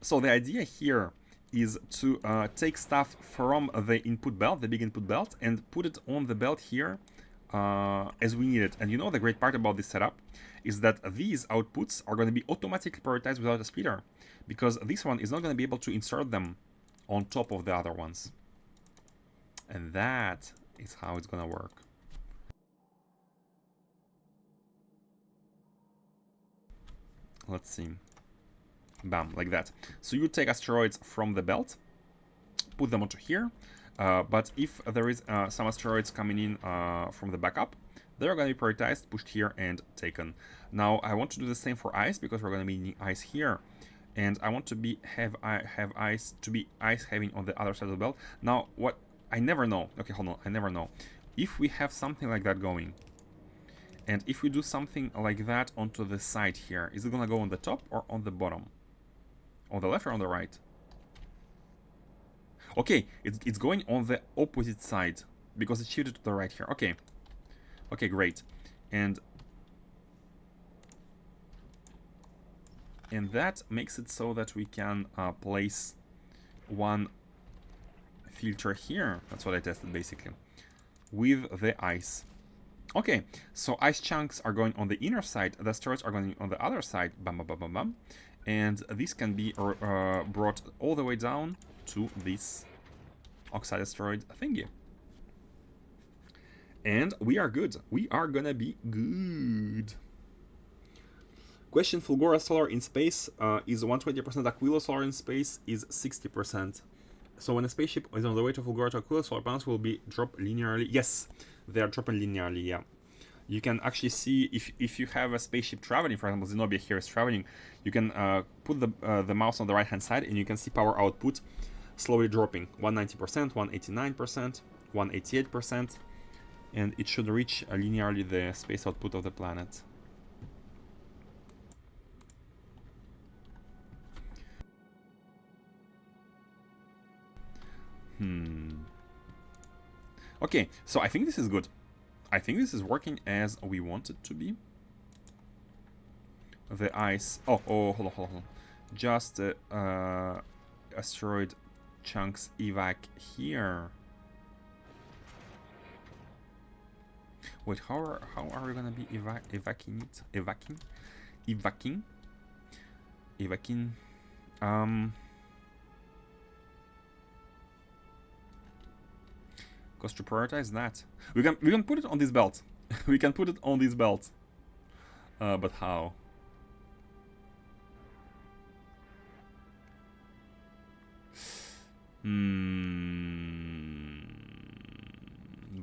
So the idea here is to take stuff from the input belt, the big input belt, and put it on the belt here as we need it. And you know the great part about this setup is that these outputs are going to be automatically prioritized without a splitter, because this one is not going to be able to insert them on top of the other ones. And that is how it's going to work. Let's see. Bam, like that. So you take asteroids from the belt, put them onto here, but if there is some asteroids coming in from the backup, they're going to be prioritized, pushed here, and taken. Now I want to do the same for ice, because we're going to be needing ice here, and I want to have ice having on the other side of the belt. Now what I never know. Okay, hold on, I never know if we have something like that going. And if we do something like that onto the side here, is it gonna go on the top or on the bottom? On the left or on the right? Okay, it's going on the opposite side, because it's shifted to the right here. Okay. Okay, great. And that makes it so that we can place one filter here. That's what I tested, basically, with the ice. Okay, so ice chunks are going on the inner side, the asteroids are going on the other side, bam, bam, bam, bam, bam. And this can be brought all the way down to this oxide asteroid thingy. And we are good. We are gonna be good. Question: Fulgora solar in space is 120%. Aquila solar in space is 60%. So when a spaceship is on the way to Fulgora to Aquila, solar panels will be dropped linearly. Yes, they are dropping linearly, yeah. You can actually see if you have a spaceship traveling, for example, Zenobia here is traveling, you can put the mouse on the right hand side and you can see power output slowly dropping. 190%, 189%, 188%, and it should reach linearly the space output of the planet. Okay, so I think this is good. I think this is working as we want it to be. The ice. Oh, hold on. Just asteroid chunks evac here. Wait, how are we gonna be evacuing it? Evacuing? Because to prioritize that, we can put it on this belt. We can put it on this belt. But how?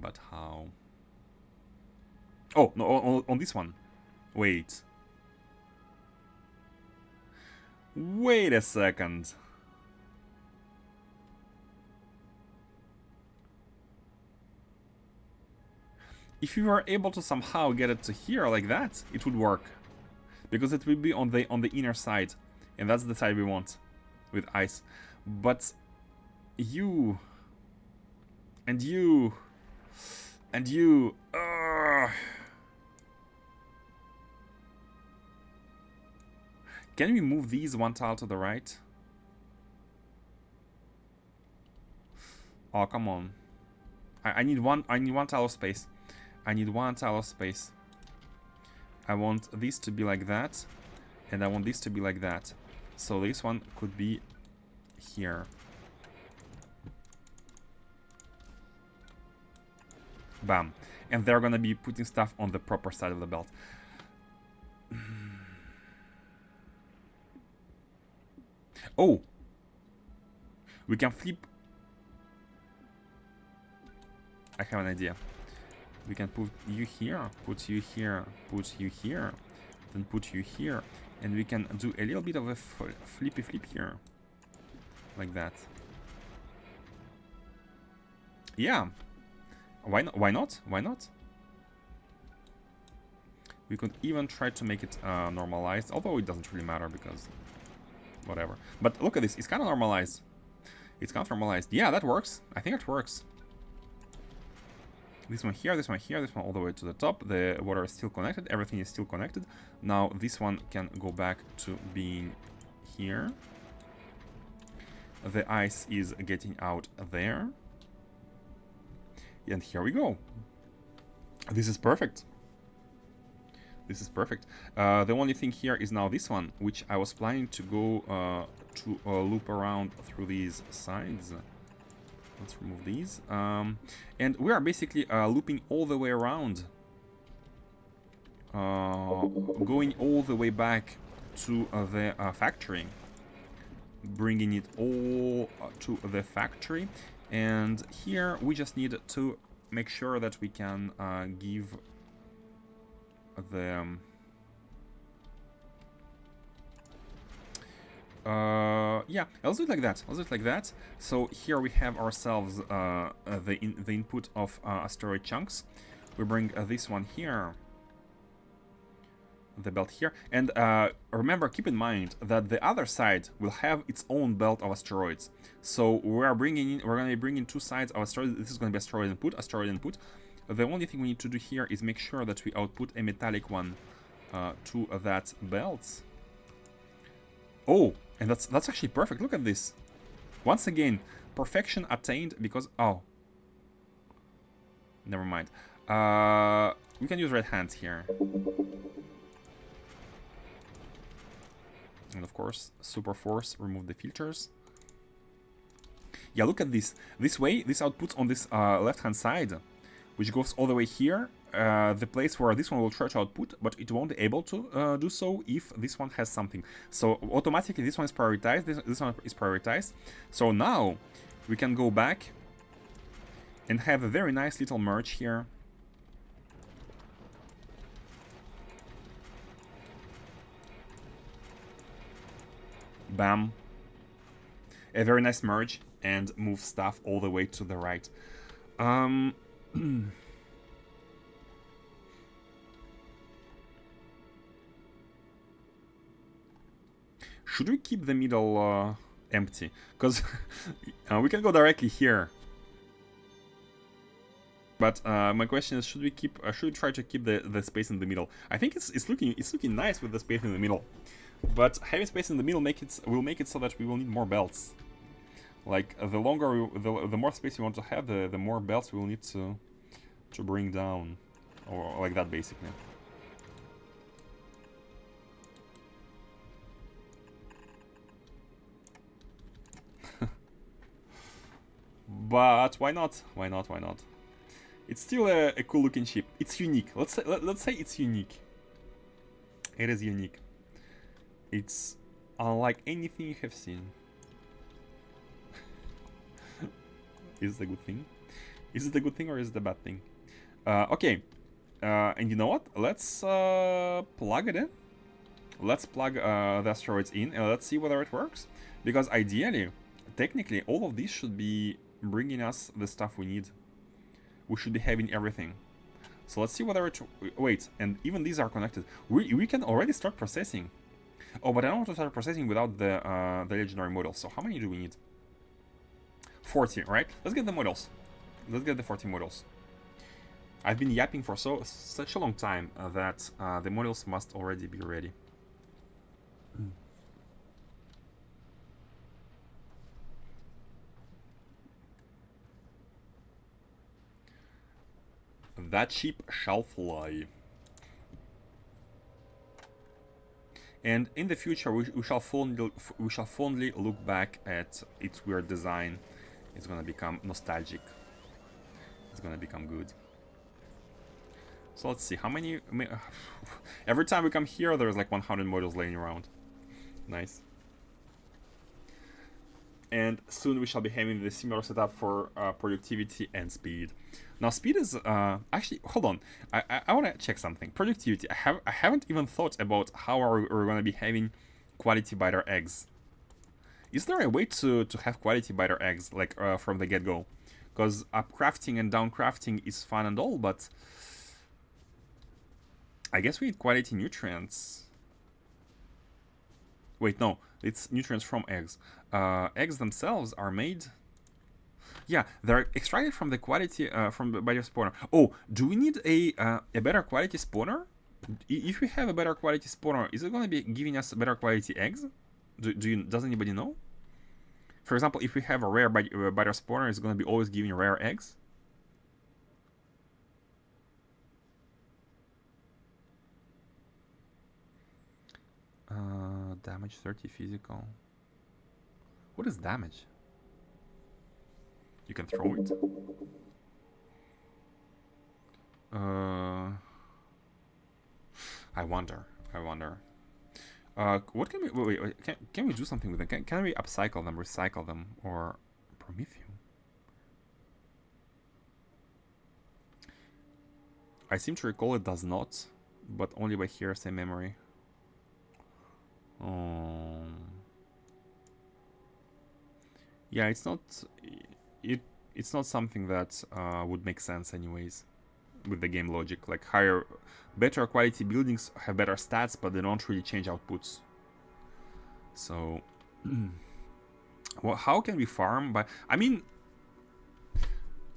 But how? Oh, no, on this one. Wait. Wait a second. If you were able to somehow get it to here like that, it would work. Because it will be on the inner side. And that's the side we want. With ice. But you... And you... And you... Can we move these one tile to the right? Oh, come on. I need one tile of space. I need one tile of space. I want this to be like that, and I want this to be like that. So this one could be here. Bam. And they're gonna be putting stuff on the proper side of the belt. Oh! We can flip. I have an idea. We can put you here, put you here, put you here, then put you here, and we can do a little bit of a flippy flip here. Like that. Yeah. Why not? Why not? Why not? We could even try to make it normalized, although it doesn't really matter because whatever. But look at this, it's kind of normalized. It's kind of normalized. Yeah, that works. I think it works. This one here, this one here, this one all the way to the top. The water is still connected. Everything is still connected. Now this one can go back to being here. The ice is getting out there. And here we go. This is perfect. This is perfect. The only thing here is now this one, which I was planning to go to loop around through these sides. Let's remove these. And we are basically looping all the way around. Going all the way back to the factory. Bringing it all to the factory. And here we just need to make sure that we can give the... yeah, let's do it like that. Let's do it like that. So here we have ourselves the input of asteroid chunks. We bring this one here, the belt here, and remember, keep in mind that the other side will have its own belt of asteroids. So we're going to be bringing two sides of asteroids. This is going to be asteroid input, asteroid input. The only thing we need to do here is make sure that we output a metallic one to that belt. Oh, and that's actually perfect. Look at this. Once again, perfection attained because... Oh. Never mind. We can use red hands here. And of course, super force, remove the filters. Yeah, look at this. This way, this outputs on this left-hand side, which goes all the way here. The place where this one will try to output, but it won't be able to do so if this one has something. So automatically this one is prioritized, this one is prioritized. So now we can go back and have a very nice little merge here. Bam. A very nice merge and move stuff all the way to the right. Should we keep the middle empty? Because we can go directly here. But my question is, should we try to keep the space in the middle? I think it's looking nice with the space in the middle. But having space in the middle will make it so that we will need more belts. Like the more space we want to have, the more belts we will need to bring down, or like that basically. But why not? Why not? Why not? It's still a cool looking ship. It's unique. Let's say it's unique. It is unique. It's unlike anything you have seen. Is it a good thing? Is it a good thing or is it a bad thing? Okay. And you know what? Let's plug it in. Let's plug the asteroids in and let's see whether it works. Because ideally, technically, all of these should be bringing us the stuff we need. We should be having everything. So let's see whether it... Wait, and even these are connected. We can already start processing. Oh, but I don't want to start processing without the legendary models. So how many do we need? 40, right? Let's get the models. Let's get the 40 models. I've been yapping for such a long time that the models must already be ready. That ship shall fly. And in the future, we shall fondly look back at its weird design. It's gonna become nostalgic. It's gonna become good. So let's see, how many... Every time we come here, there's like 100 models laying around. Nice. And soon we shall be having the similar setup for productivity and speed. Now speed is... actually, hold on. I want to check something. Productivity. I haven't even thought about how we're going to be having quality biter eggs. Is there a way to have quality biter eggs, like from the get-go? Because upcrafting and downcrafting is fun and all, but... I guess we need quality nutrients. Wait, no. It's nutrients from eggs. Eggs themselves are made... Yeah, they're extracted from the quality from by your spawner. Oh, do we need a better quality spawner? If we have a better quality spawner, is it going to be giving us better quality eggs? Does anybody know? For example, if we have a rare biter spawner, is it going to be always giving rare eggs? Damage 30 physical. What is damage? You can throw it. I wonder. What can we... Wait, can we do something with them? Can we upcycle them, recycle them, or Prometheum? I seem to recall it does not, but only by hearsay memory. Yeah, it's not... It's not something that would make sense anyways with the game logic. Like better quality buildings have better stats, but they don't really change outputs. So, well, how can we farm? I mean,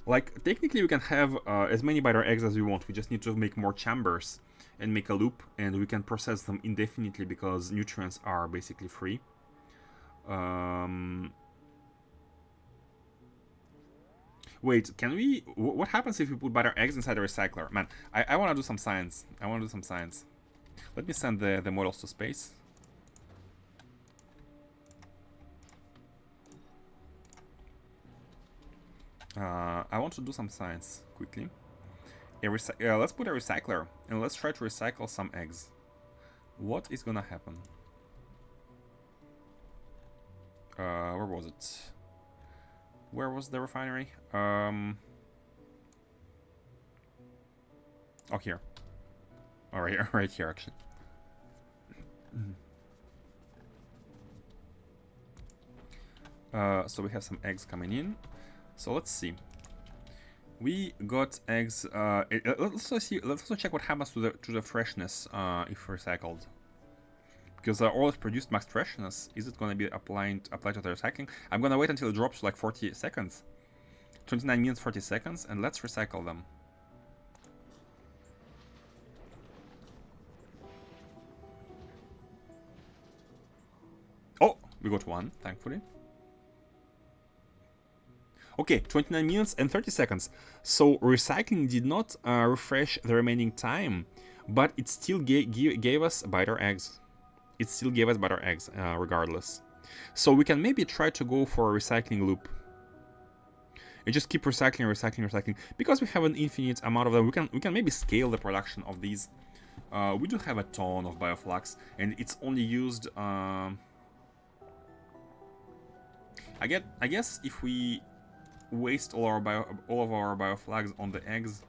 like technically we can have as many biter eggs as we want. We just need to make more chambers and make a loop, and we can process them indefinitely because nutrients are basically free. Wait, can we... What happens if we put biter eggs inside a recycler? Man, I want to do some science. Let me send the models to space. I want to do some science quickly. Let's put a recycler and let's try to recycle some eggs. What is gonna happen? Where was it? Where was the refinery? Oh, here. Oh, right here, actually. So we have some eggs coming in. So let's see. We got eggs. Let's also check what happens to the freshness if recycled. Because all it produced max freshness. Is it going to be applied to the recycling? I'm going to wait until it drops to like 40 seconds. 29 minutes, 40 seconds, and let's recycle them. Oh, we got one, thankfully. Okay, 29 minutes and 30 seconds. So recycling did not refresh the remaining time, but it still gave us biter eggs. Regardless. So we can maybe try to go for a recycling loop. And just keep recycling. Because we have an infinite amount of them, we can maybe scale the production of these. We do have a ton of bioflux, and it's only used... I guess if we waste all of our bioflags on the eggs,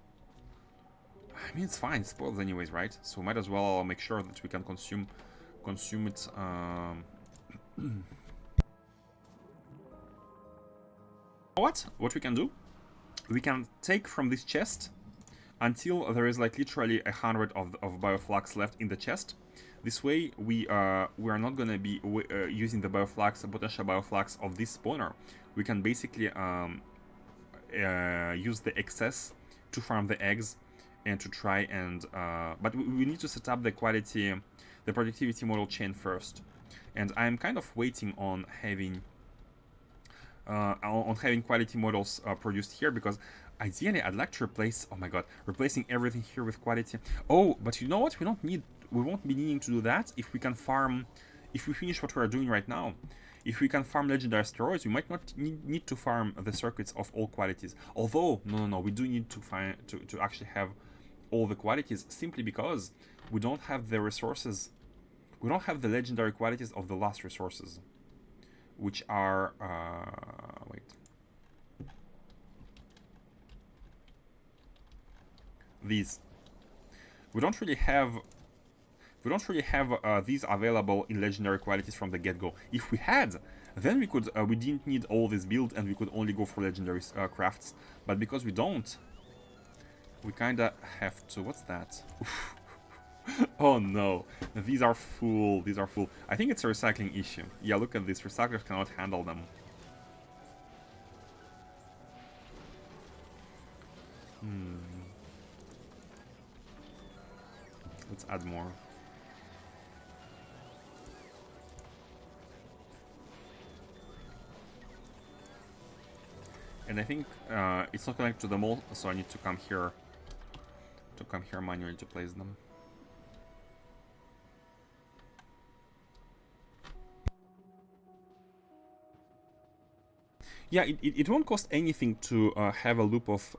I mean, it's fine, it spoils anyways, right? So might as well make sure that we can consume it. What we can do, we can take from this chest until there is like literally 100 of bioflux left in the chest. This way we are not gonna be using the potential bioflux of this spawner. We can basically use the excess to farm the eggs and to try and but we need to set up the productivity model chain first, and I'm kind of waiting on having quality models produced here, because Ideally, I'd like to replace. Oh my god, replacing everything here with quality. Oh, but you know what? We don't need. We won't be needing to do that if we can farm. If we finish what we are doing right now. If we can farm legendary asteroids, we might not need to farm the circuits of all qualities. Although, no, we do need to find to actually have all the qualities, simply because we don't have the resources. We don't have the legendary qualities of the last resources, which are wait. These. We don't really have these available in legendary qualities from the get-go. If we had, then we could we didn't need all this build and we could only go for legendary crafts. But because we don't, we kinda have to. What's that? Oh no, these are full. These are full. I think it's a recycling issue. Yeah, look at this. Recyclers cannot handle them. Let's add more. And I think it's not connected to the mall, so I need to come here manually to place them. Yeah, it won't cost anything to have a loop of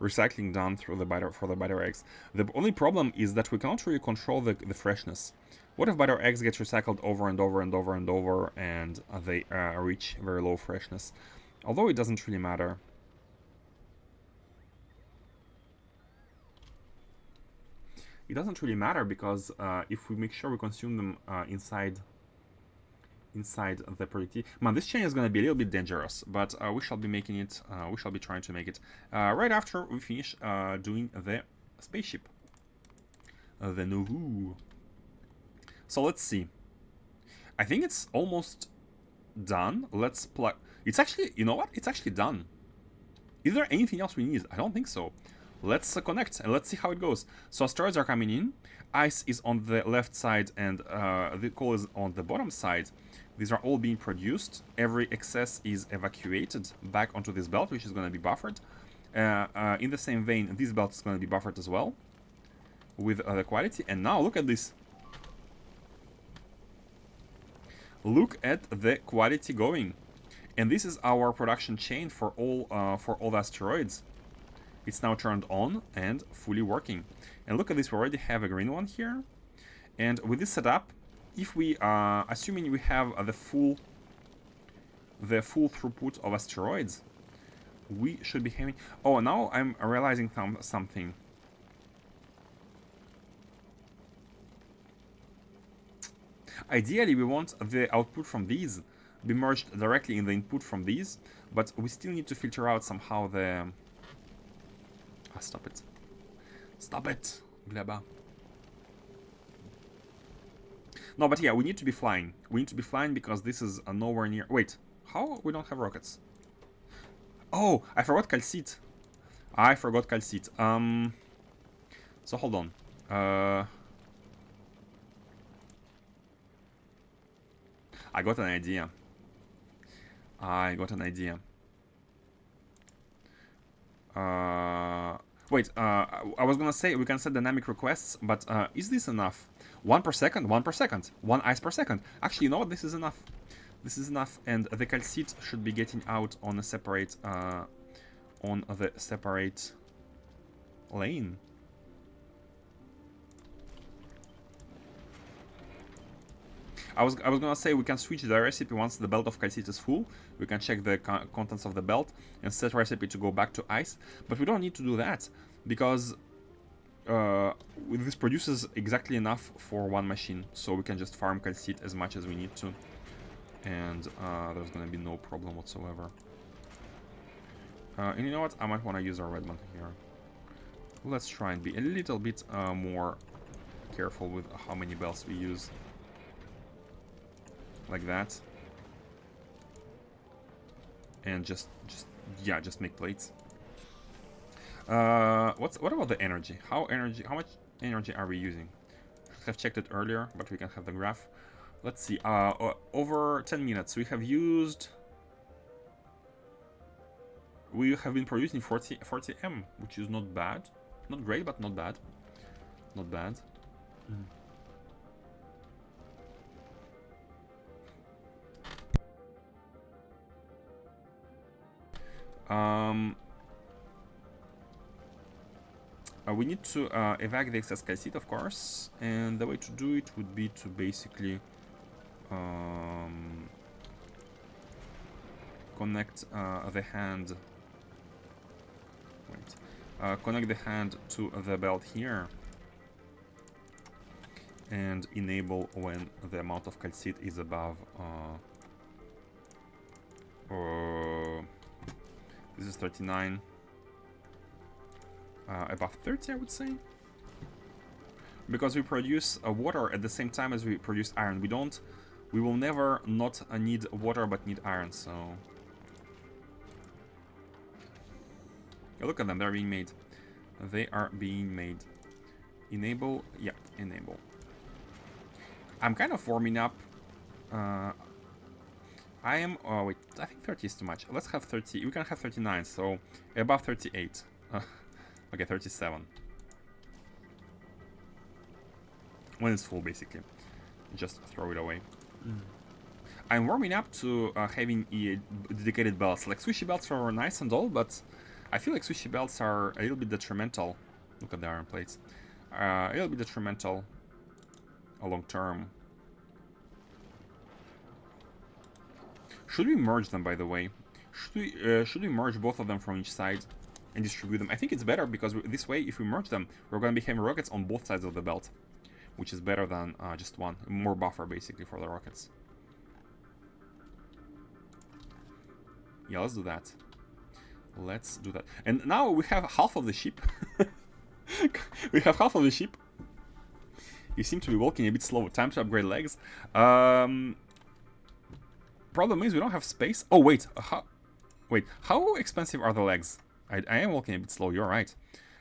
recycling done through the for the biter eggs. The only problem is that we cannot really control the freshness. What if biter eggs get recycled over and over and over and over and they reach very low freshness? Although it doesn't really matter. It doesn't really matter because if we make sure we consume them inside the productivity. Man, this chain is going to be a little bit dangerous, but we shall be making it. We shall be trying to make it right after we finish doing the spaceship. The Nuhu. So let's see. I think it's almost done. Let's plug. It's actually, you know what? It's actually done. Is there anything else we need? I don't think so. Let's connect and let's see how it goes. So asteroids are coming in. Ice is on the left side and the coal is on the bottom side. These are all being produced. Every excess is evacuated back onto this belt, which is going to be buffered. In the same vein, this belt is going to be buffered as well with the quality. And now look at this. Look at the quality going. And this is our production chain for all the asteroids. It's now turned on and fully working. And look at this, we already have a green one here. And with this setup, if we, assuming we have the full throughput of asteroids, we should be having... Oh, now I'm realizing something. Ideally, we want the output from these be merged directly in the input from these, but we still need to filter out somehow the... stop it. Stop it! Gleba. No, but yeah, we need to be flying. We need to be flying because this is nowhere near... Wait, how? We don't have rockets. Oh, I forgot calcite. I forgot calcite. So hold on. I got an idea. Wait, I was gonna say we can set dynamic requests, but is this enough? 1 per second, 1 per second, 1 ice per second. Actually, you know what? This is enough. This is enough, and the calcite should be getting out on a separate, lane. I was gonna say we can switch the recipe once the belt of calcite is full. We can check the contents of the belt and set recipe to go back to ice. But we don't need to do that because this produces exactly enough for one machine. So we can just farm calcite as much as we need to, and there's gonna be no problem whatsoever. And you know what? I might want to use our red one here. Let's try and be a little bit more careful with how many belts we use. Like that, and just make plates. What about the energy? How much energy are we using? Should have checked it earlier, but we can have the graph. Let's see. Over 10 minutes we have used we have been producing 40M, which is not bad. Not great, but not bad. Not bad. We need to evac the excess calcite, of course, and the way to do it would be to basically connect the hand. Wait, connect the hand to the belt here, and enable when the amount of calcite is above. This is 39. Above 30, I would say, because we produce water at the same time as we produce iron. We will never not need water but need iron. So yeah, look at them, they're being made. They are being made. Enable, yeah, enable. I'm kind of warming up. I am. Oh wait, I think 30 is too much. Let's have 30. We can have 39. So above 38. Okay, 37. When it's full, basically. Just throw it away. I'm warming up to having dedicated belts. Like, sushi belts are nice and all, but I feel like sushi belts are a little bit detrimental. Look at the iron plates. A little bit detrimental long term. Should we merge them, by the way? Should we merge both of them from each side and distribute them? I think it's better because this way, if we merge them, we're going to be having rockets on both sides of the belt, which is better than just one. More buffer, basically, for the rockets. Yeah, let's do that. Let's do that. And now we have half of the ship. We have half of the ship. You seem to be walking a bit slow. Time to upgrade legs. Problem is we don't have space. Oh, wait. How expensive are the legs? I am walking a bit slow, you're right.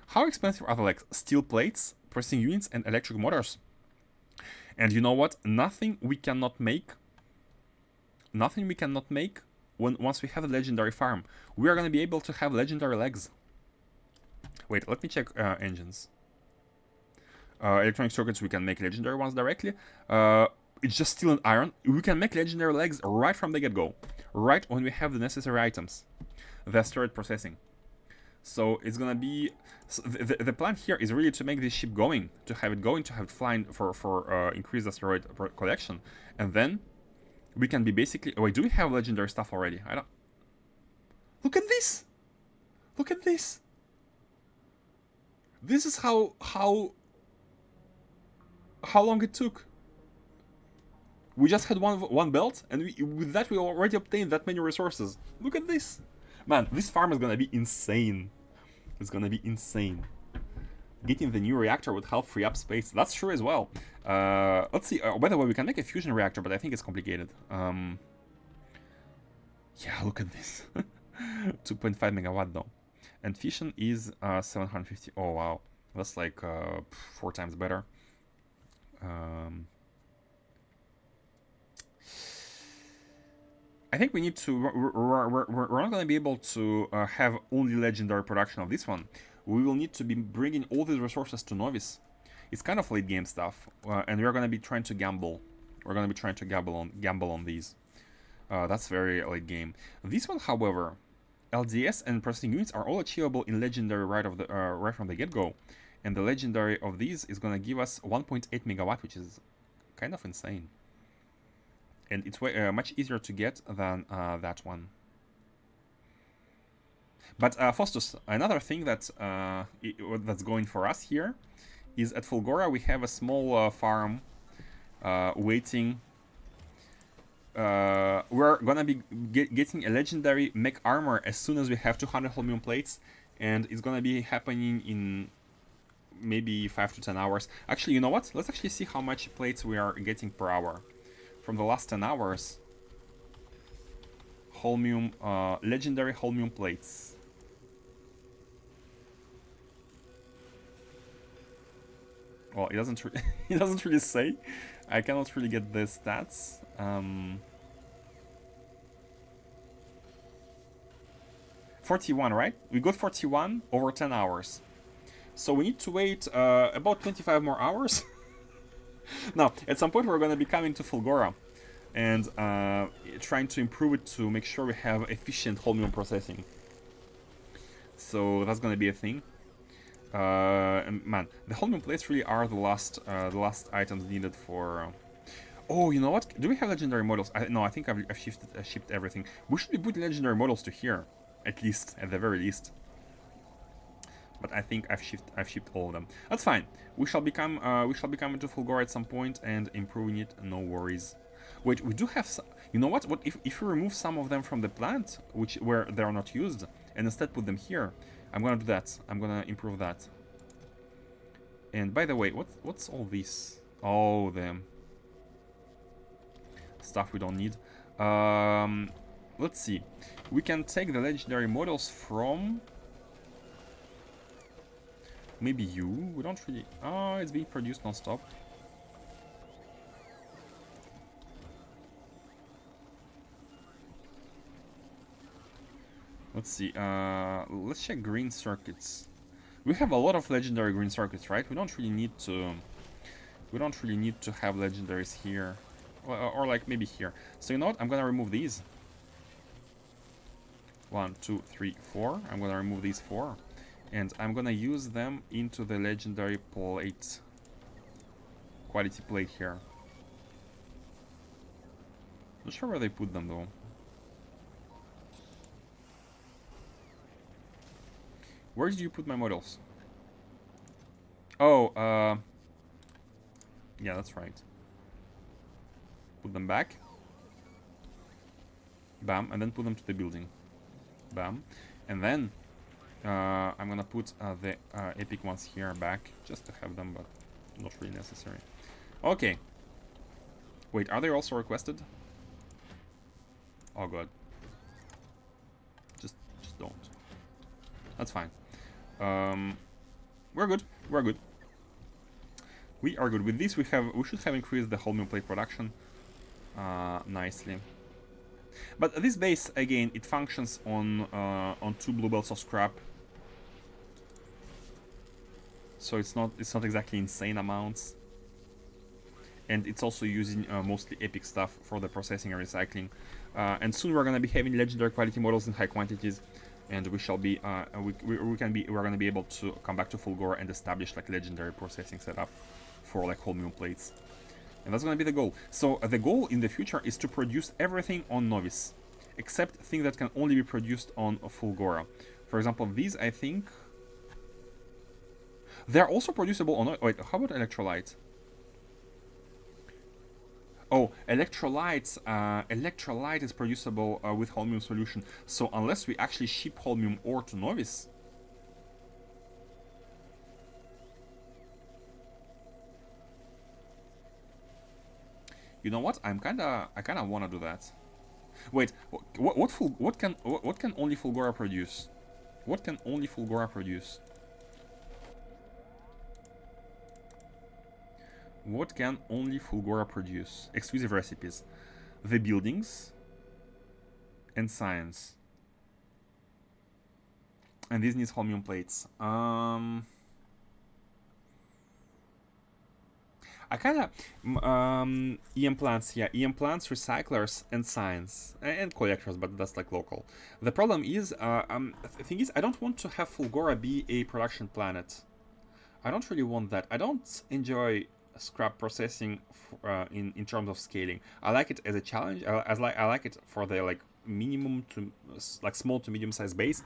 How expensive are the legs? Steel plates, pressing units, and electric motors. And you know what? Nothing we cannot make once we have a legendary farm. We are going to be able to have legendary legs. Wait, let me check engines. Electronic circuits, we can make legendary ones directly. It's just steel and iron. We can make legendary legs right from the get-go. Right when we have the necessary items. The asteroid processing. So it's gonna be... So the plan here is really to make this ship going. To have it flying for increased asteroid collection. And then we can be basically... Oh, wait, do we have legendary stuff already? I don't... Look at this! Look at this! This is how long it took. We just had one belt, and with that we already obtained that many resources. Look at this! Man, this farm is gonna be insane. It's gonna be insane. Getting the new reactor would help free up space. That's true as well. Let's see. By the way, we can make a fusion reactor, but I think it's complicated. Yeah, look at this. 2.5 megawatt though. And fission is 750. Oh, wow. That's like 4 times better. I think we need to... We're not going to be able to have only legendary production of this one. We will need to be bringing all these resources to Novice. It's kind of late game stuff, and we're going to be trying to gamble. We're going to be trying to gamble on these. That's very late game. This one, however, LDS and processing units are all achievable in legendary right from the get-go. And the legendary of these is going to give us 1.8 megawatt, which is kind of insane. And it's much easier to get than that one. But Faustus, another thing that's going for us here is at Fulgora we have a small farm waiting. We're gonna be getting a legendary mech armor as soon as we have 200 holmium plates, and it's gonna be happening in maybe 5 to 10 hours. Actually, you know what? Let's actually see how much plates we are getting per hour. From the last 10 hours, holmium, legendary holmium plates. Well, it doesn't it doesn't really say. I cannot really get the stats. 41, right? We got 41 over 10 hours. So we need to wait about 25 more hours. Now, at some point we're going to be coming to Fulgora and trying to improve it to make sure we have efficient holmium processing. So that's going to be a thing. And man, the holmium plates really are the last items needed for... Oh, you know what? Do we have legendary models? No, I think I've shipped everything. We should be putting legendary models to here, at the very least. But I think I've shipped all of them. That's fine. We shall be coming to Fulgora at some point and improving it. No worries. Wait, we do have some. You know what? What if we remove some of them from the plant, where they are not used, and instead put them here? I'm gonna do that. I'm gonna improve that. And by the way, what's all this? Oh, the stuff we don't need. Let's see. We can take the legendary models from. Maybe you? We don't really... Oh, it's being produced non-stop. Let's see. Let's check green circuits. We have a lot of legendary green circuits, right? We don't really need to... We don't really need to have legendaries here. Or like maybe here. So you know what? I'm gonna remove these. 1, 2, 3, 4. I'm gonna remove these 4. And I'm gonna use them into the legendary plate. Quality plate here. Not sure where they put them though. Where did you put my models? Oh, yeah, that's right. Put them back. Bam, and then put them to the building. Bam. And then I'm gonna put the epic ones here back, just to have them, but not really necessary. Okay. Wait, are they also requested? Oh god. Just don't. That's fine. We're good. We're good. We are good. With this, we should have increased the holmium plate production nicely. But this base, again, it functions on 2 blue belts of scrap. So it's not exactly insane amounts. And it's also using mostly epic stuff for the processing and recycling. And soon we're gonna be having legendary quality models in high quantities, and we shall be we're gonna be able to come back to Fulgora and establish like legendary processing setup for like holmium plates. And that's gonna be the goal. So the goal in the future is to produce everything on Novice, except things that can only be produced on Fulgora. For example, these, I think, they're also producible on... Wait, how about electrolyte? Oh, electrolyte is producible with holmium solution. So unless we actually ship holmium ore to Novice... You know what? I kinda wanna do that. Wait, what can only Fulgora produce? What can only Fulgora produce? What can only Fulgora produce? Exclusive recipes. The buildings and science. And this needs holmium plates. I kinda EM plants, yeah, EM plants, recyclers, and science, and collectors, but that's like local. The problem is, the thing is, I don't want to have Fulgora be a production planet. I don't really want that. I don't enjoy scrap processing in terms of scaling. I like it as a challenge. I like it for the like minimum to like small to medium sized base,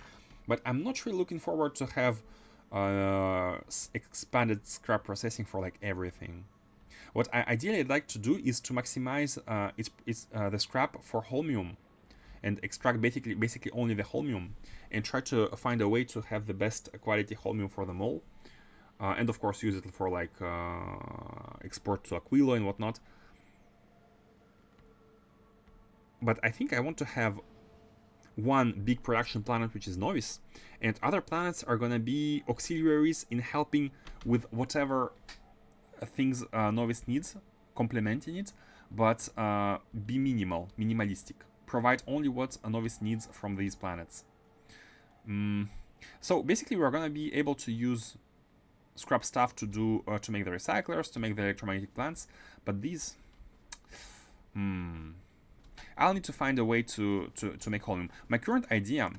but I'm not really looking forward to have expanded scrap processing for like everything. What I ideally I'd like to do is to maximize the scrap for holmium and extract basically only the holmium and try to find a way to have the best quality holmium for them all. And of course use it for like export to Aquilo and whatnot. But I think I want to have one big production planet, which is Novice, and other planets are gonna be auxiliaries in helping with whatever things Novice needs, complementing it, but be minimalistic. Provide only what a Novice needs from these planets. So basically, we're gonna be able to use scrap stuff to do to make the recyclers, to make the electromagnetic plants, but these, I'll need to find a way to make holmium. My current idea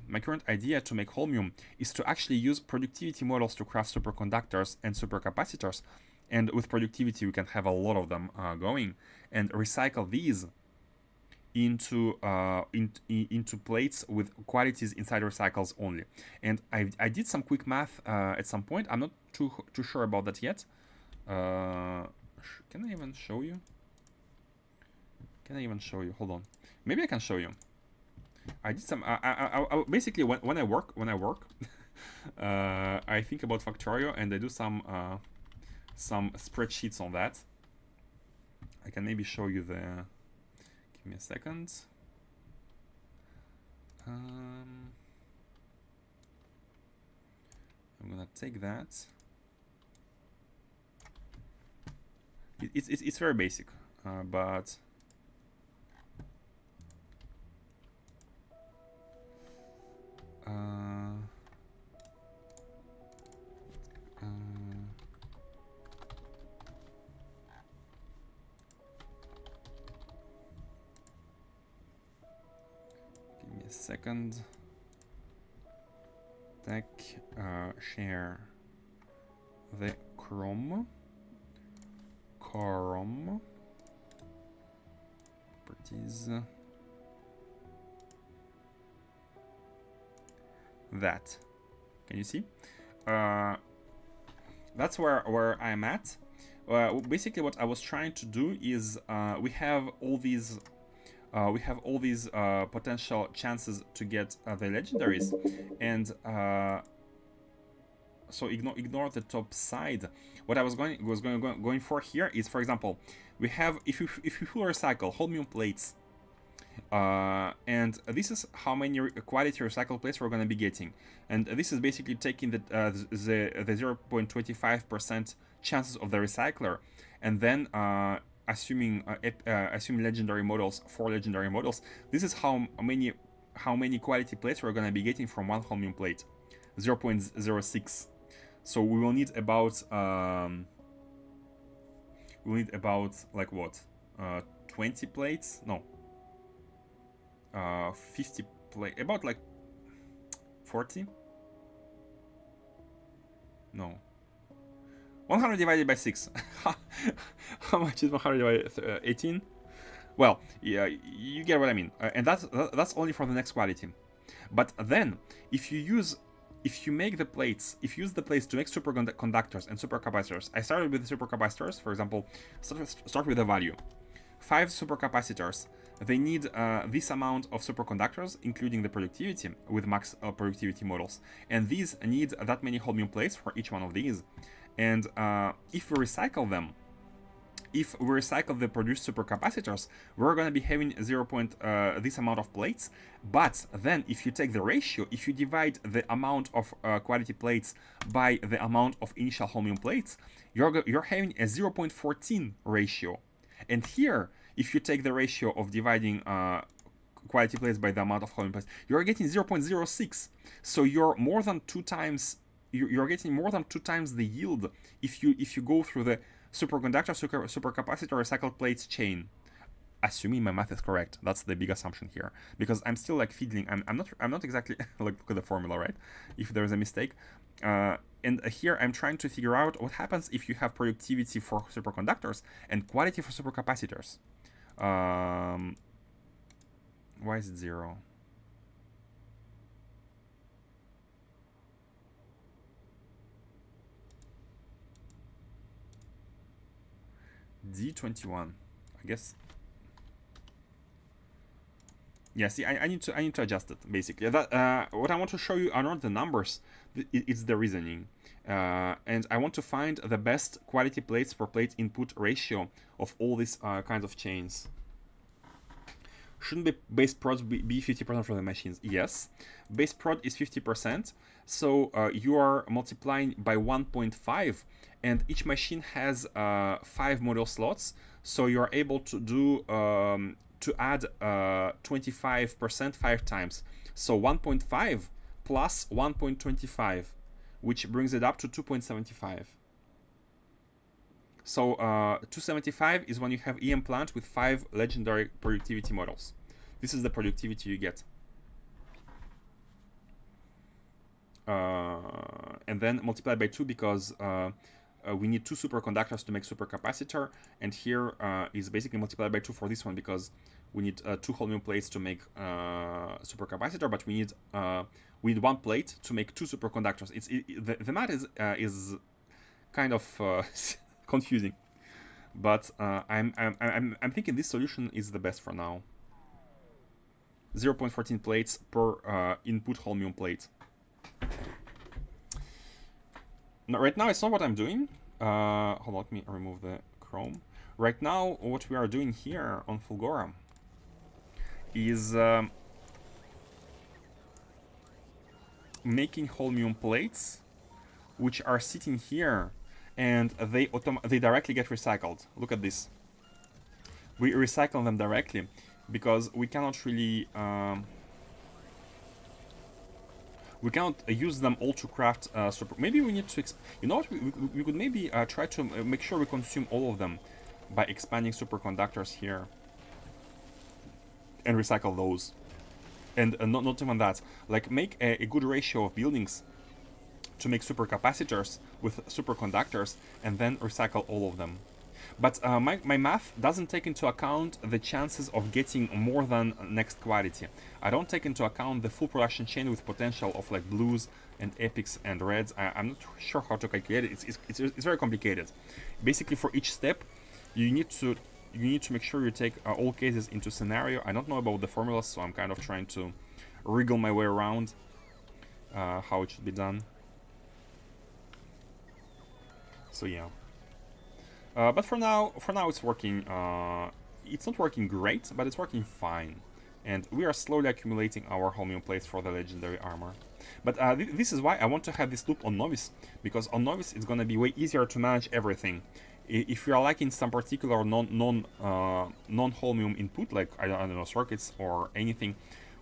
to make holmium is to actually use productivity models to craft superconductors and supercapacitors, and with productivity we can have a lot of them going, and recycle these into into plates with qualities inside recycles only. And I did some quick math at some point. I'm not too sure about that yet. Can I even show you? Can I even show you? Hold on. Maybe I can show you. I did some. I basically when I work, I think about Factorio and I do some spreadsheets on that. I can maybe show you the. Give me a second. I'm gonna take that. It's very basic, but. Give me a second. Tech share the Chrome properties. That, can you see? That's where I'm at. Basically, what I was trying to do is we have all these potential chances to get the legendaries, and so ignore the top side. What I was going for here is, for example, we have if you full recycle holmium plates. And this is how many quality recycled plates we're going to be getting, and this is basically taking the 0.25% chances of the recycler, and then assuming legendary models, 4 legendary models. This is how many quality plates we're going to be getting from one holmium plate, 0.06. So we will need about like what, 20 plates? No. 50 plate, about like 40. No. 100 divided by 6. How much is 100 divided by 18? Well, yeah, you get what I mean. And that's only for the next quality. But then, if you use the plates to make superconductors and supercapacitors. I started with the supercapacitors, for example. Start with the value. 5 supercapacitors. They need this amount of superconductors, including the productivity, with max productivity models. And these need that many holmium plates for each one of these. And if we recycle them, if we recycle the produced supercapacitors, we're going to be having this amount of plates. But then if you take the ratio, if you divide the amount of quality plates by the amount of initial holmium plates, you're having a 0.14 ratio. And here, if you take the ratio of dividing quality plates by the amount of holmium plates, you're getting 0.06. So you're more than 2 times. You're getting more than 2 times the yield if you go through the superconductor, supercapacitor, recycled plates chain. Assuming my math is correct, that's the big assumption here, because I'm still like fiddling. I'm not exactly like look at the formula, right? If there's a mistake, and here I'm trying to figure out what happens if you have productivity for superconductors and quality for supercapacitors. Why is it 0? D21, I guess. Yeah, see, I need to adjust it basically. That what I want to show you are not the numbers; it's the reasoning. And I want to find the best quality plates per plate input ratio of all these kinds of chains. Shouldn't the base prod be 50% for the machines? Yes, base prod is 50%. So you are multiplying by 1.5, and each machine has 5 model slots. So you are able to do to add 25% 5 times. So 1.5 plus 1.25, which brings it up to 2.75. So 275 is when you have EM plant with 5 legendary productivity models. This is the productivity you get. And then multiply by 2 because we need 2 superconductors to make supercapacitor, and here is basically multiplied by 2 for this one because we need 2 holmium plates to make supercapacitor, but we need 1 plate to make 2 superconductors. The math is kind of confusing, but I'm thinking this solution is the best for now. 0.14 plates per input holmium plate. No, right now it's not what I'm doing. Hold on, let me remove the Chrome. Right now, what we are doing here on Fulgora is making holmium plates, which are sitting here, and they directly get recycled. Look at this. We recycle them directly because we cannot really we cannot use them all to craft super. Maybe we need to you know what, we could maybe try to make sure we consume all of them by expanding superconductors here and recycle those. And not even that, like make a good ratio of buildings to make supercapacitors with superconductors and then recycle all of them. But my math doesn't take into account the chances of getting more than next quality. I don't take into account the full production chain with potential of like blues and epics and reds. I'm not sure how to calculate it. It's very complicated. Basically, for each step, you need to make sure you take all cases into scenario. I don't know about the formulas, so I'm kind of trying to wriggle my way around how it should be done. So yeah. But for now it's working. It's not working great, but it's working fine. And we are slowly accumulating our holmium plates for the legendary armor. But this is why I want to have this loop on Novice, because on Novice it's gonna be way easier to manage everything. If you are lacking some particular non-holmium input, like I don't know, circuits or anything,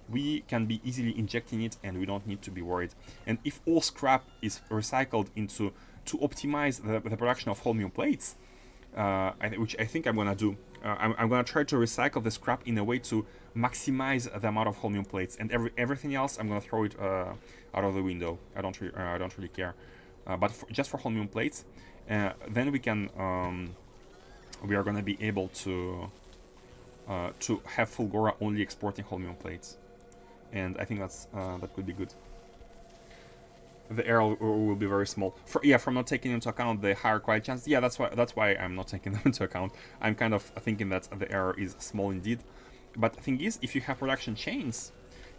we can be easily injecting it, and we don't need to be worried. And if all scrap is recycled into to optimize the production of holmium plates, which I think I'm gonna do. I'm gonna try to recycle the scrap in a way to maximize the amount of holmium plates, and everything else I'm gonna throw it out of the window. I don't really care. But just for holmium plates, then we can we are gonna be able to have Fulgora only exporting holmium plates, and I think that could be good. The error will be very small. From not taking into account the higher quality chance. Yeah, that's why I'm not taking them into account. I'm kind of thinking that the error is small indeed. But the thing is, if you have production chains,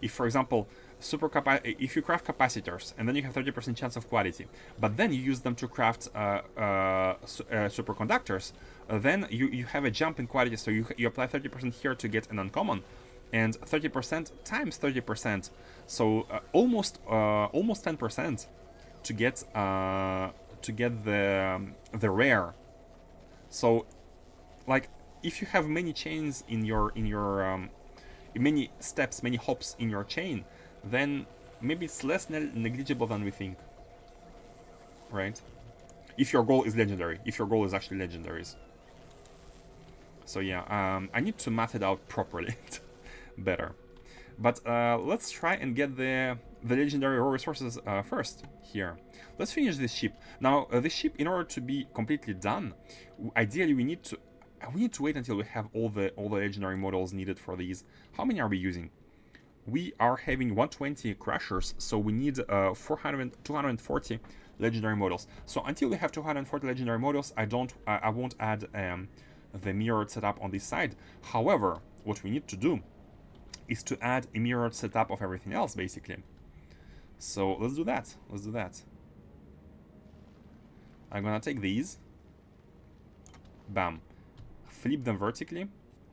if for example if you craft capacitors and then you have 30% chance of quality, but then you use them to craft superconductors, then you have a jump in quality. So you apply 30% here to get an uncommon, and 30% times 30%, so almost 10% to get the rare. So like if you have many chains in your many steps, many hops in your chain, then maybe it's less negligible than we think, right? If your goal is legendary, if your goal is actually legendaries. So yeah, I need to math it out properly. Better, but let's try and get the legendary raw resources first here. Let's finish this ship now. This ship, in order to be completely done, ideally we need to wait until we have all the legendary models needed for these. How many are we using? We are having 120 crushers, so we need 240 legendary models. So until we have 240 legendary models, I won't add the mirrored setup on this side. However, what we need to do is to add a mirrored setup of everything else, basically. So let's do that. I'm gonna take these, bam, flip them vertically,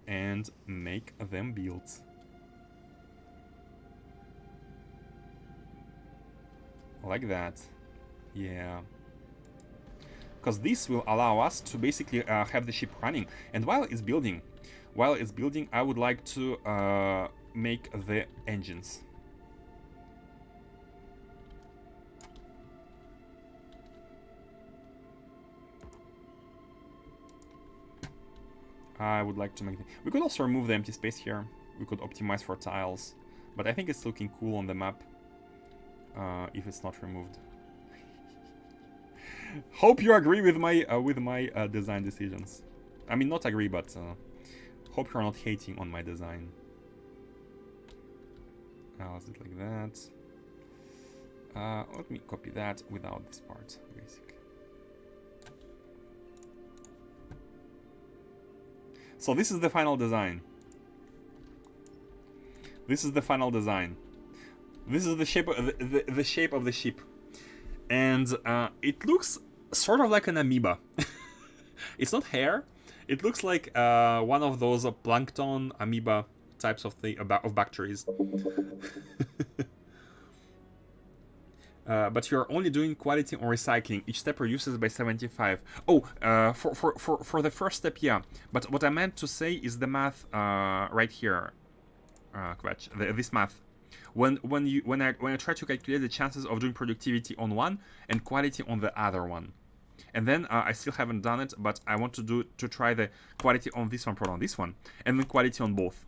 and make them build. Like that. Yeah. Because this will allow us to basically have the ship running. And while it's building, I would like to make the engines. I would like to make... We could also remove the empty space here. We could optimize for tiles. But I think it's looking cool on the map. If it's not removed. Hope you agree with my design decisions. I mean, not agree, but hope you're not hating on my design. Let's do it like that. Let me copy that without this part, basically. So this is the final design. This is the final design. This is the shape of the shape of the ship, and it looks sort of like an amoeba. It's not hair. It looks like one of those plankton amoeba types of bacteries. But you're only doing quality on recycling. Each step reduces by 75. Oh, for the first step, yeah. But what I meant to say is the math right here, Kvetch. This math. When I try to calculate the chances of doing productivity on one and quality on the other one, and then I still haven't done it, but I want to try the quality on this one, on this one, and then quality on both.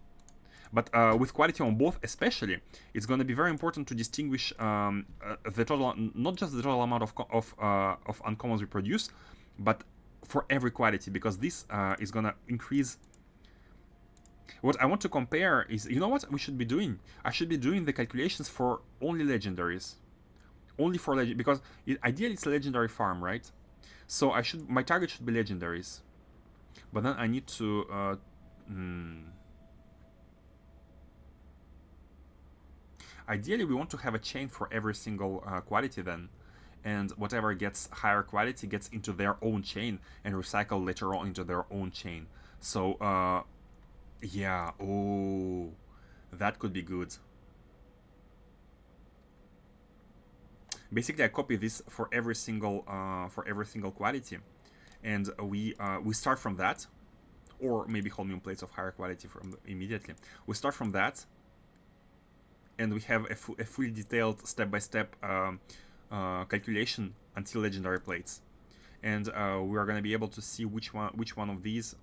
But with quality on both, especially, it's going to be very important to distinguish the total, not just the total amount of uncommons we produce, but for every quality, because this is going to increase. What I want to compare is, you know what we should be doing? I should be doing the calculations for only legendaries. Only for because ideally it's a legendary farm, right? So my target should be legendaries. But then I need to... Ideally we want to have a chain for every single quality then. And whatever gets higher quality gets into their own chain and recycle later on into their own chain. So... yeah, oh, that could be good. Basically, I copy this for every single quality, and we start from that, or maybe holmium plates of higher quality from immediately. We start from that, and we have a fully detailed step-by-step calculation until legendary plates, and we are going to be able to see which one of these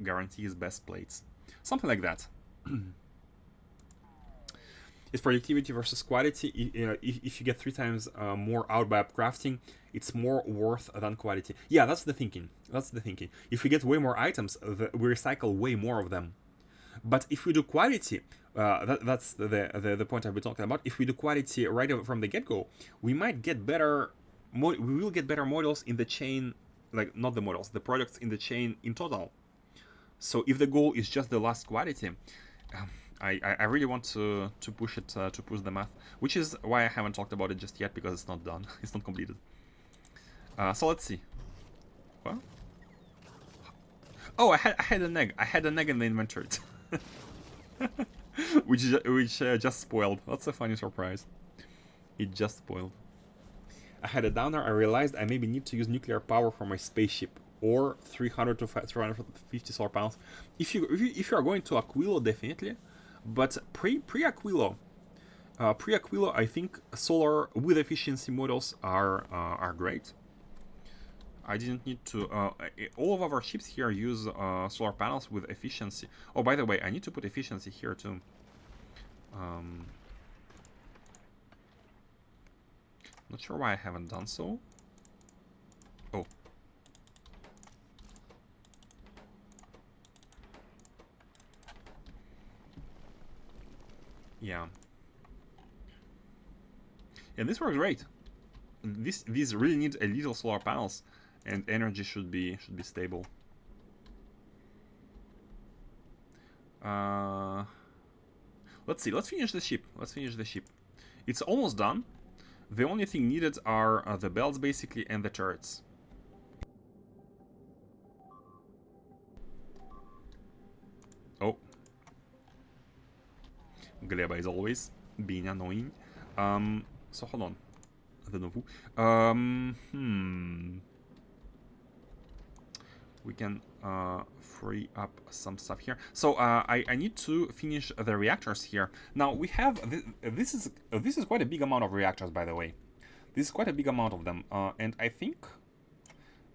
guarantees best plates. Something like that. It's productivity versus quality. If you get 3 times more out by upcrafting, it's more worth than quality. Yeah, that's the thinking. If we get way more items, we recycle way more of them. But if we do quality, that's the point I've been talking about. If we do quality right from the get-go, we might get better. We will get better models in the chain, like not the models, the products in the chain in total. So if the goal is just the last quality, I really want to push it, to push the math, which is why I haven't talked about it just yet, because it's not done, it's not completed. So let's see. What? Oh, I had an egg. I had an egg in the inventory, which just spoiled. That's a funny surprise. It just spoiled. I had a downer. I realized I maybe need to use nuclear power for my spaceship, or 300 to 350 solar panels. If you are going to Aquilo, definitely, but pre-Aquilo, I think solar with efficiency models are great. I didn't need to. All of our ships here use solar panels with efficiency. Oh, by the way, I need to put efficiency here too. Not sure why I haven't done so. Oh. Yeah. And this works great. These really need a little solar panels, and energy should be stable. Let's see. Let's finish the ship. It's almost done. The only thing needed are the belts, basically, and the turrets. Oh. Gleba is always being annoying. So hold on. We can free up some stuff here. So I need to finish the reactors here. Now we have this is quite a big amount of reactors, by the way. This is quite a big amount of them, and I think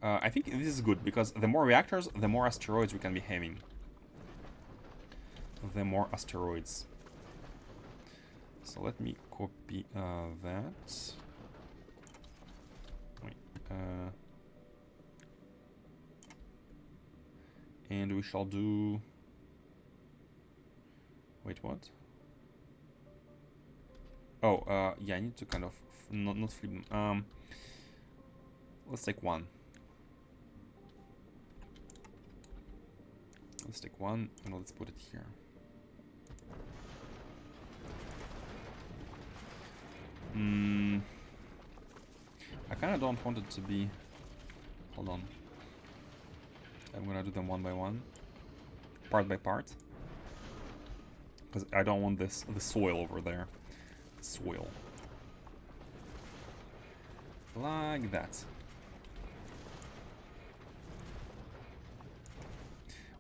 this is good, because the more reactors, the more asteroids we can be having. the more asteroids. So let me copy that. Wait, and we shall do... Wait, what? Oh, yeah, I need to kind of not flip them. Let's take one. Let's take one and let's put it here. I kind of don't want it to be... Hold on. I'm gonna do them one by one. Part by part. Because I don't want the soil over there. Soil. Like that.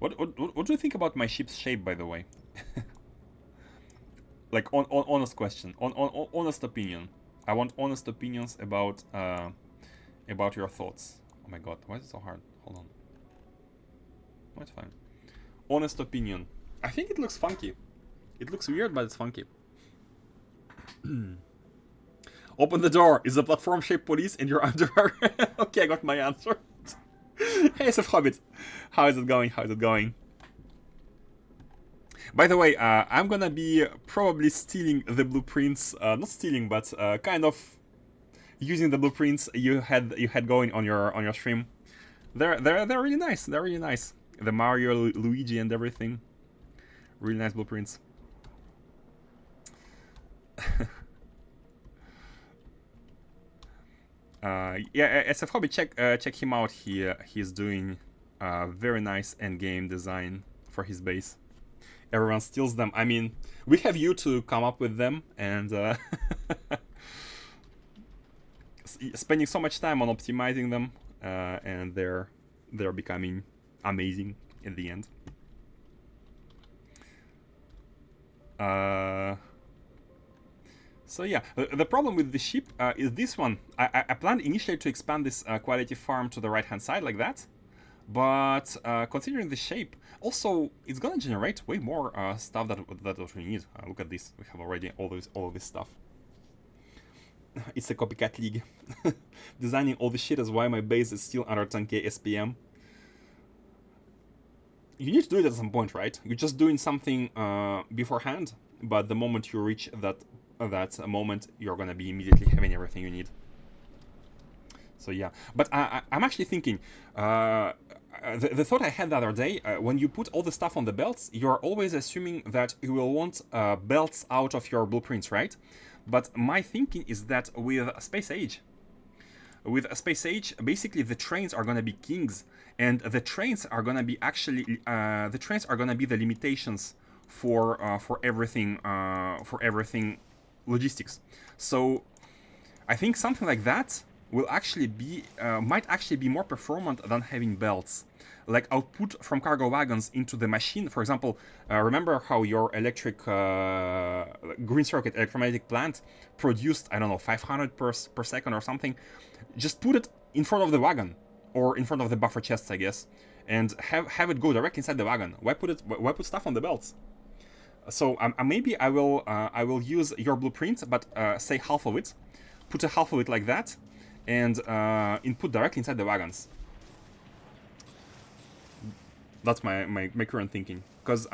What do you think about my ship's shape, by the way? Like, honest question. Honest opinion. I want honest opinions about your thoughts. Oh my god, why is it so hard? Hold on. Oh, it's fine. Honest opinion. I think it looks funky. It looks weird, but it's funky. Open the door. Is the platform-shaped police in your underwear? Okay, I got my answer. Hey, it's a Hobbit. How is it going? How is it going? By the way, I'm gonna be probably stealing the blueprints. Not stealing, but kind of using the blueprints you had going on your stream. They're really nice. They're really nice. The Mario, Luigi, and everything. Really nice blueprints. Yeah, as a hobby, check him out. He's doing very nice endgame design for his base. Everyone steals them. I mean, we have you to come up with them, and spending so much time on optimizing them, and they're becoming amazing in the end. So yeah, the problem with the ship is this one. I planned initially to expand this quality farm to the right hand side like that, but considering the shape, also it's gonna generate way more stuff that we need. Look at this, we have already all of this stuff. It's a copycat league. Designing all the shit is why my base is still under 10k SPM. You need to do it at some point, right? You're just doing something beforehand, but the moment you reach that moment, you're gonna be immediately having everything you need. So yeah, but I'm actually thinking, the thought I had the other day, when you put all the stuff on the belts, you're always assuming that you will want belts out of your blueprints, right? But my thinking is that with Space Age, basically the trains are gonna be kings, and the trains are gonna be actually the limitations for everything logistics. So I think something like that will actually be might actually be more performant than having belts. Like output from cargo wagons into the machine, for example. Remember how your electric green circuit electromagnetic plant produced, I don't know, 500 per second or something? Just put it in front of the wagon, or in front of the buffer chests, I guess, and have it go directly inside the wagon. Why put stuff on the belts? So maybe I will use your blueprint, but say half of it, put a half of it like that, and input directly inside the wagons. That's my current thinking, because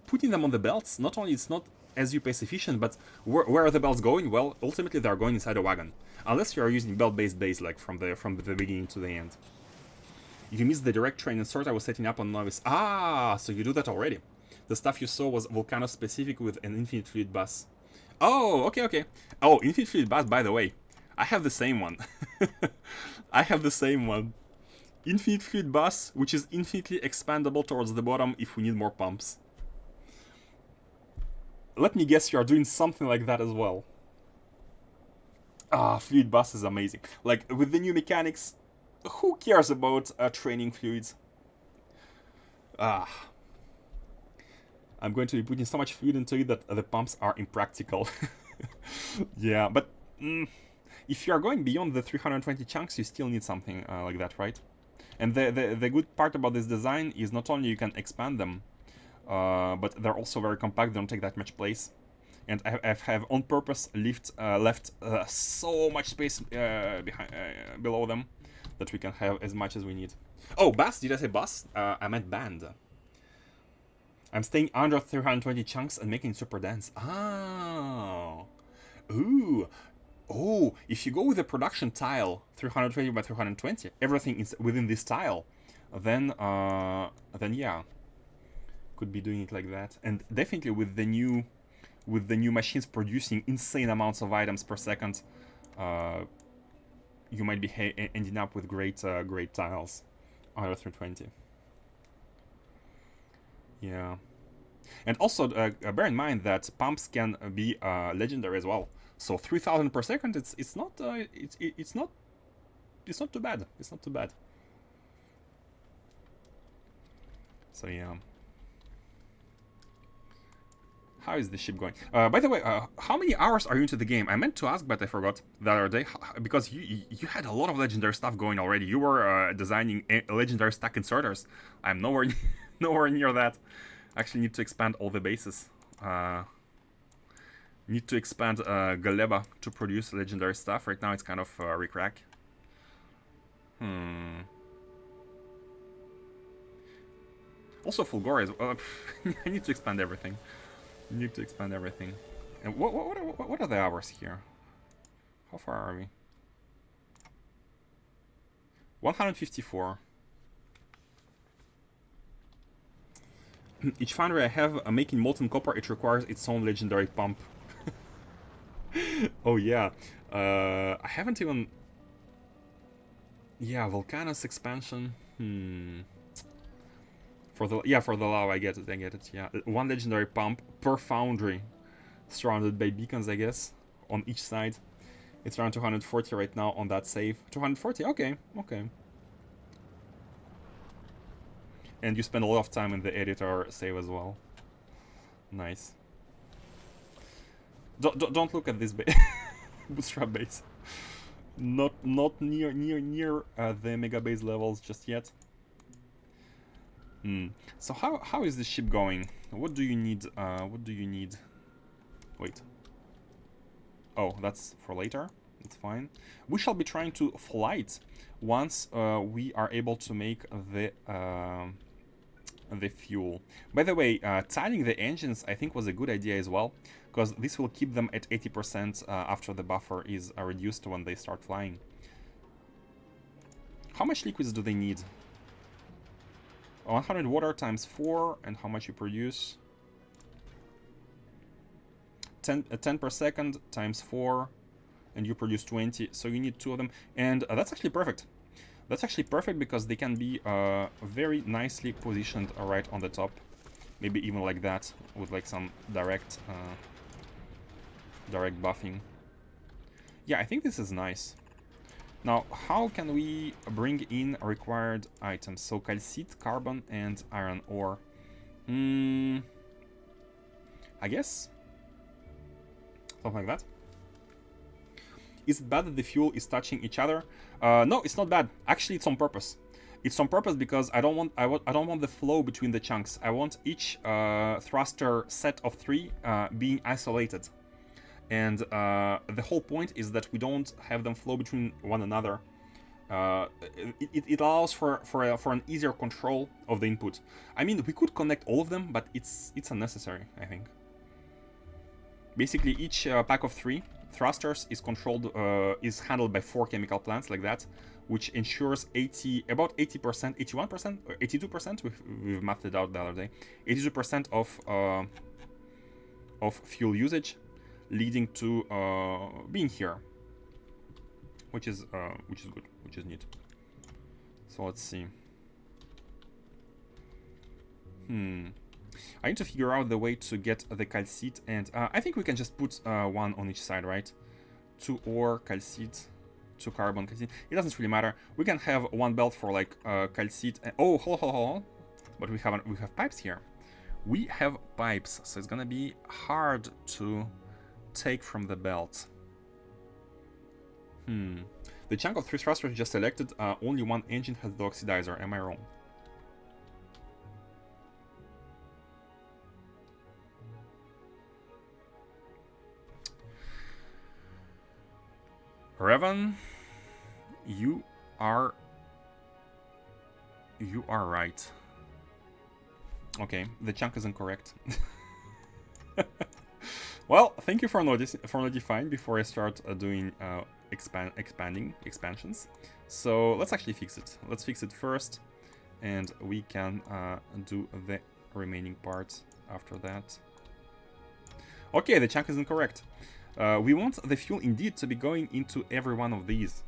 putting them on the belts, not only it's not as space efficient, but where are the belts going? Well, ultimately they are going inside a wagon, unless you are using belt-based base, like from the beginning to the end. You missed the direct train insert I was setting up on Novice. Ah, so you do that already. The stuff you saw was Volcano specific with an infinite fluid bus. Oh, okay. Oh, infinite fluid bus, by the way. I have the same one. I have the same one. Infinite fluid bus, which is infinitely expandable towards the bottom if we need more pumps. Let me guess you are doing something like that as well. Ah, fluid bus is amazing. Like, with the new mechanics, who cares about training fluids? I'm going to be putting so much fluid into it that the pumps are impractical. Yeah, but if you are going beyond the 320 chunks, you still need something like that, right? And the good part about this design is not only you can expand them, but they're also very compact. They don't take that much place. And I have on purpose left so much space below them that we can have as much as we need. Oh, bus? Did I say bus? I meant band. I'm staying under 320 chunks and making super dense. Oh. Ooh. Oh, if you go with a production tile, 320 by 320, everything is within this tile, then yeah, could be doing it like that. And definitely with the new machines producing insane amounts of items per second, you might be ending up with great tiles under 320. Yeah. And also bear in mind that pumps can be legendary as well. So 3,000 per second, it's not too bad. It's not too bad. So yeah. How is the ship going? By the way, how many hours are you into the game? I meant to ask, but I forgot the other day because you had a lot of legendary stuff going already. You were designing legendary stack inserters. I'm nowhere nowhere near that. Actually, need to expand all the bases. Need to expand Galeba to produce legendary stuff. Right now, it's kind of recrack. Also, Fulgore is. I need to expand everything. Need to expand everything. And what are the hours here? How far are we? 154. Each foundry I have making molten copper, it requires its own legendary pump. Oh yeah. I haven't even. Yeah, Volcano's expansion. For the lava, I get it. Yeah, one legendary pump per foundry, surrounded by beacons, I guess, on each side. It's around 240 right now on that save. 240, okay. And you spend a lot of time in the editor save as well. Nice. Don't look at this bootstrap base. Not near the mega base levels just yet. So how is this ship going? What do you need? Wait. Oh, that's for later. That's fine. We shall be trying to flight once we are able to make the fuel. By the way, tiling the engines I think was a good idea as well, because this will keep them at 80% after the buffer is reduced when they start flying. How much liquids do they need? 100 water times 4, and how much you produce? 10 per second times 4, and you produce 20, so you need 2 of them, and that's actually perfect. That's actually perfect because they can be very nicely positioned right on the top, maybe even like that with like some direct buffing. Yeah, I think this is nice. Now, how can we bring in required items? So calcite, carbon, and iron ore. I guess something like that. Is it bad that the fuel is touching each other? No, it's not bad. Actually, it's on purpose. It's on purpose because I don't want the flow between the chunks. I want each thruster set of 3 being isolated. And the whole point is that we don't have them flow between one another. It allows for an easier control of the input. I mean, we could connect all of them, but it's unnecessary, I think. Basically, each pack of 3 thrusters is controlled, is handled by 4 chemical plants like that, which ensures about 80%, 81%, or 82%. We've mapped it out the other day. 82% of fuel usage, leading to being here, which is good, which is neat. So let's see. I need to figure out the way to get the calcite, and I think we can just put 1 on each side, right? 2 ore, calcite, 2 carbon, calcite. It doesn't really matter. We can have 1 belt for like calcite. And, oh, hold on. But we have pipes here. We have pipes, so it's gonna be hard to take from the belt. The chunk of 3 thrusters just selected, only 1 engine has the oxidizer. Am I wrong? Revan, you are right. Okay, the chunk is incorrect. Well, thank you for notifying before I start doing expansions. So let's actually fix it. Let's fix it first, and we can do the remaining parts after that. Okay, the chunk is incorrect. We want the fuel indeed to be going into every one of these.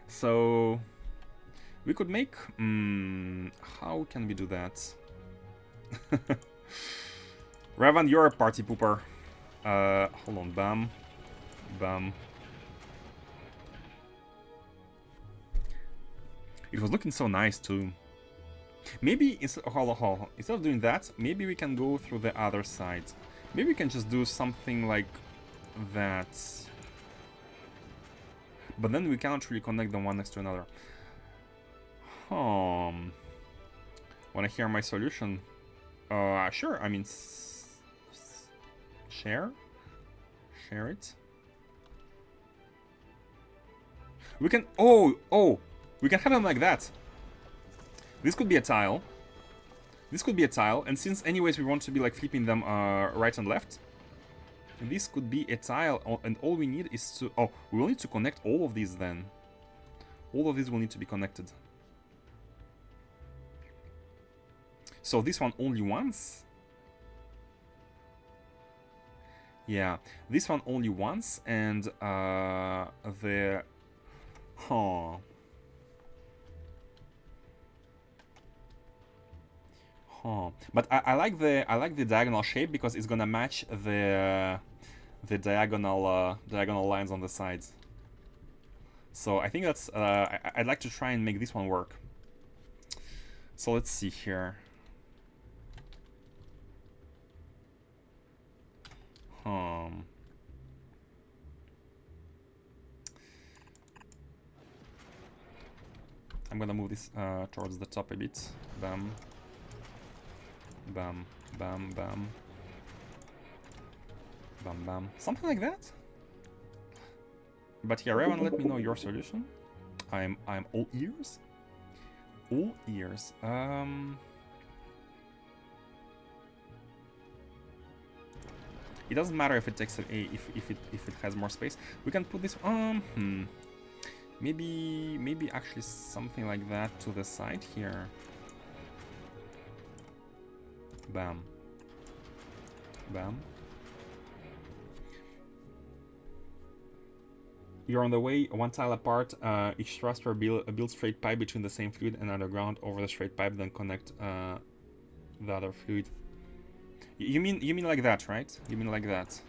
So we could make... how can we do that? Revan, you're a party pooper. Hold on, bam. Bam. It was looking so nice too. Maybe instead of doing that, maybe we can go through the other side. Maybe we can just do something like that. But then we cannot really connect them one next to another. Wanna hear my solution? Sure, I mean... Share it. We can... Oh! We can have them like that. This could be a tile. This could be a tile, and since anyways we want to be like flipping them right and left, this could be a tile, and all we need is to... Oh, we will need to connect all of these then. All of these will need to be connected. So this one only once? Yeah, this one only once, and the... Huh. Huh. But I like the diagonal shape because it's gonna match the diagonal lines on the sides. So I think that's I'd like to try and make this one work. So let's see here. I'm gonna move this towards the top a bit. Bam. Bam, bam, bam. Bam, bam. Something like that? But yeah, Revan, let me know your solution. I'm all ears. All ears. It doesn't matter if it takes if it has more space. We can put this maybe actually something like that to the side here. Bam. Bam. You're on the way, one tile apart. Each thruster build straight pipe between the same fluid and underground over the straight pipe, then connect the other fluid. You mean like that, right? You mean like that?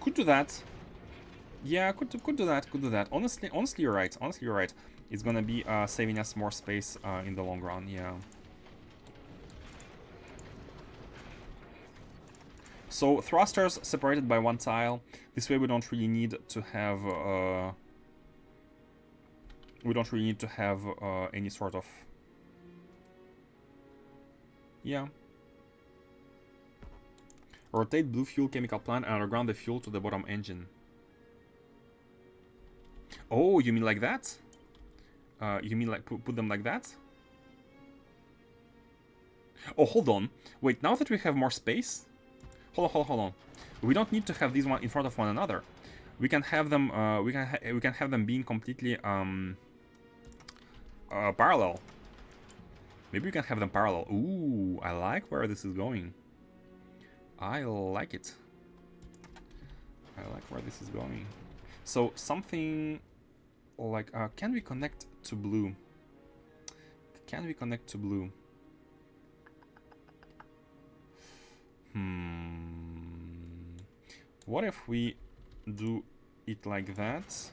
Could do that. Yeah, could do that. Could do that. Honestly, you're right. Honestly, you're right. It's gonna be saving us more space in the long run. Yeah. So thrusters separated by one tile. This way we don't really need to have any sort of... Yeah. Rotate blue fuel chemical plant and underground the fuel to the bottom engine. Oh, you mean like that? You mean like put them like that? Oh, hold on. Wait, now that we have more space... Hold on. We don't need to have these one in front of one another. We can have them. We can have them being completely parallel. Maybe we can have them parallel. Ooh, I like where this is going. I like it. I like where this is going. So something like can we connect to blue? Can we connect to blue? What if we do it like that?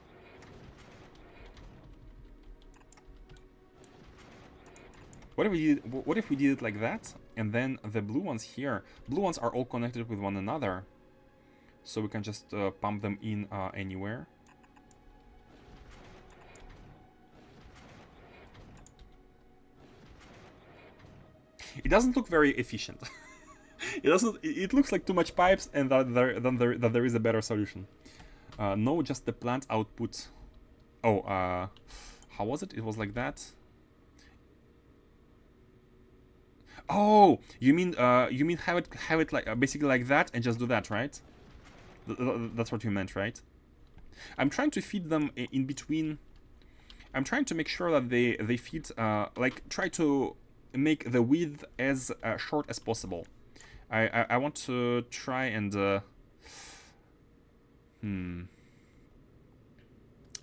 What if we did it like that, and then the blue ones here? Blue ones are all connected with one another, so we can just pump them in anywhere. It doesn't look very efficient. It doesn't. It looks like too much pipes, and that there is a better solution. No, just the plant output. Oh, how was it? It was like that. Oh, you mean have it like basically like that and just do that, right? That's what you meant, right? I'm trying to feed them in between. I'm trying to make sure that they feed like try to make the width as short as possible. I want to try and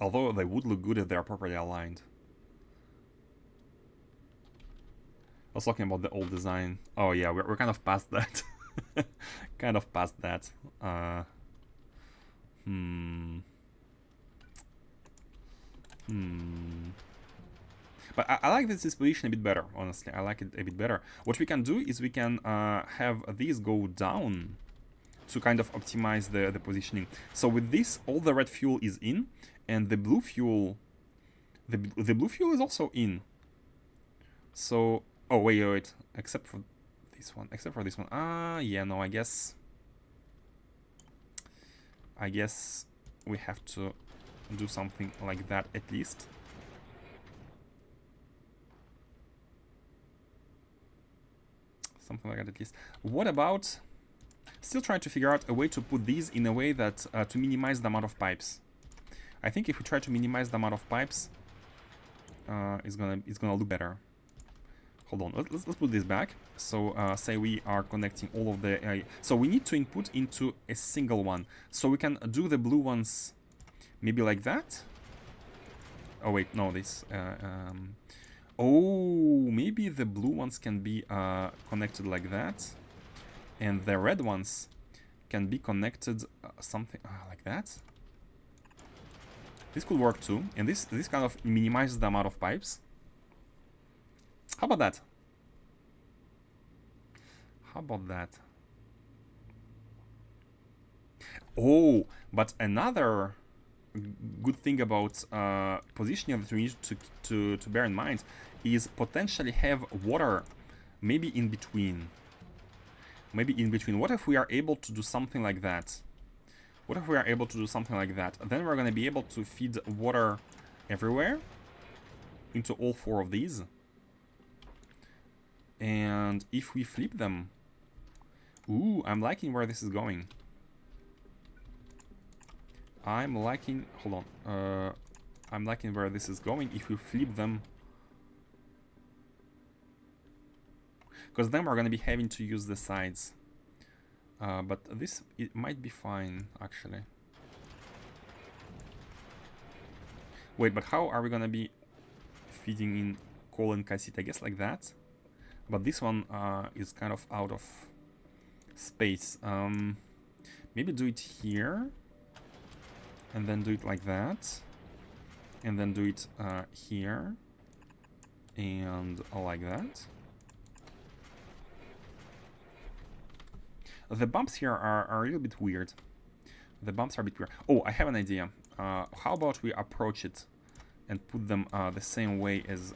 although they would look good if they are properly aligned. I was talking about the old design. Oh yeah, we're kind of past that. Kind of past that. But I like this disposition a bit better, honestly. I like it a bit better. What we can do is we can have these go down to kind of optimize the positioning. So with this, all the red fuel is in, and the blue fuel, the blue fuel is also in. So, oh wait, except for this one, yeah, no, I guess we have to do something like that at least. Something like that at least. What about still trying to figure out a way to put these in a way that to minimize the amount of pipes. I think if we try to minimize the amount of pipes, it's gonna look better. Hold on, let's put this back. So say we are connecting all of the so we need to input into a single one. So we can do the blue ones maybe like that. Oh wait, no, this oh, maybe the blue ones can be connected like that, and the red ones can be connected something like that. This could work too, and this kind of minimizes the amount of pipes. How about that? How about that? Oh, but another good thing about positioning that we need to bear in mind is potentially have water maybe in between. What if we are able to do something like that? Then we're going to be able to feed water everywhere into all four of these. And if we flip them, ooh, I'm liking where this is going. I'm liking where this is going if we flip them. Because then we're going to be having to use the sides. But this, it might be fine, actually. Wait, but how are we going to be feeding in coal and calcite? I guess like that. But this one is kind of out of space. Maybe do it here. And then do it like that. And then do it here. And like that. The bumps here are a little bit weird. Oh, I have an idea. How about we approach it and put them the same way as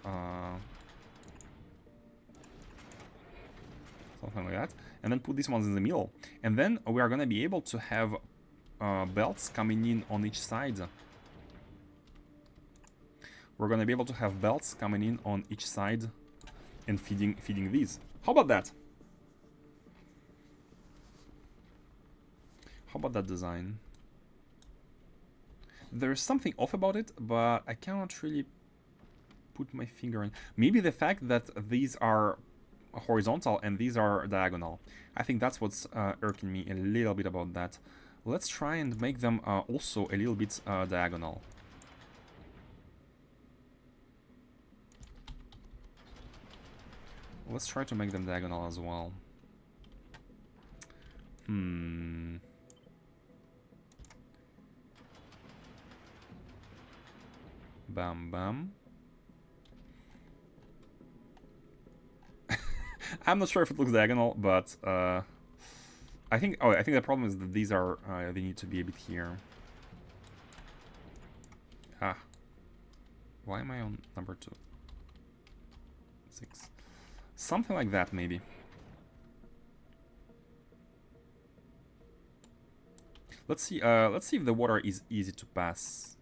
something like that, and then put these ones in the middle, and then we are gonna be able to have belts coming in on each side. We're gonna be able to have belts coming in on each side and feeding these. How about that? How about that design? There's something off about it, but I cannot really put my finger in. Maybe the fact that these are horizontal and these are diagonal. I think that's what's irking me a little bit about that. Let's try and make them also a little bit diagonal. Let's try to make them diagonal as well. Bam, bam. I'm not sure if it looks diagonal, but I think the problem is that these are they need to be a bit here. Why am I on number 2? 6. Something like that, maybe. Let's see if the water is easy to pass.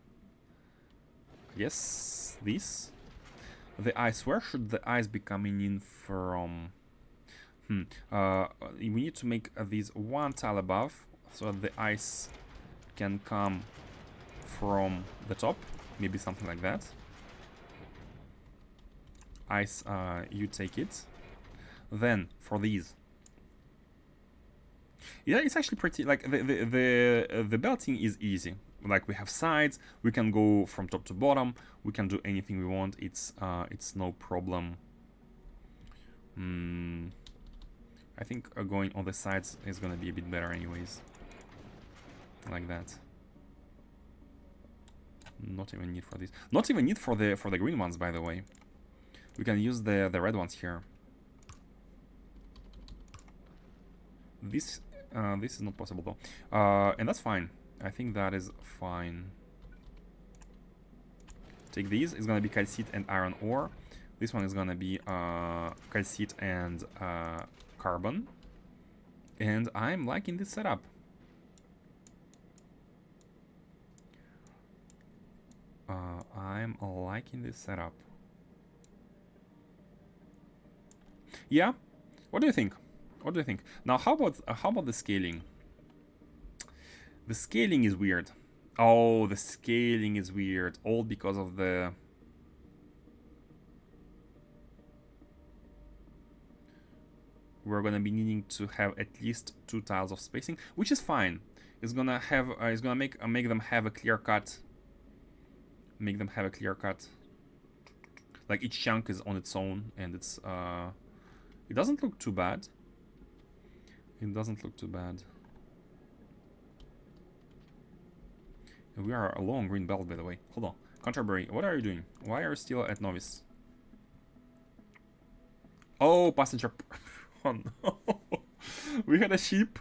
Yes, this. The ice. Where should the ice be coming in from? We need to make these one tile above so that the ice can come from the top. Maybe something like that. Ice, you take it. Then for these, yeah, it's actually pretty. Like the belting is easy. Like we have sides, we can go from top to bottom, we can do anything we want. It's no problem. I think going on the sides is gonna be a bit better, anyways. Like that. Not even need for this. Not even need for the green ones, by the way. We can use the red ones here. This is not possible though, and that's fine. I think that is fine. Take these. It's gonna be calcite and iron ore. This one is gonna be calcite and carbon. And I'm liking this setup. I'm liking this setup. Yeah. What do you think? What do you think? Now, how about the scaling? The scaling is weird. Oh, the scaling is weird. All because of the... We're gonna be needing to have at least 2 tiles of spacing, which is fine. It's gonna have it's gonna make them have a clear cut. Make them have a clear cut. Like each chunk is on its own, and it's it doesn't look too bad. It doesn't look too bad. And we are a long green belt, by the way. Hold on. Canterbury, what are you doing? Why are you still at novice? Oh, passenger. Oh no. We had a sheep.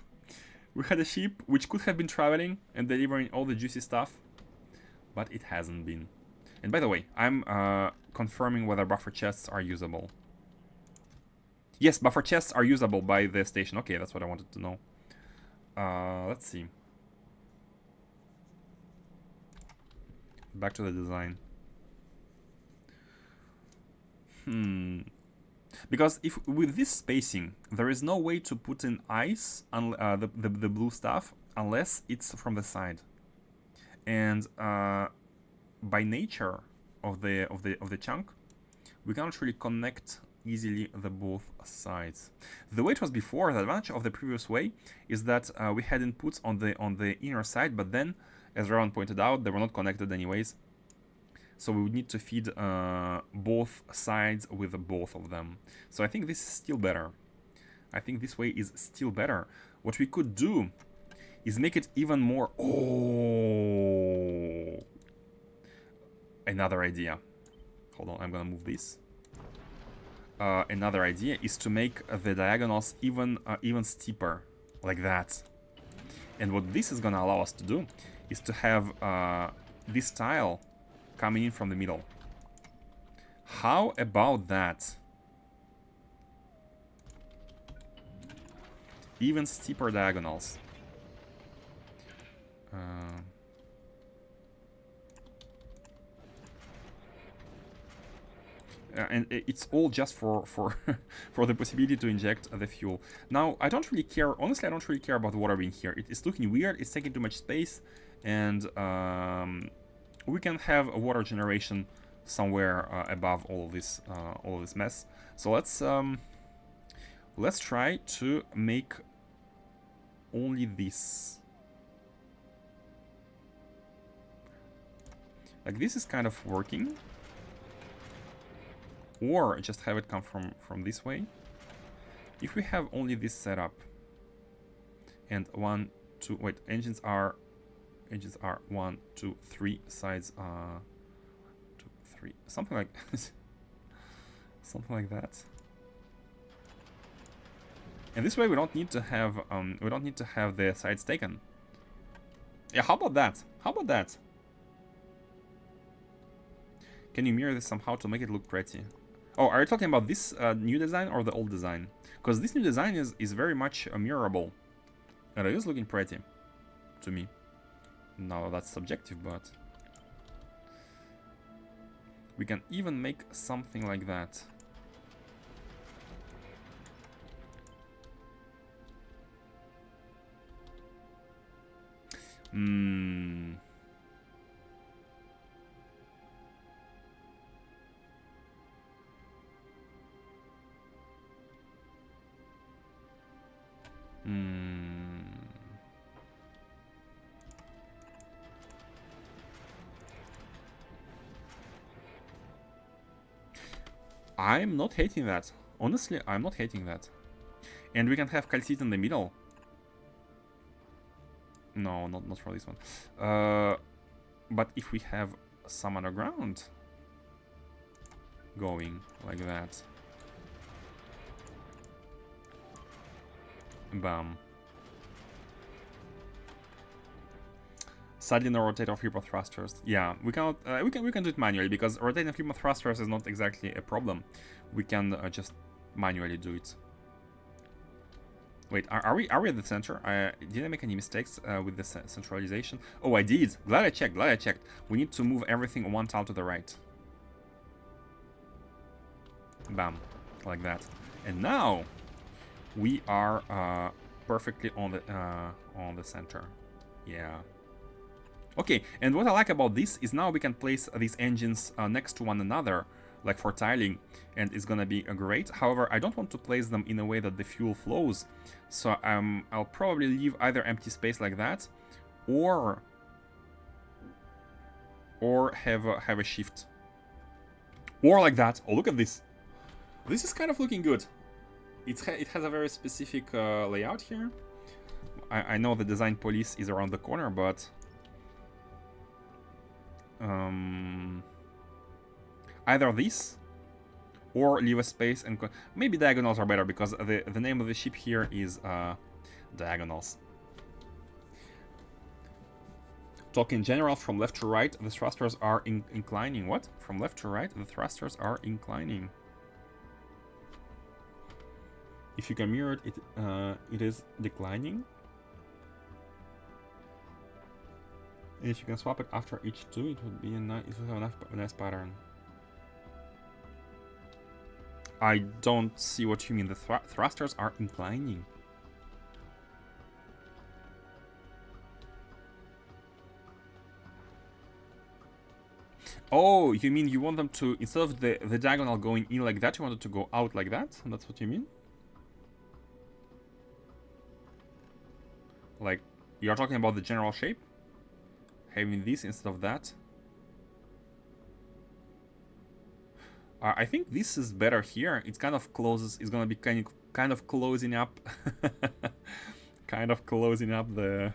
We had a sheep which could have been traveling and delivering all the juicy stuff, but it hasn't been. And by the way, I'm confirming whether buffer chests are usable. Yes, buffer chests are usable by the station. Okay, that's what I wanted to know. Let's see. Back to the design. Because if with this spacing, there is no way to put in ice, the blue stuff, unless it's from the side. And by nature of the chunk, we cannot really connect easily the both sides. The way it was before, the advantage of the previous way is that we had inputs on the inner side, but then, as Rowan pointed out, they were not connected anyways. So we would need to feed both sides with both of them. So I think this is still better. I think this way is still better. What we could do is make it even more... Oh! Another idea. Hold on, I'm gonna move this. Another idea is to make the diagonals even steeper, like that. And what this is gonna allow us to do is to have this tile coming in from the middle. How about that? Even steeper diagonals. And it's all just for for the possibility to inject the fuel. Now, I don't really care. Honestly, I don't really care about the water being here. It's looking weird. It's taking too much space, and we can have a water generation somewhere above all of this mess. So let's try to make only this. Like, this is kind of working. Or just have it come from this way. If we have only this setup, and 1, 2, wait, engines are 1, 2, 3 sides, 2, 3, something like something like that. And this way we don't need to have the sides taken. Yeah, how about that? How about that? Can you mirror this somehow to make it look pretty? Oh, are you talking about this new design or the old design? Because this new design is very much mirrorable. And it is looking pretty. to me. No, that's subjective, but we can even make something like that. Hmm. I'm not hating that. Honestly, I'm not hating that. And we can have calcite in the middle. No, not for this one. But if we have some underground going like that. Bam. Sadly, no rotate of hyper thrusters. Yeah, we cannot. We can do it manually because rotating hyper thrusters is not exactly a problem. We can just manually do it. Wait, are we at the center? Did I make any mistakes with the centralization? Oh, I did. Glad I checked. Glad I checked. We need to move everything one tile to the right. Bam, like that. And now we are perfectly on the center. Yeah. Okay, and what I like about this is now we can place these engines next to one another, like for tiling, and it's gonna be great. However, I don't want to place them in a way that the fuel flows, so I'll probably leave either empty space like that, or have a shift, or like that. Oh, look at this! This is kind of looking good. It has a very specific layout here. I know the design police is around the corner, but either this or leave a space and maybe diagonals are better because the name of the ship here is diagonals. Talk in general, from left to right, the thrusters are inclining. What? From left to right, the thrusters are inclining. If you can mirror it, it is declining. And if you can swap it after each two, it would be it would have a nice pattern. I don't see what you mean. The thrusters are inclining. Oh, you mean you want them to, instead of the diagonal going in like that, you want it to go out like that? That's what you mean? Like, you're talking about the general shape? Having this instead of that? I think this is better here. It's kind of closes. It's gonna be kind of closing up, kind of closing up the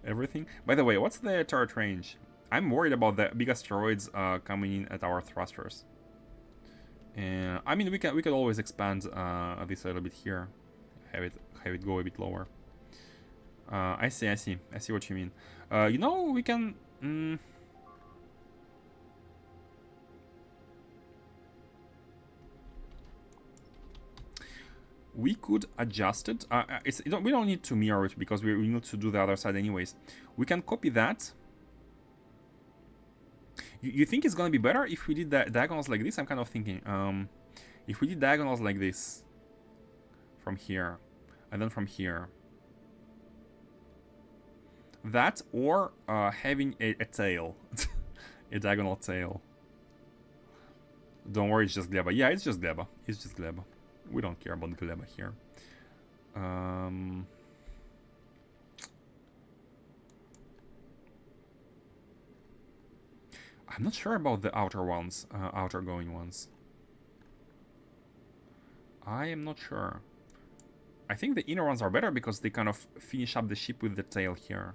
everything. By the way, what's the turret range? I'm worried about the big asteroids coming in at our thrusters. And I mean, we could always expand this a little bit here, have it go a bit lower. I see what you mean. You know, we can. We could adjust it. We don't need to mirror it because we need to do the other side anyways. We can copy that. You think it's gonna be better if we did the diagonals like this? I'm kind of thinking, if we did diagonals like this, from here, and then from here, that or having a tail, a diagonal tail. Don't worry, it's just gleba. Yeah, it's just gleba. It's just gleba. We don't care about gleba here. I'm not sure about the outer ones, outer going ones. I am not sure. I think the inner ones are better because they kind of finish up the ship with the tail here.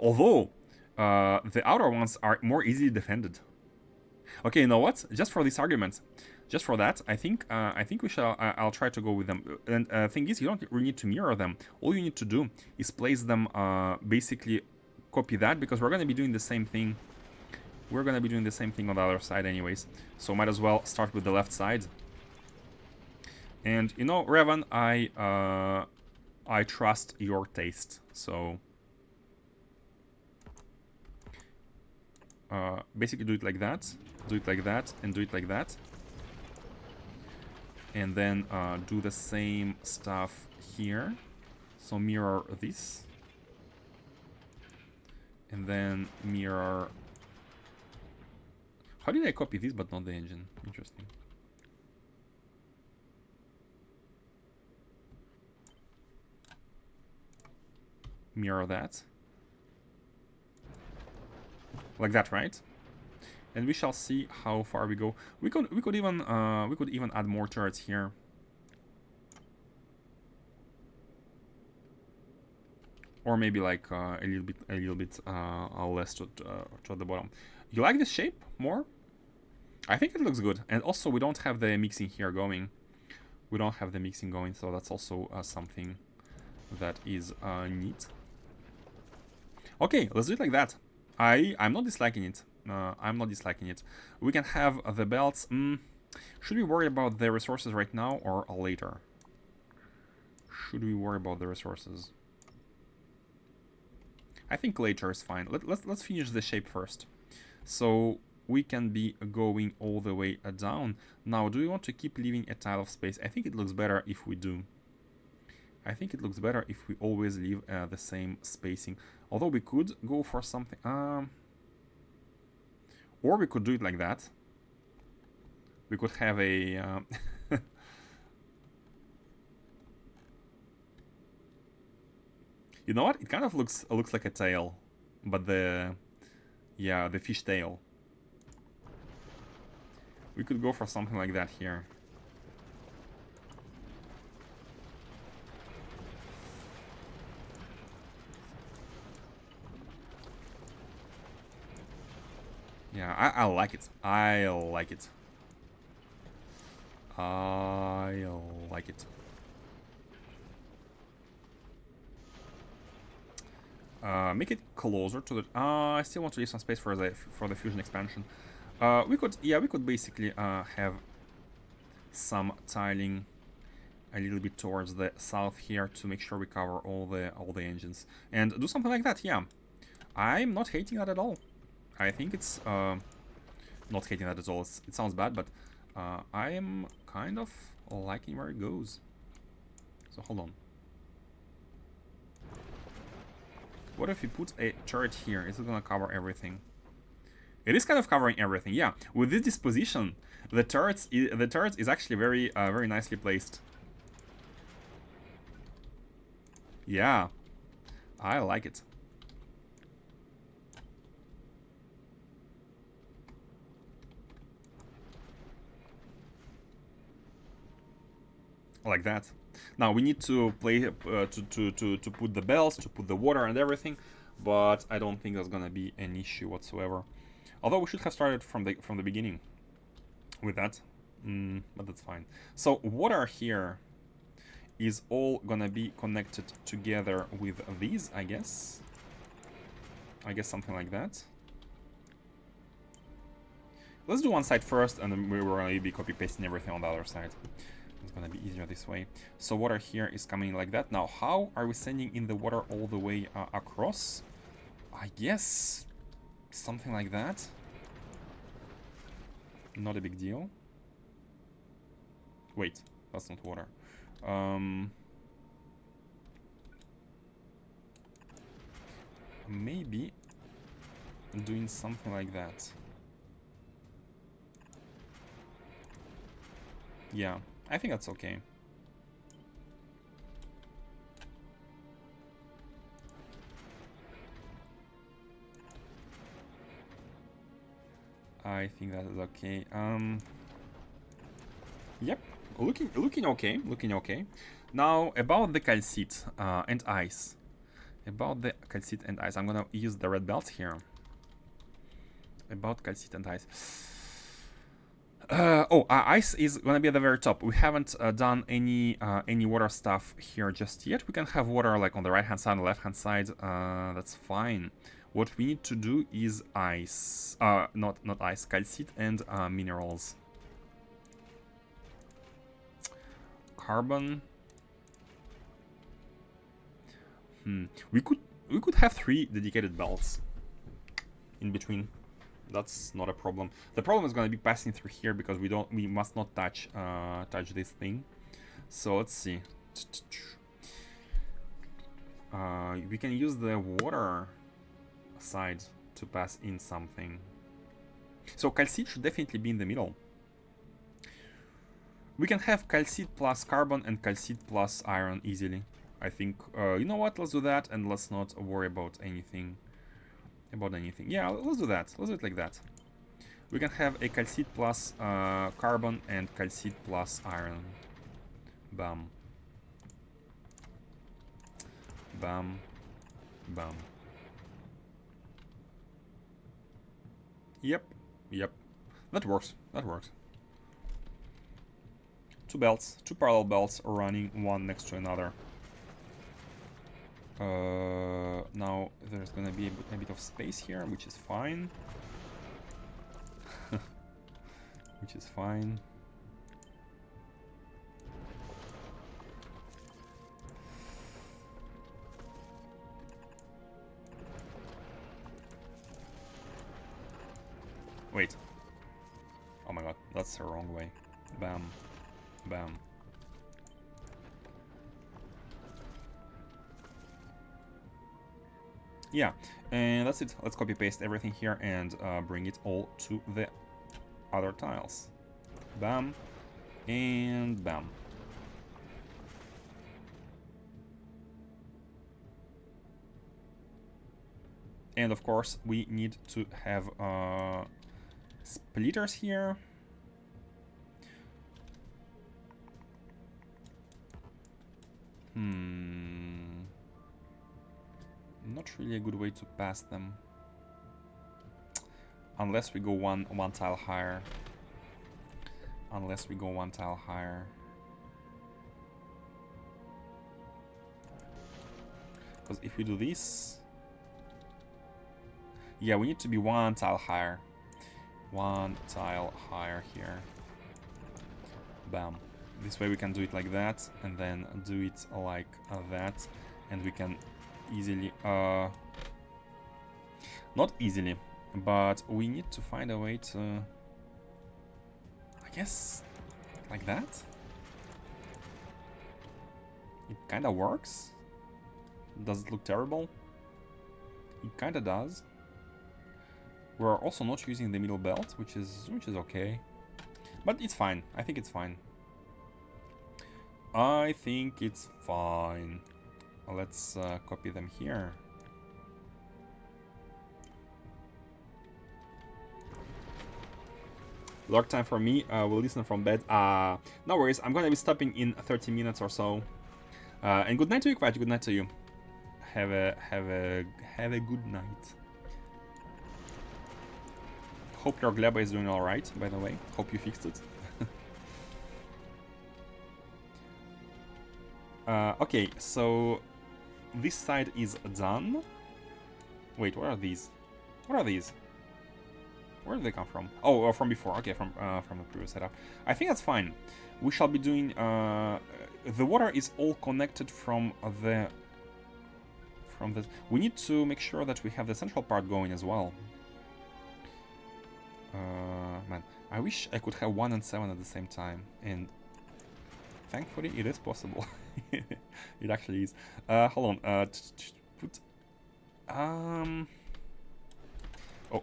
Although, the outer ones are more easily defended. Okay, you know what? Just for this argument, just for that, I think we shall. I'll try to go with them. And thing is, you don't really need to mirror them. All you need to do is place them. Basically, copy that because we're gonna be doing the same thing. We're gonna be doing the same thing on the other side, anyways. So might as well start with the left side. And you know, Revan, I trust your taste. So basically do it like that, do it like that, and do it like that. And then do the same stuff here. So mirror this. And then mirror... How did I copy this but not the engine? Interesting. Mirror that. Like that, right? And we shall see how far we go. We could even add more turrets here. Or maybe like a little bit less to the bottom. You like this shape more? I think it looks good. And also we don't have the mixing here going. We don't have the mixing going, so that's also something that is neat. Okay, let's do it like that. I'm not disliking it. I'm not disliking it. We can have the belts. Should we worry about the resources right now or later? Should we worry about the resources? I think later is fine. Let's finish the shape first. So we can be going all the way down. Now, do we want to keep leaving a tile of space? I think it looks better if we do. I think it looks better if we always leave the same spacing. Although we could go for something... or we could do it like that. We could have a... You know what? It kind of looks like a tail. But the... Yeah, the fish tail. We could go for something like that here. Yeah, I like it. I like it. I like it. Make it closer to the... I still want to leave some space for the fusion expansion. We could basically have some tiling a little bit towards the south here to make sure we cover all the engines and do something like that. Yeah, I'm not hating that at all. I think it's not hating that at all. It sounds bad, but I am kind of liking where it goes. So hold on. What if we put a turret here? Is it gonna cover everything? It is kind of covering everything. Yeah, with this disposition, the turret is actually very very nicely placed. Yeah, I like it. Like that. Now we need to play to put the bells, to put the water and everything, but I don't think that's gonna be an issue whatsoever. Although we should have started from the beginning with that, but that's fine. So water here is all gonna be connected together with these, I guess. I guess something like that. Let's do one side first, and then we're gonna be copy pasting everything on the other side. It's gonna be easier this way. So water here is coming like that. Now, how are we sending in the water all the way across? I guess something like that. Not a big deal. Wait, that's not water. Maybe doing something like that. Yeah, I think that's okay. I think that is okay. Yep, looking okay, looking okay. Now about the calcite and ice. About the calcite and ice, I'm gonna use the red belt here. About calcite and ice. Ice is gonna be at the very top. We haven't done any water stuff here just yet. We can have water like on the right hand side, on the left hand side. That's fine. What we need to do is ice. Not ice, calcite and minerals. Carbon. We could have 3 dedicated belts in between. That's not a problem. The problem is going to be passing through here because we must not touch this thing. So let's see. We can use the water side to pass in something. So calcite should definitely be in the middle. We can have calcite plus carbon and calcite plus iron easily. I think, you know what, let's do that and let's not worry about anything. Yeah, let's do that. Let's do it like that. We can have a calcite plus carbon and calcite plus iron. Bam. Bam. Bam. Yep. That works. 2 belts, 2 parallel belts running one next to another. Now there's gonna be a bit of space here, which is fine. Which is fine. Wait. Oh my god, that's the wrong way. Bam. Bam. Yeah, and that's it. Let's copy paste everything here and bring it all to the other tiles. Bam. And bam. And of course, we need to have splitters here. Not really a good way to pass them. Unless we go one tile higher. Because if we do this... Yeah, we need to be 1 tile higher. 1 tile higher here. Bam. This way we can do it like that, and then do it like that, and we can easily... not easily, but we need to find a way to... I guess... like that? It kinda works. Does it look terrible? It kinda does. We're also not using the middle belt, which is okay. But it's fine. I think it's fine. Let's copy them here. Dark time for me. We'll listen from bed. No worries. I'm gonna be stopping in 30 minutes or so. And good night to you, Quatch. Good night to you. Have a good night. Hope your Gleba is doing alright, by the way. Hope you fixed it. Okay, so this side is done. Wait, what are these? What are these? Where did they come from? Oh, from before. Okay, from the previous setup. I think that's fine. We shall be doing... the water is all connected from the... We need to make sure that we have the central part going as well. Man, I wish I could have 1 and 7 at the same time, and thankfully it is possible. It actually is. Hold on. Oh,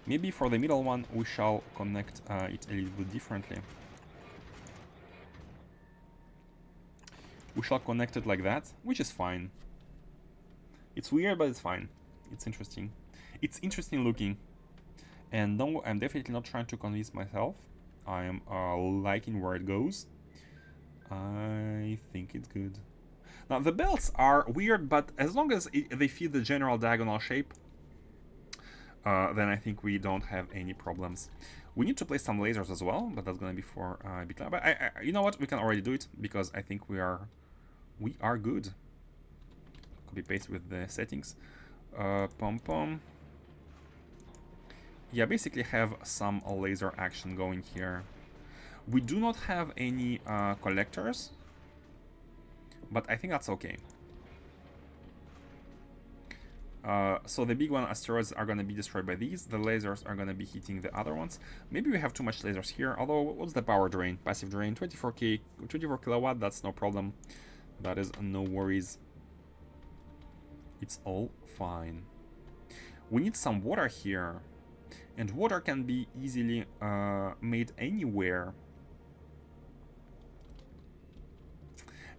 maybe for the middle one we shall connect it a little bit differently. We shall connect it like that, which is fine. It's weird, but it's fine. It's interesting. It's interesting looking. And no, I'm definitely not trying to convince myself. I am liking where it goes. I think it's good. Now, the belts are weird, but as long as they fit the general diagonal shape, then I think we don't have any problems. We need to place some lasers as well, but that's going to be for a bit later. But you know what? We can already do it, because I think we are good. Copy paste with the settings. Pom-pom. Yeah, basically have some laser action going here. We do not have any collectors, but I think that's okay. So the big one asteroids are gonna be destroyed by these. The lasers are gonna be hitting the other ones. Maybe we have too much lasers here. Although, what's the power drain? Passive drain, 24 kilowatt. That's no problem. That is no worries. It's all fine. We need some water here, and water can be easily made anywhere.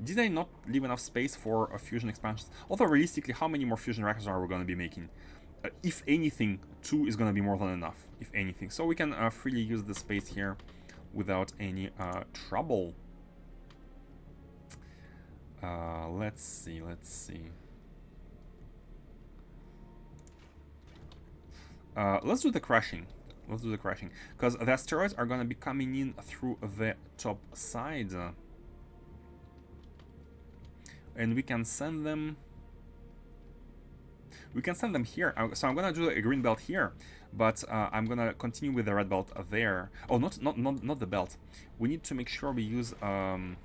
Did I not leave enough space for fusion expansions? Although realistically, how many more fusion reactors are we going to be making? If anything, 2 is going to be more than enough, if anything. So we can freely use the space here without any trouble. Let's see. Let's do the crashing. Because the asteroids are going to be coming in through the top side. And we can send them here. So I'm gonna do a green belt here, but I'm gonna continue with the red belt there. Oh, not the belt. We need to make sure we use hands,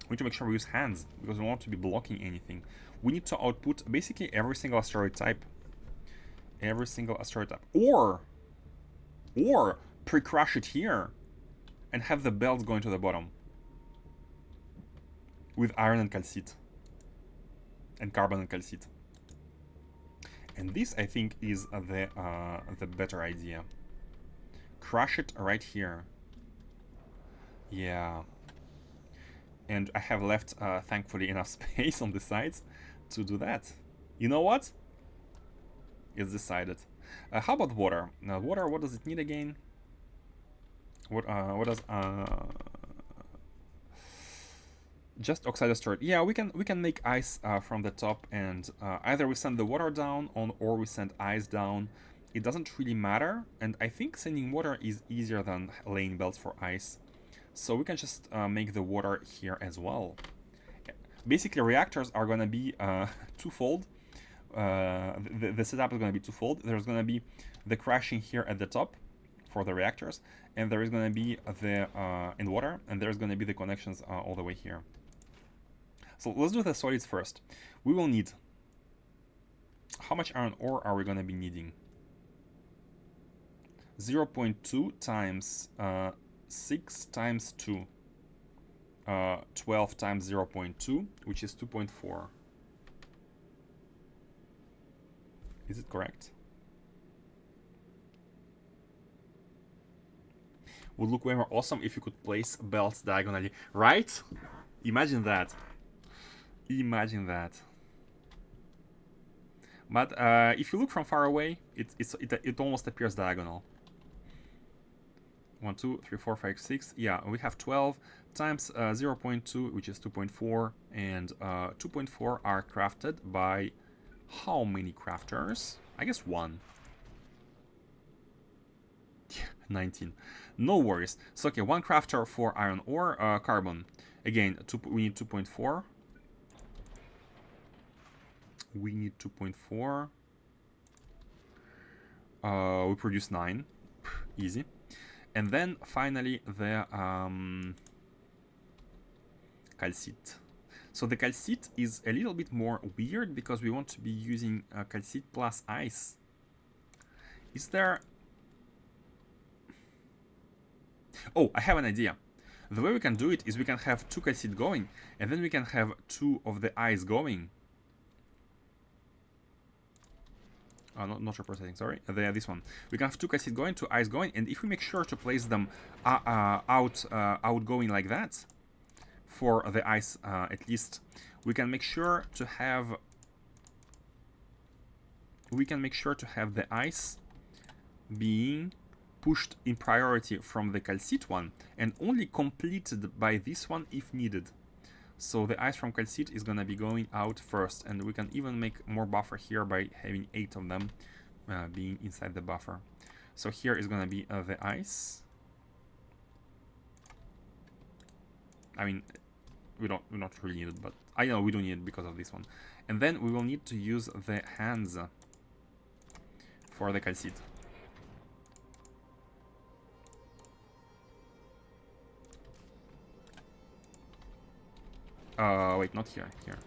because we don't want to be blocking anything. We need to output basically every single asteroid type, or pre-crash it here and have the belts going to the bottom with iron and calcite and carbon and calcite. And this, I think, is the better idea. Crush it right here. Yeah. And I have left, thankfully, enough space on the sides to do that. You know what? It's decided. How about water? Now, water, what does it need again? What does just oxide asteroid? Yeah, we can make ice from the top, and either we send the water down or we send ice down. It doesn't really matter, and I think sending water is easier than laying belts for ice. So we can just make the water here as well. Basically, reactors are gonna be twofold. The setup is gonna be twofold. There's gonna be the crashing here at the top for the reactors, and there is gonna be the in water, and there's gonna be the connections all the way here. So let's do the solids first. We will need, how much iron ore are we going to be needing? 0.2 times 6 times 2. 12 times 0.2, which is 2.4. Is it correct? Would look way more awesome if you could place belts diagonally, right? Imagine that. But if you look from far away, it almost appears diagonal. 1, 2, 3, 4, 5, 6. Yeah, we have 12 times 0.2, which is 2.4, and 2.4 are crafted by how many crafters? I guess 1. 19. No worries. So okay, 1 crafter for iron ore, carbon. Again, we need 2.4. We need 2.4. We produce 9. Easy. And then finally the calcite. So the calcite is a little bit more weird because we want to be using calcite plus ice. Is there... Oh, I have an idea. The way we can do it is we can have 2 calcite going, and then we can have 2 of the ice going. Not representing, sorry. This one. We can have 2 calcite going, 2 ice going, and if we make sure to place them outgoing like that, for the ice at least, we can make sure to have the ice being pushed in priority from the calcite one, and only completed by this one if needed. So the ice from calcite is gonna be going out first, and we can even make more buffer here by having 8 of them being inside the buffer. So here is gonna be the ice. I mean, we don't really need it, but I know we don't need it because of this one. And then we will need to use the hands for the calcite. Wait, not here. Here.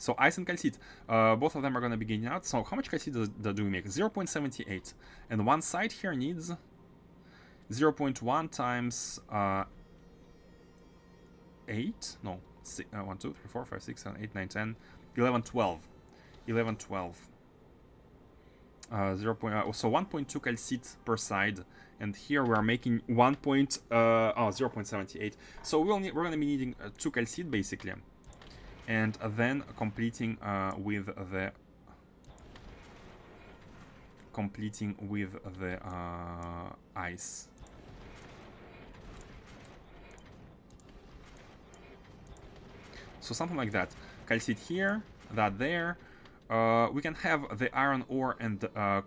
So ice and calcite, both of them are going to be getting out. So how much calcite do we make? 0.78. And one side here needs 0.1 times 8? No, 1, 2, 3, 4, 5, 6, 7, 8, 9, 10, 11, 12. 11, 12. So 1.2 calcite per side. And here we are making 0.78. So we're going to be needing 2 calcite basically. And then completing with the ice. So something like that. Calcite here, that there. We can have the iron ore and the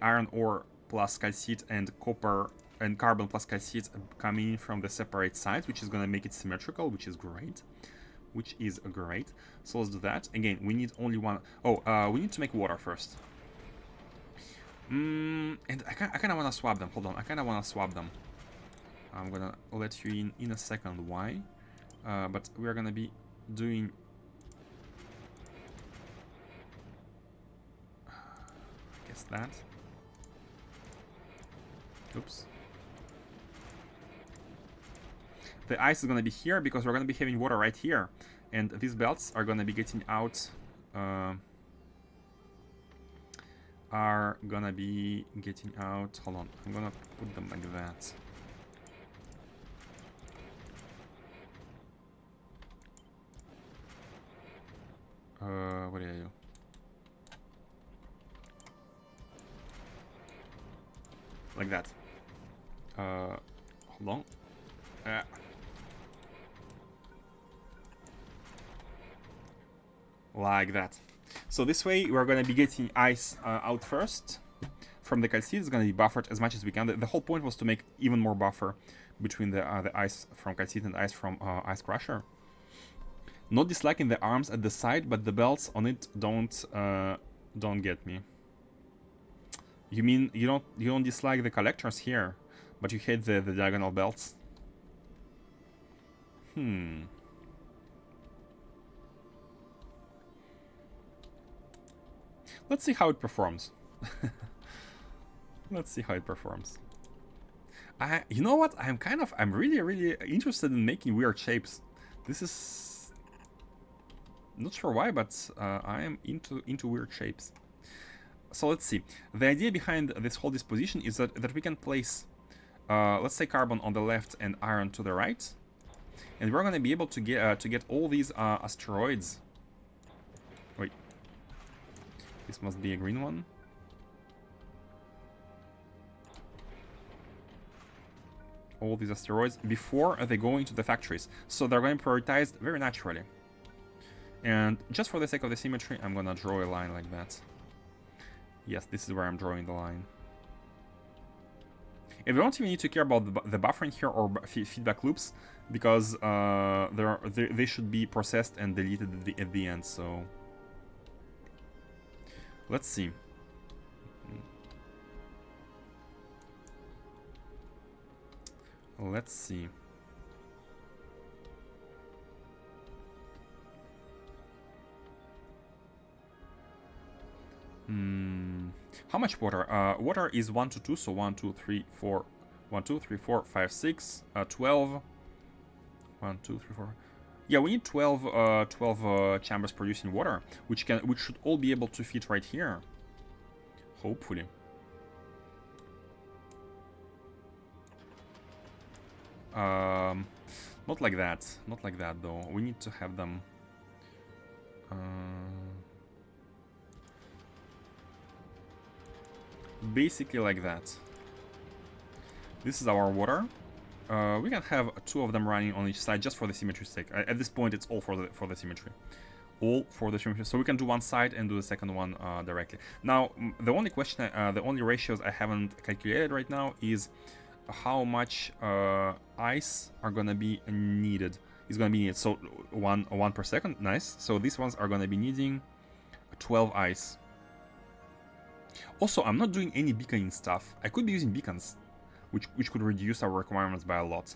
iron ore plus calcite and copper and carbon plus calcite coming in from the separate sides, which is going to make it symmetrical, which is great. So let's do that. Again, we need only one. We need to make water first. And I kind of want to swap them. Hold on, I kind of want to swap them. I'm going to let you in a second why. But we are going to be doing... I guess that. Oops. The ice is going to be here because we're going to be having water right here. And these belts are going to be getting out... Hold on, I'm going to put them like that. What are you? Like that. Hold on. Like that. So this way we're going to be getting ice out first from the calcite. It's going to be buffered as much as we can. The whole point was to make even more buffer between the ice from calcite and ice from ice crusher. Not disliking the arms at the side, but the belts on it don't get me. You mean you don't dislike the collectors here, but you hate the diagonal belts? Let's see how it performs. Let's see how it performs. You know what? I'm really interested in making weird shapes. This is not sure why, but I am into weird shapes. So let's see. The idea behind this whole disposition is that we can place, let's say, carbon on the left and iron to the right, and we're going to be able to get all these asteroids. Wait, this must be a green one. All these asteroids before they go into the factories, so they're going to be prioritized very naturally. And just for the sake of the symmetry, I'm going to draw a line like that. Yes, this is where I'm drawing the line. And we don't even need to care about the buffering here or feedback loops, because they should be processed and deleted at the end. So let's see. Let's see. How much water? Water is 1 to 2, so 1, 2, 3, 4, 1, 2, 3, 4, 5, 6, 12. 1, 2, 3, 4. Yeah, we need 12 chambers producing water, which should all be able to fit right here. Hopefully. Not like that. Not like that though. We need to have them. Basically like that. This is our water. We can have 2 of them running on each side just for the symmetry's sake. At this point, it's all for the symmetry. All for the symmetry. So we can do one side and do the second one directly. Now, the only question, the only ratios I haven't calculated right now is how much ice are gonna be needed. Is gonna be needed. So one per second. Nice. So these ones are gonna be needing 12 ice. Also, I'm not doing any beaconing stuff. I could be using beacons, which could reduce our requirements by a lot.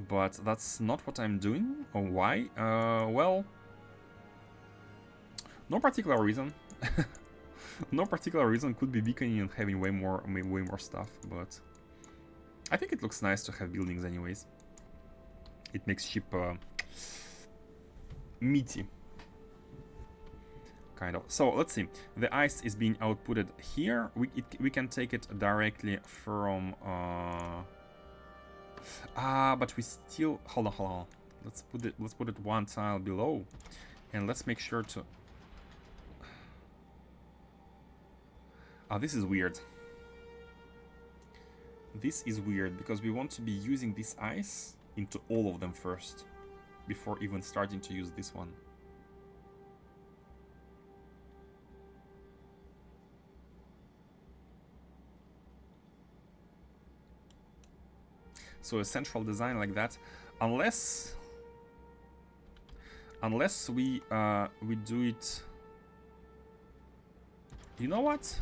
But that's not what I'm doing. Oh, why? Well, No particular reason. No particular reason. Could be beaconing and having way more stuff, but I think it looks nice to have buildings anyways. It makes ship meaty, kind of. So let's see. The ice is being outputted here. We can take it directly from. But we still hold on. Let's put it one tile below, and let's make sure to. This is weird. This is weird because we want to be using this ice into all of them first, before even starting to use this one. So a central design like that, unless we do it. You know what?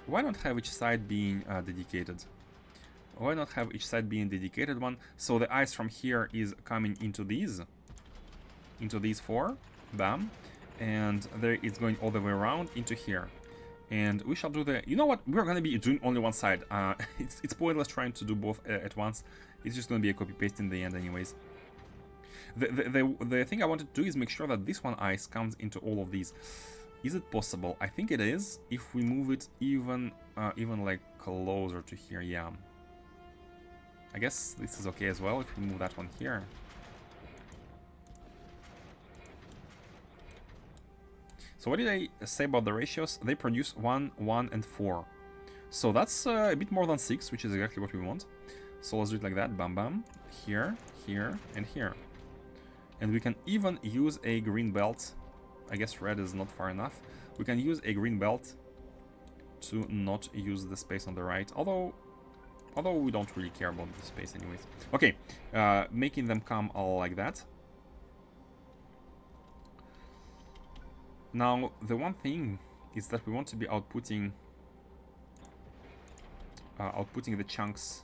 Why not have each side being dedicated? Why not have each side being dedicated one? So the ice from here is coming into these four, bam, and there it's going all the way around into here. And we shall do the. You know what? We're gonna be doing only one side. It's pointless trying to do both at once. It's just gonna be a copy paste in the end, anyways. The thing I wanted to do is make sure that this one ice comes into all of these. Is it possible? I think it is. If we move it even like closer to here, yeah. I guess this is okay as well if we move that one here. So what did I say about the ratios? They produce 1, 1, and 4. So that's a bit more than 6, which is exactly what we want. So let's do it like that. Bam, bam. Here, here, and here. And we can even use a green belt. I guess red is not far enough. We can use a green belt to not use the space on the right. Although we don't really care about the space anyways. Okay, making them come all like that. Now, the one thing is that we want to be outputting the chunks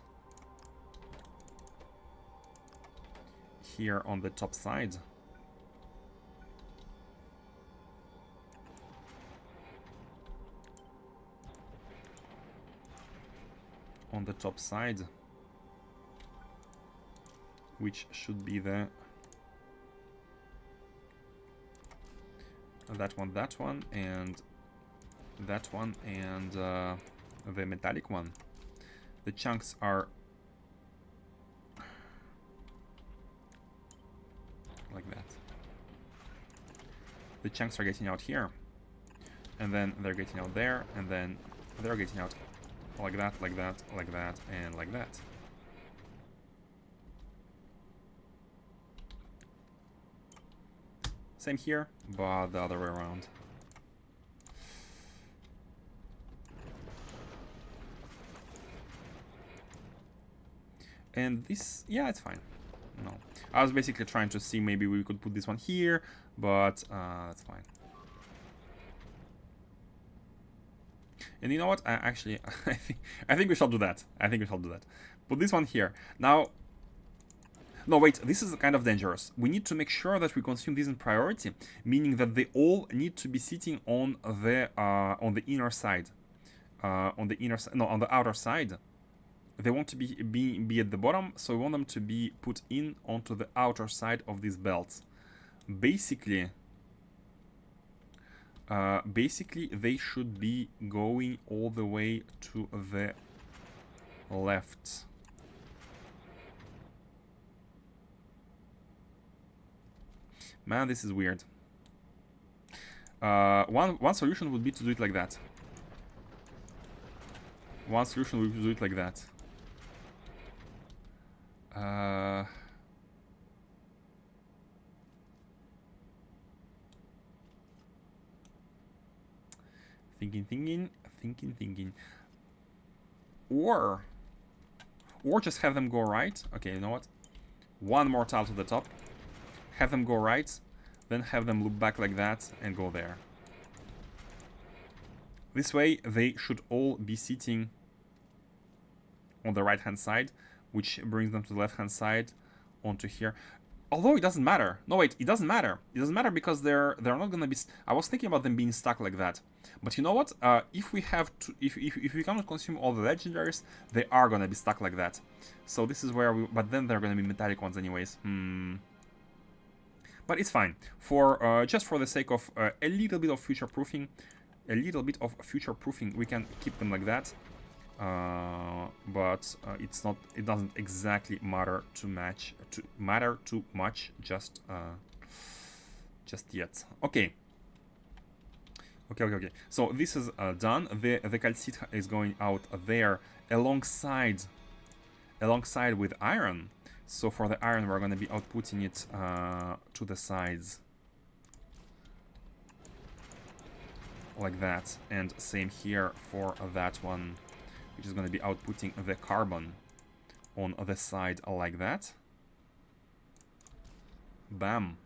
here on the top side. On the top side, which should be the that one, and that one, and the metallic one. The chunks are like that. The chunks are getting out here, and then they're getting out there, and then they're getting out like that, like that, like that, and like that. Same here, but the other way around. And this, yeah, it's fine. No, I was basically trying to see maybe we could put this one here, but that's fine. And you know what? Actually, I think we shall do that. Put this one here. Now, no, wait. This is kind of dangerous. We need to make sure that we consume these in priority, meaning that they all need to be sitting on the inner side, on the outer side. They want to be at the bottom, so we want them to be put in onto the outer side of these belts. Basically, they should be going all the way to the left. Man, this is weird. One solution would be to do it like that. Thinking. Or just have them go right. Okay, you know what? One more tile to the top. Have them go right. Then have them loop back like that and go there. This way, they should all be sitting on the right-hand side, which brings them to the left-hand side onto here. Although it doesn't matter. No, wait, it doesn't matter. It doesn't matter because they're not gonna be. I was thinking about them being stuck like that. But you know what? If we have to, if we cannot consume all the legendaries, they are gonna be stuck like that. So this is where we. But then they're gonna be metallic ones anyways. But it's fine. For just for the sake of a little bit of future proofing, we can keep them like that. But it's not. It doesn't exactly matter too much just yet. Okay. Okay. So this is done. The calcite is going out there alongside with iron. So for the iron, we're going to be outputting it to the sides like that, and same here for that one, which is going to be outputting the carbon on the side like that. Bam,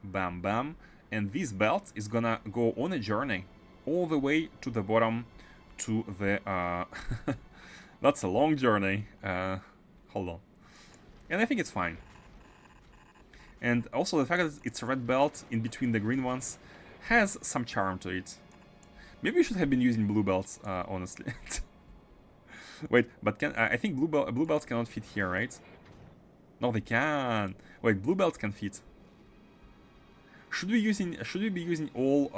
bam, bam. And this belt is gonna go on a journey all the way to the bottom to the... That's a long journey. Hold on. And I think it's fine. And also the fact that it's a red belt in between the green ones has some charm to it. Maybe we should have been using blue belts, honestly. Wait, but I think blue belts cannot fit here, right? No, they can. Wait, blue belts can fit. Should we be using all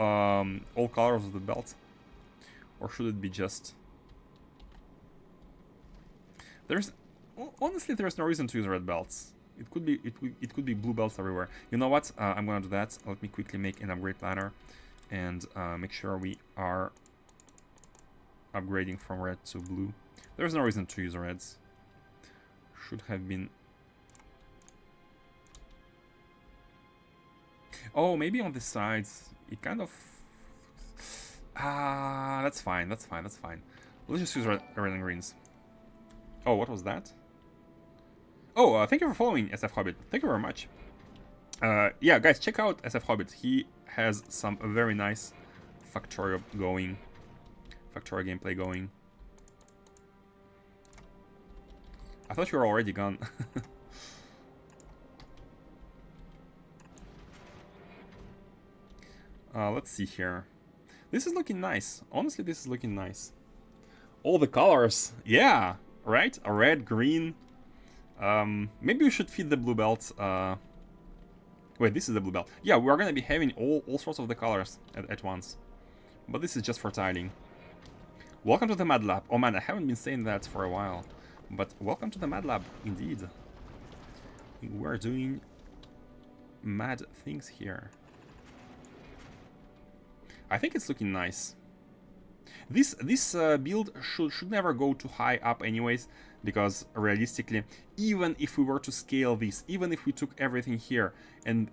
colors of the belt, or should it be just? Honestly, there's no reason to use red belts. It could be blue belts everywhere. You know what? I'm gonna do that. Let me quickly make an upgrade planner, and make sure we are upgrading from red to blue. There's no reason to use reds. Should have been. Oh, maybe on the sides it kind of. That's fine. Let's just use red and greens. Oh, what was that? Oh, thank you for following SF Hobbit. Thank you very much. Yeah, guys, check out SF Hobbit. He has some very nice Factorio gameplay going. I thought you were already gone. Let's see here. This is looking nice. Honestly, this is looking nice. All the colors. Yeah, right? A red, green. Maybe we should feed the blue belt. Wait, this is the blue belt. Yeah, we're gonna be having all sorts of the colors at once. But this is just for tiling. Welcome to the Mad Lab. Oh man, I haven't been saying that for a while. But welcome to the Mad Lab, indeed. We're doing mad things here. I think it's looking nice. This build should never go too high up anyways, because realistically, even if we were to scale this, even if we took everything here and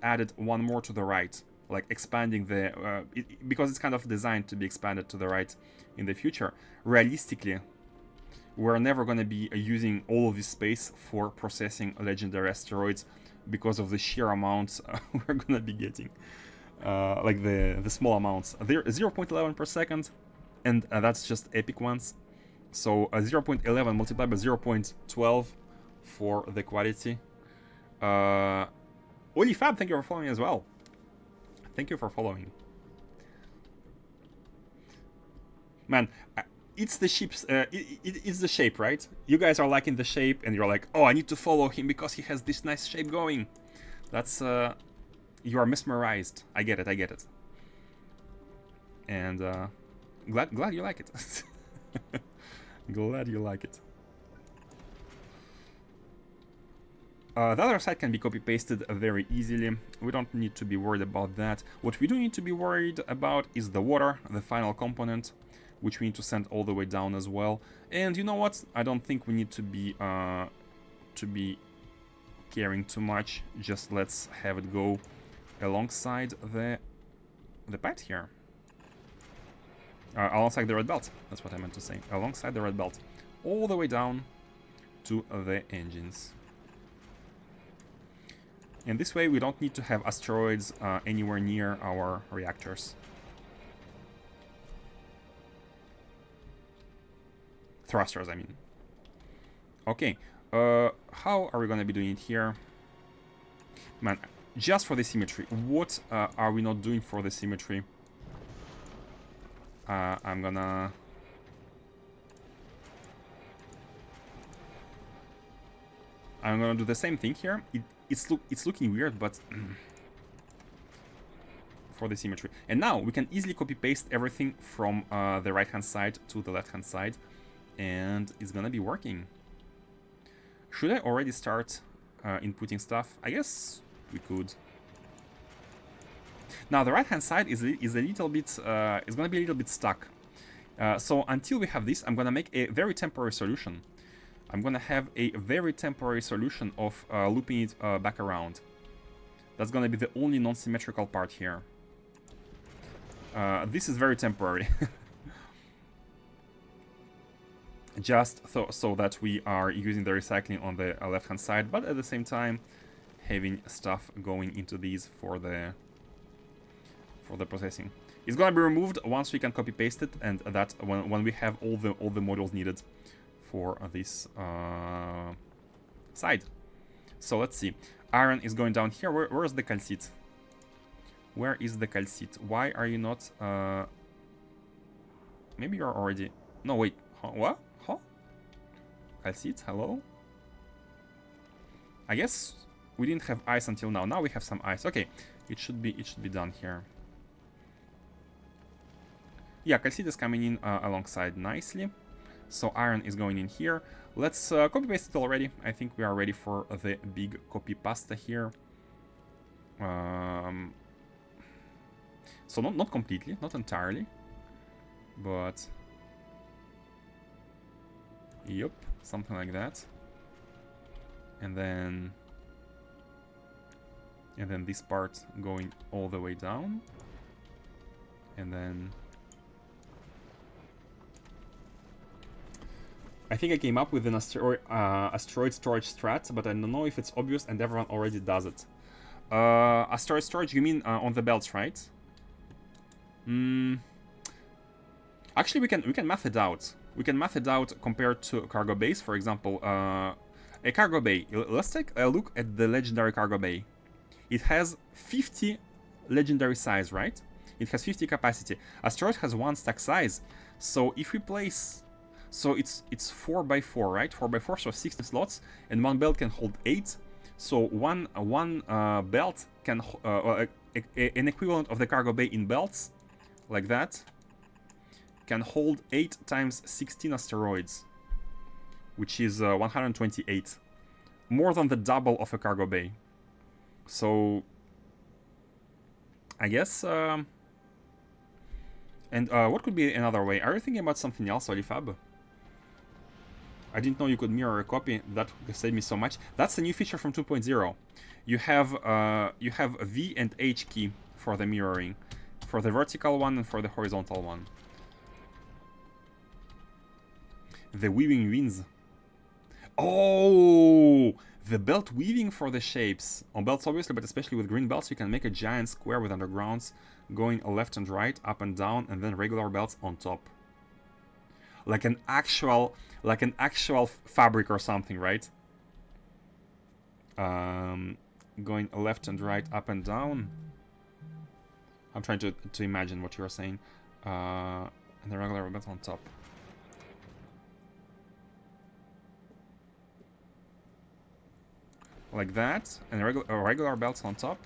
added one more to the right, like expanding the because it's kind of designed to be expanded to the right in the future, realistically, we're never going to be using all of this space for processing legendary asteroids because of the sheer amounts we're going to be getting. Like the small amounts. They're 0.11 per second, and that's just epic ones. So 0.11 multiplied by 0.12 for the quality. Olifab, thank you for following as well. Thank you for following. Man, it's the shapes. It's the shape, right? You guys are liking the shape, and you're like, oh, I need to follow him because he has this nice shape going. That's you are mesmerized. I get it. And glad you like it. Glad you like it. The other side can be copy-pasted very easily. We don't need to be worried about that. What we do need to be worried about is the water, the final component, which we need to send all the way down as well. And you know what? I don't think we need to be caring too much. Just let's have it go alongside the pipe here. Alongside the red belt. That's what I meant to say. Alongside the red belt. All the way down to the engines. And this way we don't need to have asteroids anywhere near our reactors. Thrusters, I mean. Okay. How are we going to be doing it here? Man, just for the symmetry. What are we not doing for the symmetry? I'm gonna do the same thing here. It's looking weird, but for the symmetry. And now we can easily copy paste everything from the right hand side to the left hand side, and it's gonna be working. Should I already start inputting stuff? I guess we could. Now the right hand side is a little bit is gonna be a little bit stuck. So until we have this, I'm gonna make a very temporary solution. I'm gonna have a very temporary solution of looping it back around. That's gonna be the only non-symmetrical part here. This is very temporary. Just so that we are using the recycling on the left hand side, but at the same time having stuff going into these for the processing. It's gonna be removed once we can copy paste it, and that when we have all the modules needed for this side. So let's see. Iron is going down here. Where is the calcite? Where is the calcite? Why are you not? Maybe you're already. No, wait. Huh? What? Huh? Calcite? Hello? I guess we didn't have ice until now. Now we have some ice. Okay, it should be done here. Yeah, calcite is coming in alongside nicely. So iron is going in here. Let's copy paste it already. I think we are ready for the big copy pasta here. So not completely, not entirely, but yep, something like that. And then this part going all the way down, and then I think I came up with an asteroid storage strat, but I don't know if it's obvious and everyone already does it. Asteroid storage, you mean on the belts, right? Actually, we can math it out. We can math it out compared to cargo bays. For example, a cargo bay. Let's take a look at the legendary cargo bay. It has 50 legendary size, right? It has 50 capacity. Asteroid has 1 stack size. So if we place, so it's 4x4, right? 4x4, so 16 slots, and 1 belt can hold 8. So one belt can an equivalent of the cargo bay in belts, like that, can hold 8 times 16 asteroids, which is 128, more than the double of a cargo bay. So I guess and what could be another way? Are you thinking about something else, Olifab? I didn't know you could mirror a copy. That would save me so much. That's a new feature from 2.0. You have V and H key for the mirroring, for the vertical one and for the horizontal one. The weaving wins. Oh, the belt weaving for the shapes. On belts, obviously, but especially with green belts, you can make a giant square with undergrounds going left and right, up and down, and then regular belts on top. Like an actual fabric or something, right? Going left and right, up and down. I'm trying to imagine what you're saying. And the regular belt on top. Like that, and regular belts on top.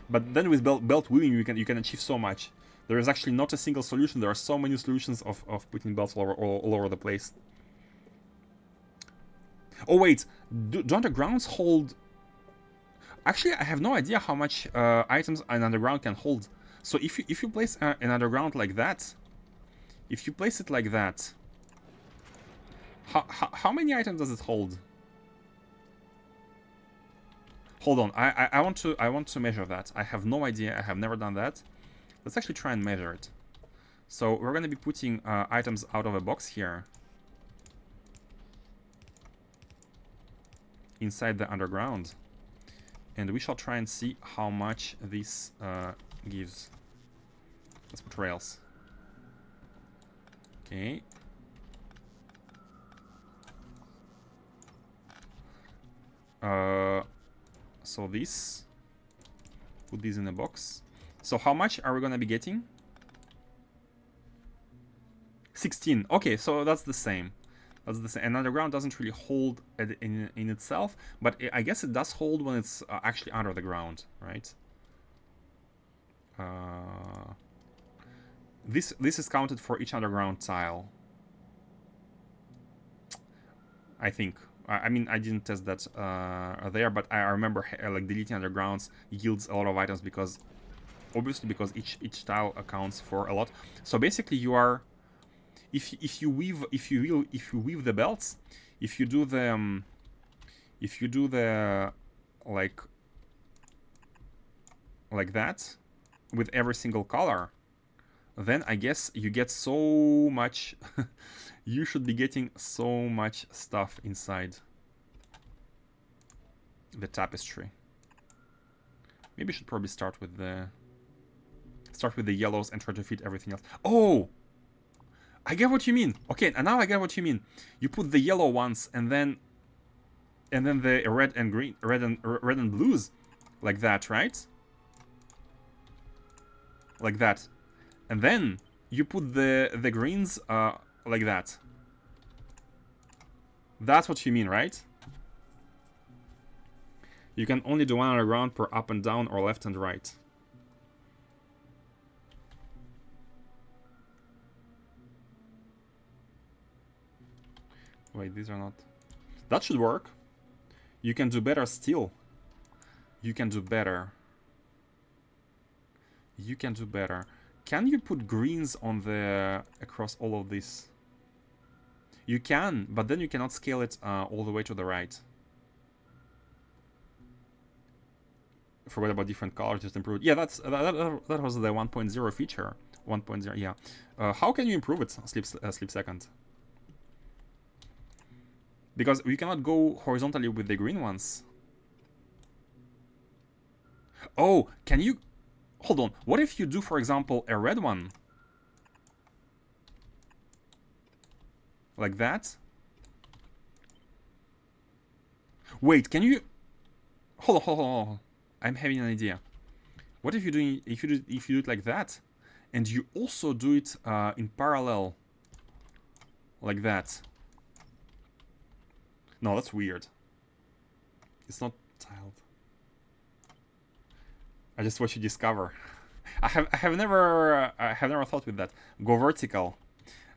But then with belt weaving, you can achieve so much. There is actually not a single solution. There are so many solutions of putting belts all over the place. Oh wait, do undergrounds hold? Actually, I have no idea how much items an underground can hold. So if you place an underground like that, if you place it like that, how many items does it hold? Hold on, I want to measure that. I have no idea. I have never done that. Let's actually try and measure it. So we're going to be putting items out of a box here, inside the underground, and we shall try and see how much this gives. Let's put rails. Okay. So this, put these in a box. So how much are we gonna be getting? 16. Okay, so that's the same. That's the same. And underground doesn't really hold in itself, but I guess it does hold when it's actually under the ground, right? This is counted for each underground tile, I think. I mean, I didn't test that there, but I remember like deleting undergrounds yields a lot of items because, obviously, because each tile accounts for a lot. So basically, you are, if you weave the belts, if you do the like that with every single color, then I guess you get so much. You should be getting so much stuff inside the tapestry. Maybe I should probably start with the yellows and try to fit everything else. Oh, I get what you mean. Okay, and now I get what you mean. You put the yellow ones and then the red and green, red and blues, like that, right? Like that, and then you put the greens like that. That's what you mean, right? You can only do one underground per up and down or left and right. Wait, these are not... That should work. You can do better still. You can do better. You can do better. Can you put greens on the... across all of this? You can, but then you cannot scale it all the way to the right. Forget about different colors, just improve it. Yeah, that was the 1.0 feature. 1.0, yeah. How can you improve it, Sleep Second? Because we cannot go horizontally with the green ones. Oh, can you... Hold on. What if you do, for example, a red one? Like that? Wait, can you... Hold on. I'm having an idea. What if you do it like that, and you also do it in parallel, like that? No, that's weird. It's not tiled. I just what you discover. I have never thought with that. Go vertical.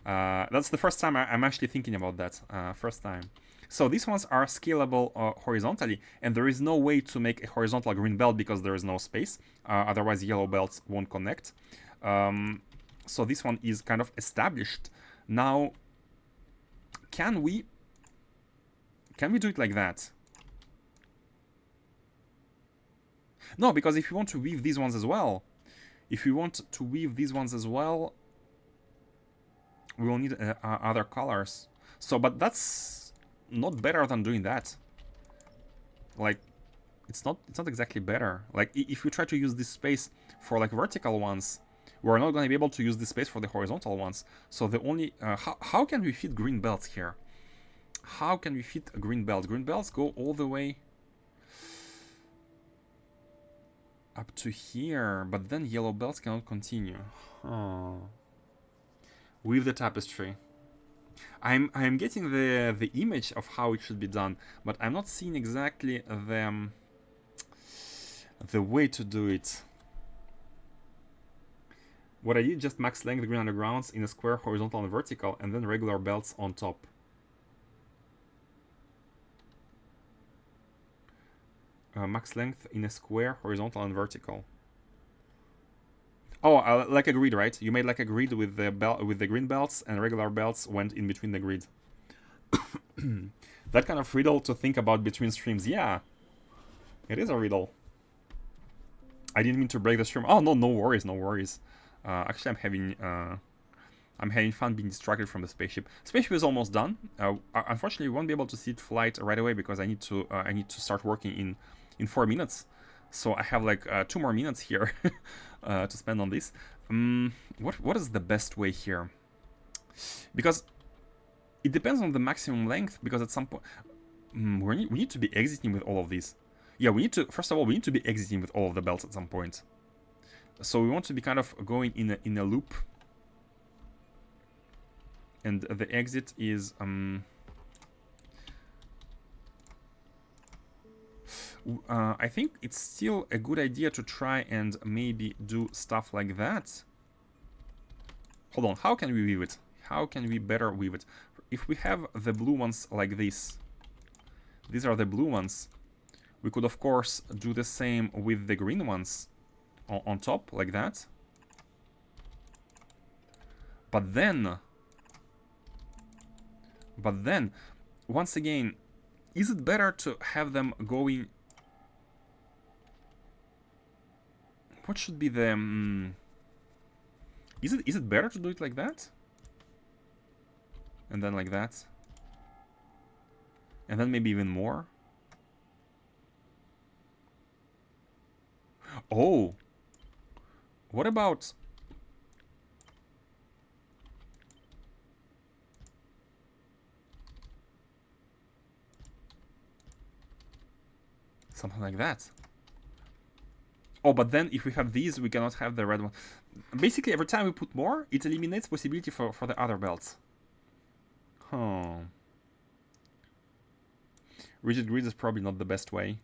That's the first time I'm actually thinking about that. First time. So these ones are scalable horizontally, and there is no way to make a horizontal green belt because there is no space. Otherwise, yellow belts won't connect. So this one is kind of established. Now, can we do it like that? No, because if you want to weave these ones as well, we will need other colors. So, but that's not better than doing that. Like, it's not exactly better. Like, if you try to use this space for like vertical ones, we're not going to be able to use this space for the horizontal ones. So the only how can we fit green belts here? How can we fit a green belt? Green belts go all the way up to here, but then yellow belts cannot continue. Oh. With the tapestry. I'm getting the image of how it should be done, but I'm not seeing exactly the way to do it. What I did, just max length green undergrounds in a square, horizontal and vertical, and then regular belts on top. Max length in a square, horizontal and vertical. Oh, like a grid, right? You made like a grid with the green belts, and regular belts went in between the grid. That kind of riddle to think about between streams. Yeah, it is a riddle. I didn't mean to break the stream. Oh no, no worries, no worries. Actually, I'm having fun being distracted from the spaceship. Spaceship is almost done. Unfortunately, we won't be able to see it flight right away because I need to start working in 4 minutes. So I have like 2 more minutes here to spend on this. What is the best way here? Because it depends on the maximum length. Because at some point, We need to be exiting with all of these. Yeah, we need to, first of all, we need to be exiting with all of the belts at some point. So we want to be kind of going in a loop. And the exit is, I think it's still a good idea to try and maybe do stuff like that. Hold on, how can we weave it? How can we better weave it? If we have the blue ones like this, these are the blue ones. We could, of course, do the same with the green ones on top, like that. But then, once again, is it better to have them going... What should be the... Is it better to do it like that? And then like that? And then maybe even more? Oh! What about... something like that? Oh, but then if we have these, we cannot have the red one. Basically, every time we put more, it eliminates possibility for the other belts. Huh. Rigid grid is probably not the best way.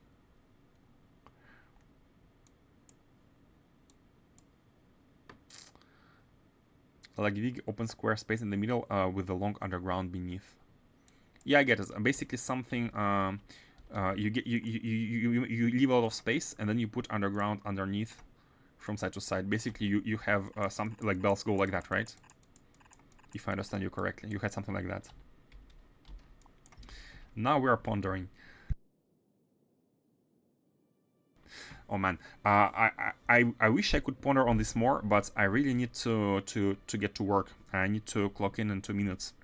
Like big open square space in the middle with the long underground beneath. Yeah, I get it. Basically, something you leave a lot of space and then you put underground underneath from side to side. Basically, you have some like belts go like that, right? If I understand you correctly, you had something like that. Now we are pondering. Oh man, I wish I could ponder on this more, but I really need to get to work. I need to clock in 2 minutes.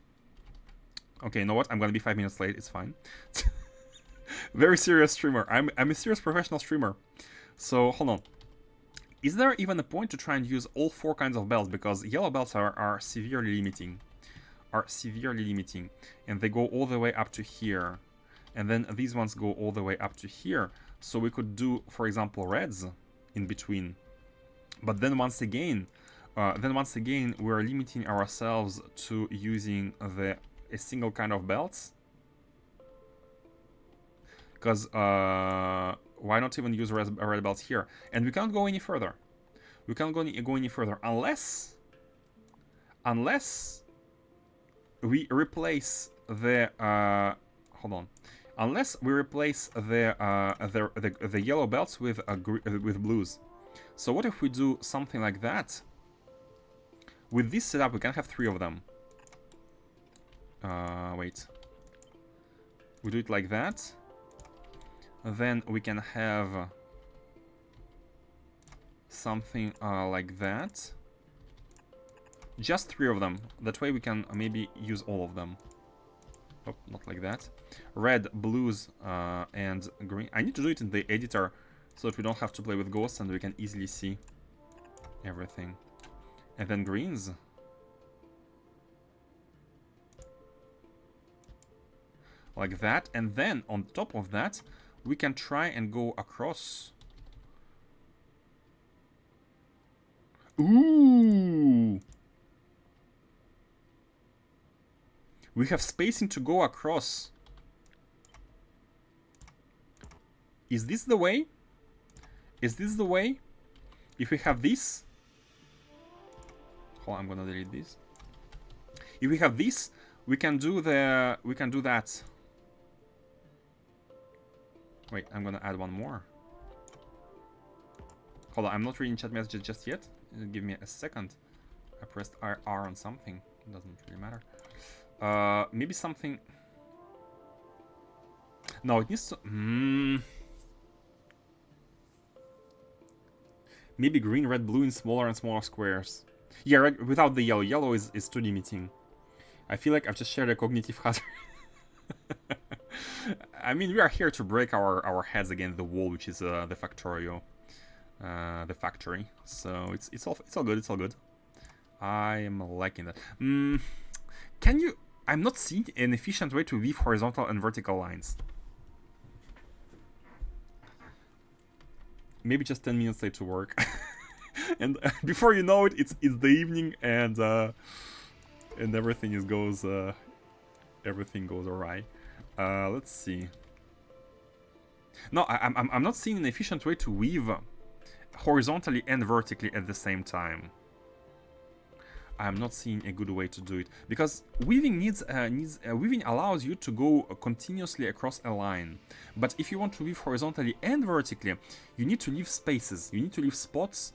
Okay, you know what? I'm gonna be 5 minutes late. It's fine. Very serious streamer. I'm a serious professional streamer. So hold on. Is there even a point to try and use all 4 kinds of belts? Because yellow belts are severely limiting. And they go all the way up to here. And then these ones go all the way up to here. So we could do, for example, reds in between. But then once again, we're limiting ourselves to using a single kind of belts. Because why not even use red belts here? And we can't go any further. We can't go any further unless we replace the hold on. Unless we replace the yellow belts with blues. So what if we do something like that? With this setup, we can have 3 of them. Wait. We do it like that. Then we can have something like that. Just 3 of them. That way we can maybe use all of them. Oh, not like that. Red, blues, and green. I need to do it in the editor so that we don't have to play with ghosts and we can easily see everything. And then greens. Like that. And then on top of that, we can try and go across. Ooh! We have spacing to go across. Is this the way? Is this the way? If we have this... Hold on, I'm gonna delete this. If we have this, we can do the... We can do that. Wait, I'm gonna add one more. Hold on, I'm not reading chat messages just yet. Give me a second. I pressed R on something. It doesn't really matter. Maybe something... No, it needs to... Maybe green, red, blue in smaller and smaller squares. Yeah, right, without the yellow. Yellow is too limiting. I feel like I've just shared a cognitive hazard. I mean, we are here to break our heads against the wall, which is the Factorio, the factory. So it's all good. It's all good. I am liking that. Can you? I'm not seeing an efficient way to weave horizontal and vertical lines. maybe just 10 minutes late to work. And before you know it, it's the evening, and everything goes awry. Let's see. No, I'm not seeing an efficient way to weave horizontally and vertically at the same time. I'm not seeing a good way to do it, because weaving weaving allows you to go continuously across a line. But if you want to weave horizontally and vertically, you need to leave spaces. You need to leave spots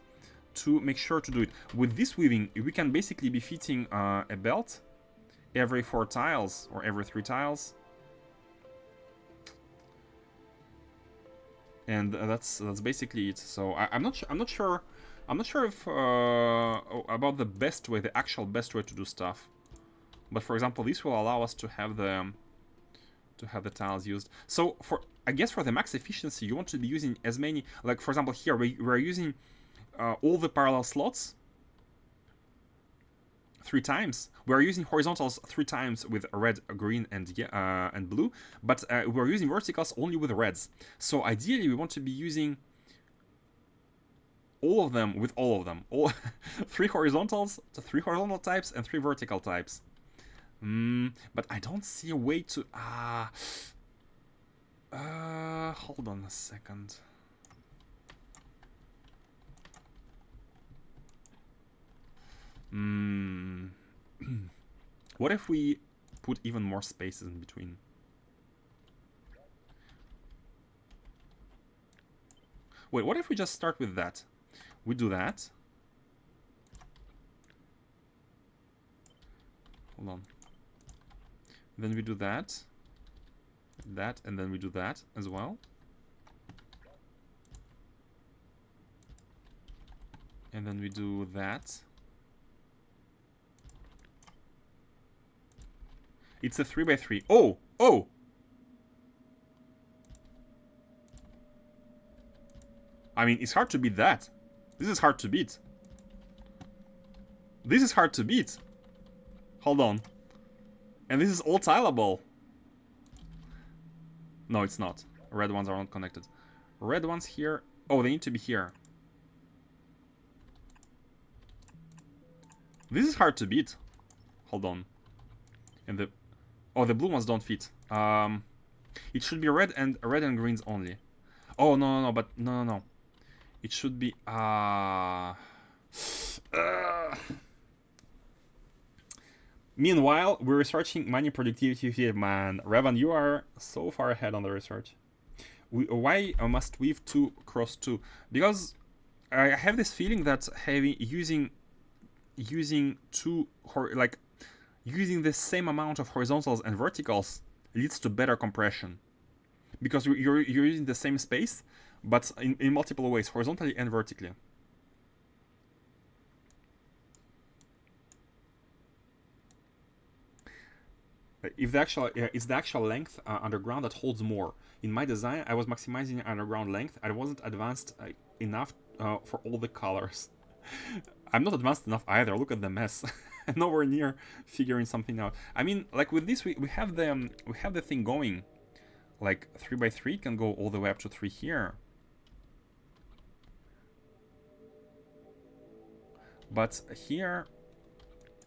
to make sure to do it. With this weaving, we can basically be fitting a belt every 4 tiles or every 3 tiles, and that's basically it. So I'm not sure if about the best way, the actual best way to do stuff. But for example, this will allow us to have the tiles used. So I guess for the max efficiency, you want to be using as many. Like for example, here we're using all the parallel slots 3 times. We're using horizontals 3 times with red, green, and blue, but we're using verticals only with reds. So ideally, we want to be using all of them with all of them. All 3 horizontals, 3 horizontal types, and 3 vertical types. But I don't see a way to. Hold on a second. What if we put even more spaces in between? Wait, what if we just start with that? We do that. Hold on. Then we do that. That, and then we do that as well. And then we do that. It's a 3x3. Oh! Oh! I mean, it's hard to beat that. This is hard to beat. This is hard to beat. Hold on. And this is all tileable. No, it's not. Red ones are not connected. Red ones here. Oh, they need to be here. This is hard to beat. Hold on. And the... Oh, the blue ones don't fit. It should be red and greens only. Oh, no, but no. It should be... Meanwhile, we're researching money productivity here, man. Revan, you are so far ahead on the research. Why must weave 2 cross 2? Because I have this feeling that using using the same amount of horizontals and verticals leads to better compression. Because you're using the same space, but in multiple ways, horizontally and vertically. If the actual it's the actual length underground that holds more. In my design, I was maximizing underground length. I wasn't advanced enough for all the colors. I'm not advanced enough either. Look at the mess. Nowhere near figuring something out. I mean, like with this, we have the thing going. Like 3x3 can go all the way up to 3 here. But here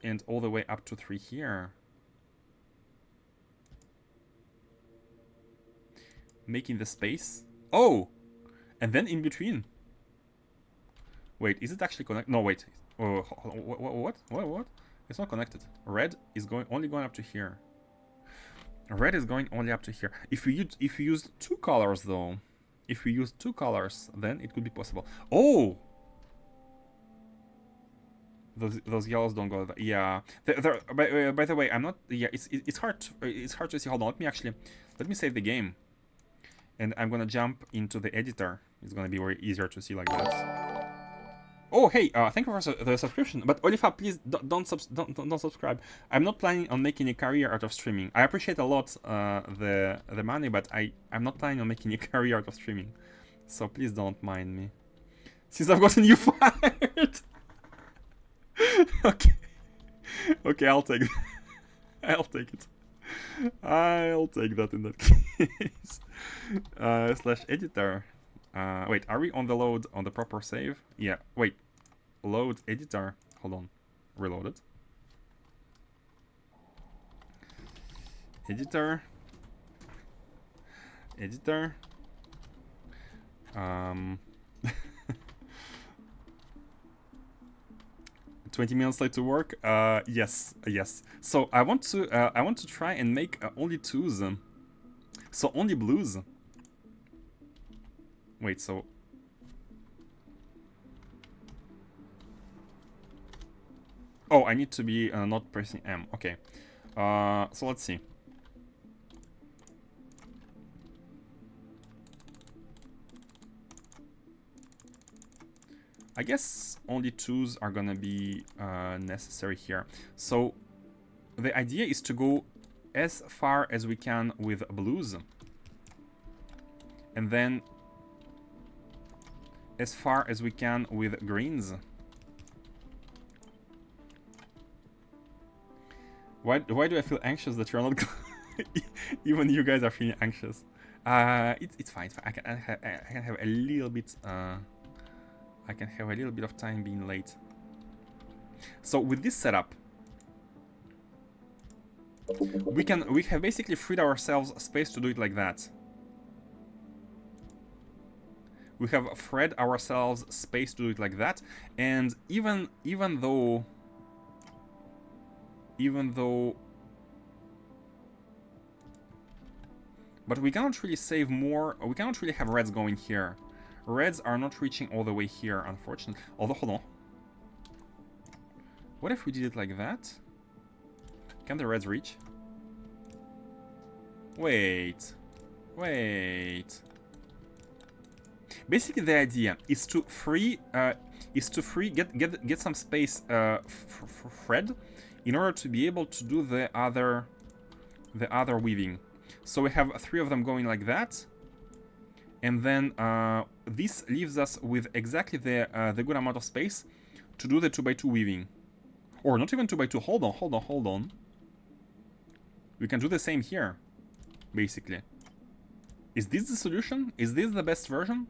and all the way up to 3 here. Making the space. Oh! And then in between. Wait, is it actually connected? No, wait. Oh, what? It's not connected. Red is only going up to here. Red is going only up to here. If we use 2 colors though, then it could be possible. Oh! Those yellows don't go. Yeah. By the way, I'm not. Yeah, it's hard. It's hard to see. Hold on. Let me save the game, and I'm gonna jump into the editor. It's gonna be very easier to see like that. Oh, hey, thank you for the subscription. But Olifa, please don't subscribe. I'm not planning on making a career out of streaming. I appreciate a lot the money, but I'm not planning on making a career out of streaming. So please don't mind me. Since I've gotten you fired. Okay, I'll take it. I'll take that in that case. /editor. Wait, are we on the load on the proper save? Yeah, wait. Load editor. Hold on. Reload it. Editor. Editor. 20 minutes late to work. Yes, yes. So I want to try and make only twos. So only blues. Wait, so oh, I need to be not pressing M. Okay. So let's see. I guess only twos are gonna be necessary here. So the idea is to go as far as we can with blues, and then as far as we can with greens. Why do I feel anxious that you're not? Even you guys are feeling anxious. It's fine. It's fine. I can have a little bit. I can have a little bit of time being late. So with this setup, we have basically freed ourselves space to do it like that. We have freed ourselves space to do it like that, and even though but we cannot really save more. We cannot really have reds going here. Reds are not reaching all the way here, unfortunately. Although, hold on. What if we did it like that? Can the reds reach? Wait. Wait. Basically, the idea is to get some space Fred in order to be able to do the other weaving. So we have 3 of them going like that, and then this leaves us with exactly the good amount of space to do the 2x2 weaving, or not even 2x2. Hold on. We can do the same here, basically. Is this the solution? Is this the best version?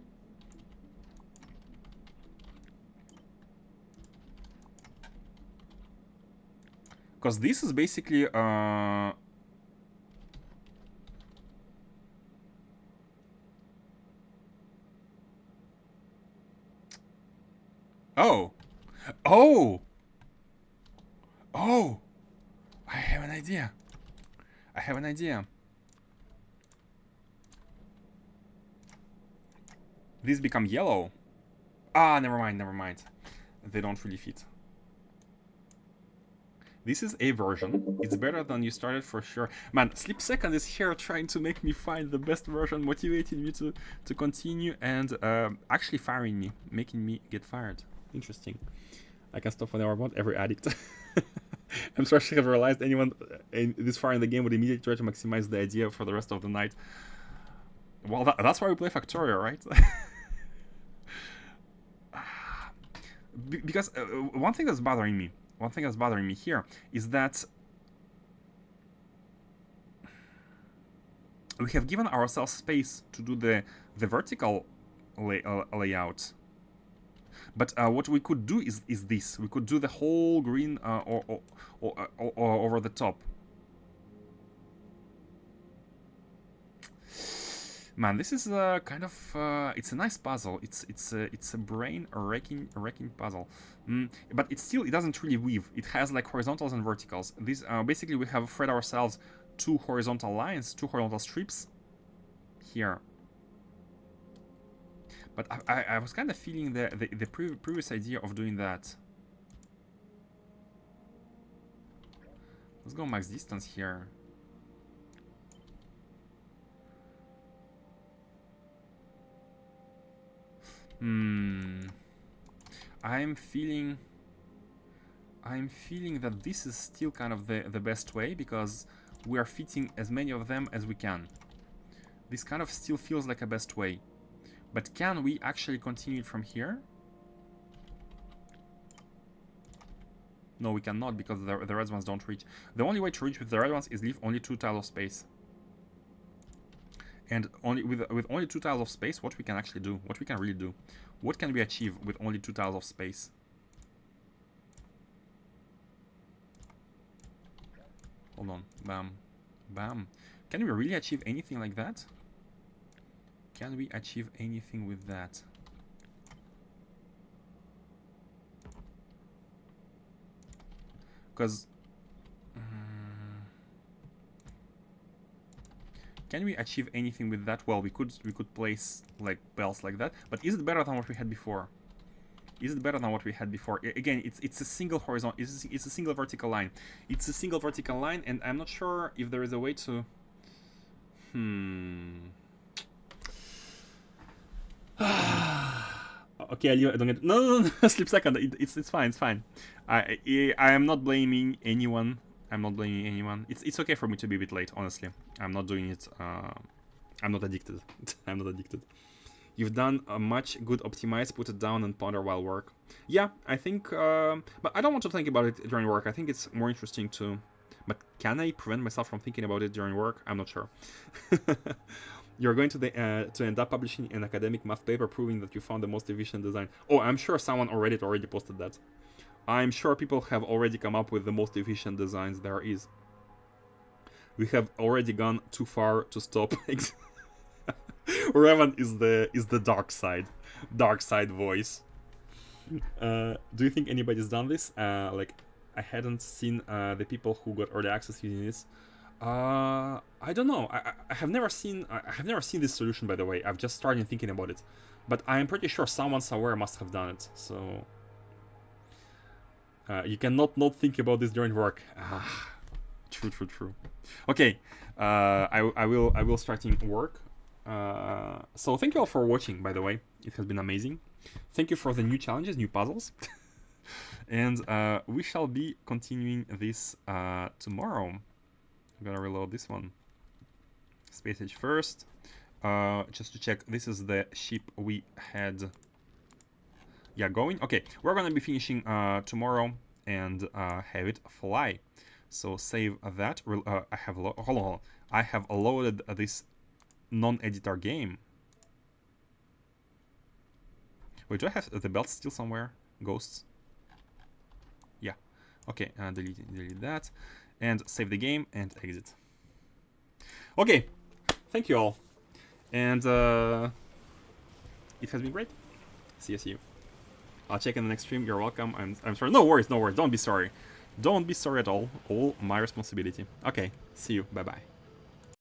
Because this is basically oh! I have an idea. These become yellow. Ah, never mind. They don't really fit. This is a version. It's better than you started for sure. Man, Sleep Second is here trying to make me find the best version, motivating me to continue, and actually firing me, making me get fired. Interesting. I can stop whenever I want, every addict. I'm sure she has realized anyone this far in the game would immediately try to maximize the idea for the rest of the night. Well, that's why we play Factorio, right? Because one thing that's bothering me here is that we have given ourselves space to do the vertical layout. But what we could do is this. We could do the whole green or over the top. Man, this is kind of it's a nice puzzle. It's a brain wrecking puzzle. But it doesn't really weave. It has like horizontals and verticals. These basically we have fed ourselves 2 horizontal lines, 2 horizontal strips here. But I was kind of feeling the previous idea of doing that. Let's go max distance here. I'm feeling that this is still kind of the best way, because we are fitting as many of them as we can. This kind of still feels like a best way. But can we actually continue it from here? No, we cannot, because the red ones don't reach. The only way to reach with the red ones is leave only 2 tiles of space. And only with only 2 tiles of space, what we can actually do, what we can really do, what can we achieve with only 2 tiles of space? Hold on, bam, bam. Can we really achieve anything like that? Can we achieve anything with that? Because can we achieve anything with that? Well, we could place like bells like that, but is it better than what we had before? Is it better than what we had before? Again, it's a single horizontal. It's a single vertical line. It's a single vertical line, and I'm not sure if there is a way to. Okay, I don't get. No. Slip second. It's fine. It's fine. I am not blaming anyone. I'm not blaming anyone. It's okay for me to be a bit late. Honestly, I'm not doing it. I'm not addicted. I'm not addicted. You've done a much. Good. Optimize. Put it down and ponder while work. Yeah, I think. But I don't want to think about it during work. I think it's more interesting to. But can I prevent myself from thinking about it during work? I'm not sure. You're going to end up publishing an academic math paper proving that you found the most efficient design. Oh, I'm sure someone already posted that. I'm sure people have already come up with the most efficient designs there is. We have already gone too far to stop. Revan is the dark side voice. Do you think anybody's done this? Like, I hadn't seen the people who got early access using this. I don't know. I have never seen. I have never seen this solution, by the way. I've just started thinking about it, but I'm pretty sure someone somewhere must have done it. So you cannot not think about this during work. True. Okay, I will start in work. So thank you all for watching. By the way, it has been amazing. Thank you for the new challenges, new puzzles, and we shall be continuing this tomorrow. I'm gonna reload this one. Space Age first. Just to check, this is the ship we had. Yeah, going. Okay, we're gonna be finishing tomorrow and have it fly. So save that. I have hold on. I have loaded this non-editor game. Wait, do I have the belt still somewhere? Ghosts. Yeah. Okay. Delete that. And save the game and exit. Okay, thank you all, and it has been great. See you. I'll check in the next stream. You're welcome. I'm sorry. No worries. Don't be sorry. Don't be sorry at all. All my responsibility. Okay. See you. Bye bye.